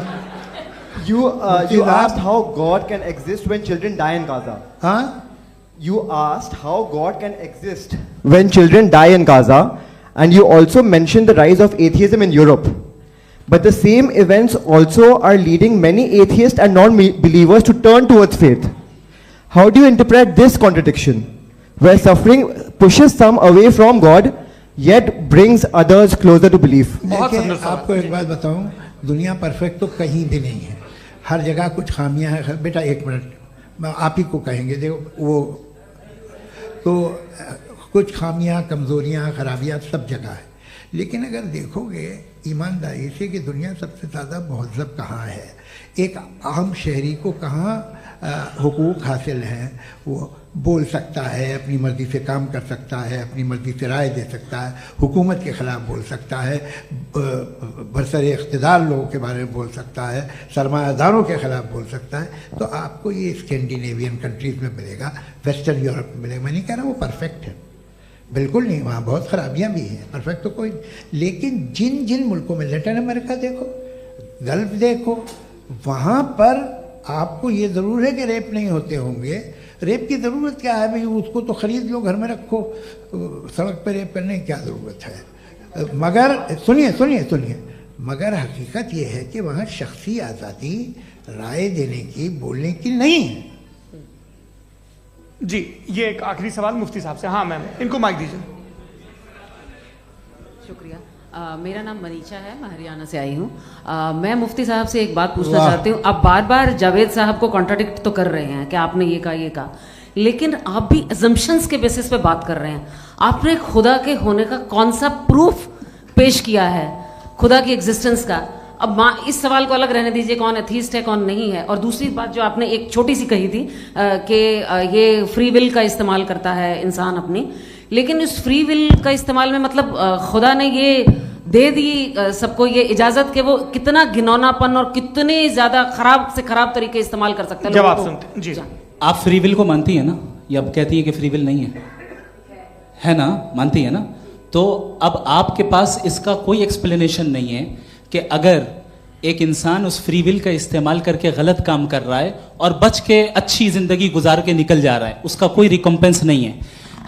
You asked how God can exist when children die in Gaza. Huh? You asked how God can exist when children die in Gaza, and you also mentioned the rise of atheism in Europe. But the same events also are leading many atheists and non-believers to turn towards faith. How do you interpret this contradiction, where suffering pushes some away from God, yet brings others closer to belief? आपको एक बात बताऊं, दुनिया perfect तो कहीं भी नहीं है, हर जगह कुछ खामियां हैं। बेटा एक मिनट, आप ही को कहेंगे, देखो वो तो कुछ खामियां, कमज़ोरियां, खराबियां सब जगह है। लेकिन अगर देखोगे ईमानदारी से कि दुनिया सबसे ज़्यादा महज़ब कहाँ है, एक आम शहरी को कहाँ हुकूक हासिल हैं, वो बोल सकता है, अपनी मर्ज़ी से काम कर सकता है, अपनी मर्ज़ी से राय दे सकता है, हुकूमत के ख़िलाफ़ बोल सकता है, बरसरे इक़्तिदार लोगों के बारे में बोल सकता है, सरमायादारों के ख़िलाफ़ बोल सकता है। तो आपको ये स्कैंडिनेवियन कंट्रीज़ में मिलेगा, वेस्टर्न यूरोप में मिलेगा। मैं नहीं कह रहा वो परफेक्ट है, बिल्कुल नहीं, वहाँ बहुत ख़राबियाँ भी हैं, परफेक्ट तो कोई। लेकिन जिन जिन मुल्कों में, लैटिन अमेरिका देखो, गल्फ़ देखो, वहाँ पर आपको ये ज़रूर है कि रेप नहीं होते होंगे। रेप की ज़रूरत क्या है भाई? उसको तो ख़रीद लो, घर में रखो, सड़क पर रेप करने की क्या ज़रूरत है? मगर सुनिए, मगर हकीकत ये है कि वहाँ शख्सी आज़ादी राय देने की, बोलने की नहीं है। जी ये एक आखिरी सवाल मुफ्ती साहब से। हाँ मैम, इनको माइक दीजिए। शुक्रिया। मेरा नाम मनीषा है, मैं हरियाणा से आई हूँ। मैं मुफ्ती साहब से एक बात पूछना चाहती हूँ। आप बार बार जावेद साहब को कॉन्ट्राडिक्ट तो कर रहे हैं कि आपने ये कहा, लेकिन आप भी अजम्पशंस के बेसिस पे बात कर रहे हैं। आपने खुदा के होने का कौन सा प्रूफ पेश किया है खुदा की एग्जिस्टेंस का? अब इस सवाल को अलग रहने दीजिए, कौन एथीस्ट है कौन नहीं है। और दूसरी बात जो आपने एक छोटी सी कही थी कि ये फ्री विल का इस्तेमाल करता है इंसान अपनी, लेकिन इस फ्री विल का इस्तेमाल में मतलब खुदा ने ये दे दी सबको ये इजाजत कि वो कितना घिनौनापन और कितने ज्यादा खराब से खराब तरीके इस्तेमाल कर सकते हैं। जवाब सुनते जी। आप फ्री विल को मानती है ना, या अब कहती है कि फ्री विल नहीं है ना? मानती है ना? तो अब आपके पास इसका कोई एक्सप्लेनेशन नहीं है कि अगर एक इंसान उस फ्री विल का इस्तेमाल करके गलत काम कर रहा है और बच के अच्छी जिंदगी गुजार के निकल जा रहा है, उसका कोई रिकम्पेंस नहीं है।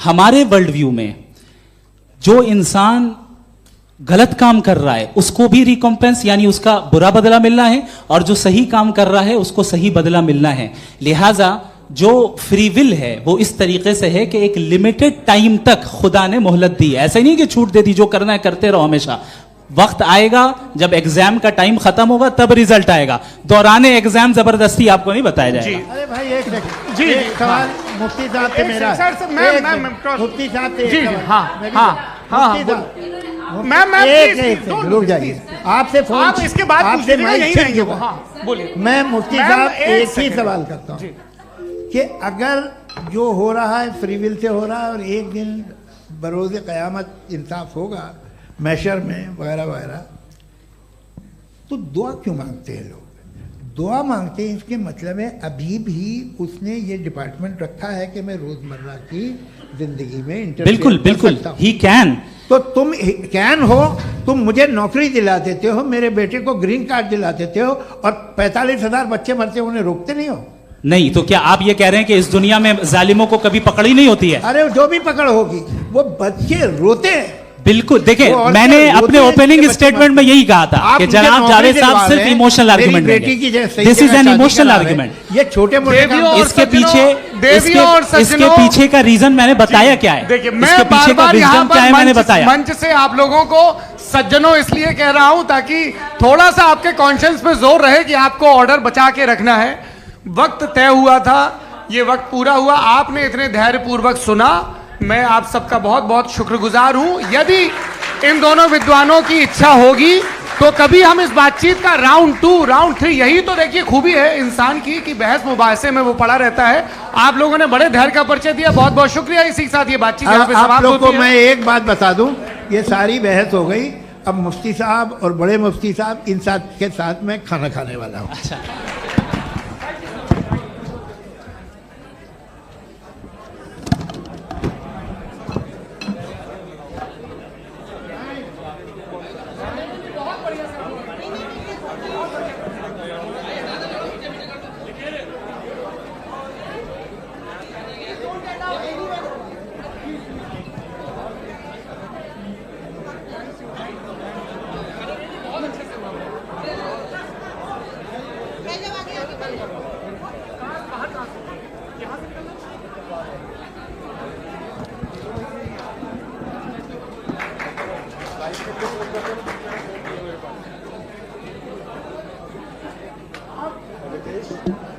हमारे वर्ल्ड व्यू में जो इंसान गलत काम कर रहा है उसको भी रिकम्पेंस यानी उसका बुरा बदला मिलना है, और जो सही काम कर रहा है उसको सही बदला मिलना है। लिहाजा जो फ्री विल है वो इस तरीके से है कि एक लिमिटेड टाइम तक खुदा ने मोहलत दी है। ऐसा नहीं कि छूट दे दी, जो करना है करते रहो हमेशा। वक्त आएगा जब एग्जाम का टाइम खत्म होगा तब रिजल्ट आएगा। दौराने एग्जाम जबरदस्ती आपको नहीं बताया जाएगा। अरे भाई एक सेकंड जी, एक सवाल मुफ्ती साहब से मेरा मुफ्ती साहब से रुक जाइए। आपसे फोन आप इसके बाद आपसे यही रहेंगे वो। हाँ, बोलिए। मैं मुफ्ती साहब एक ही सवाल करता हूँ कि अगर जो हो रहा है फ्री विल से हो रहा है और एक दिन बरोज़ क़यामत इंसाफ होगा मैशर में वगैरह वगैरह, तो दुआ क्यों मांगते हैं लोग? दुआ मांगते हैं इसके मतलब है अभी भी उसने ये डिपार्टमेंट रखा है कि मैं रोजमर्रा की जिंदगी में बिल्कुल बिल्कुल ही कैन। तो तुम कैन हो, तुम मुझे नौकरी दिला देते हो, मेरे बेटे को ग्रीन कार्ड दिला देते हो, और 45,000 बच्चे मरते हो उन्हें रोकते नहीं हो। नहीं तो क्या आप ये कह रहे हैं कि इस दुनिया में जालिमों को कभी पकड़ ही नहीं होती है? अरे जो भी पकड़ होगी वो बच्चे रोते हैं। बिल्कुल, देखिए मैंने अपने ओपनिंग स्टेटमेंट में यही कहा था कि जनाब जावेद साहब सिर्फ इमोशनल आर्गुमेंट देंगे। This is an emotional argument. ये छोटे मोटे इसके पीछे का रीजन मैंने बताया क्या है। देखिए मैं बार-बार यहाँ पर मंच से आप लोगों को सज्जनों इसलिए कह रहा हूं ताकि थोड़ा सा आपके कॉन्शियंस पे जोर रहे कि आपको ऑर्डर बचा के रखना है। वक्त तय हुआ था, ये वक्त पूरा हुआ, आपने इतने धैर्यपूर्वक सुना, मैं आप सबका बहुत बहुत शुक्रगुजार हूं। यदि इन दोनों विद्वानों की इच्छा होगी तो कभी हम इस बातचीत का राउंड 2 राउंड 3, यही तो देखिए खूबी है इंसान की कि बहस मुबाहसे में वो पड़ा रहता है। आप लोगों ने बड़े धैर्य का परिचय दिया, बहुत बहुत शुक्रिया। इसी के साथ ये बातचीत यहाँ पे समाप्त होती है। को मैं एक बात बता दूं, ये सारी बहस हो गई, अब मुफ्ती साहब और बड़े मुफ्ती साहब इन साथ के साथ मैं खाना खाने वाला हूँ। अच्छा। Thank you.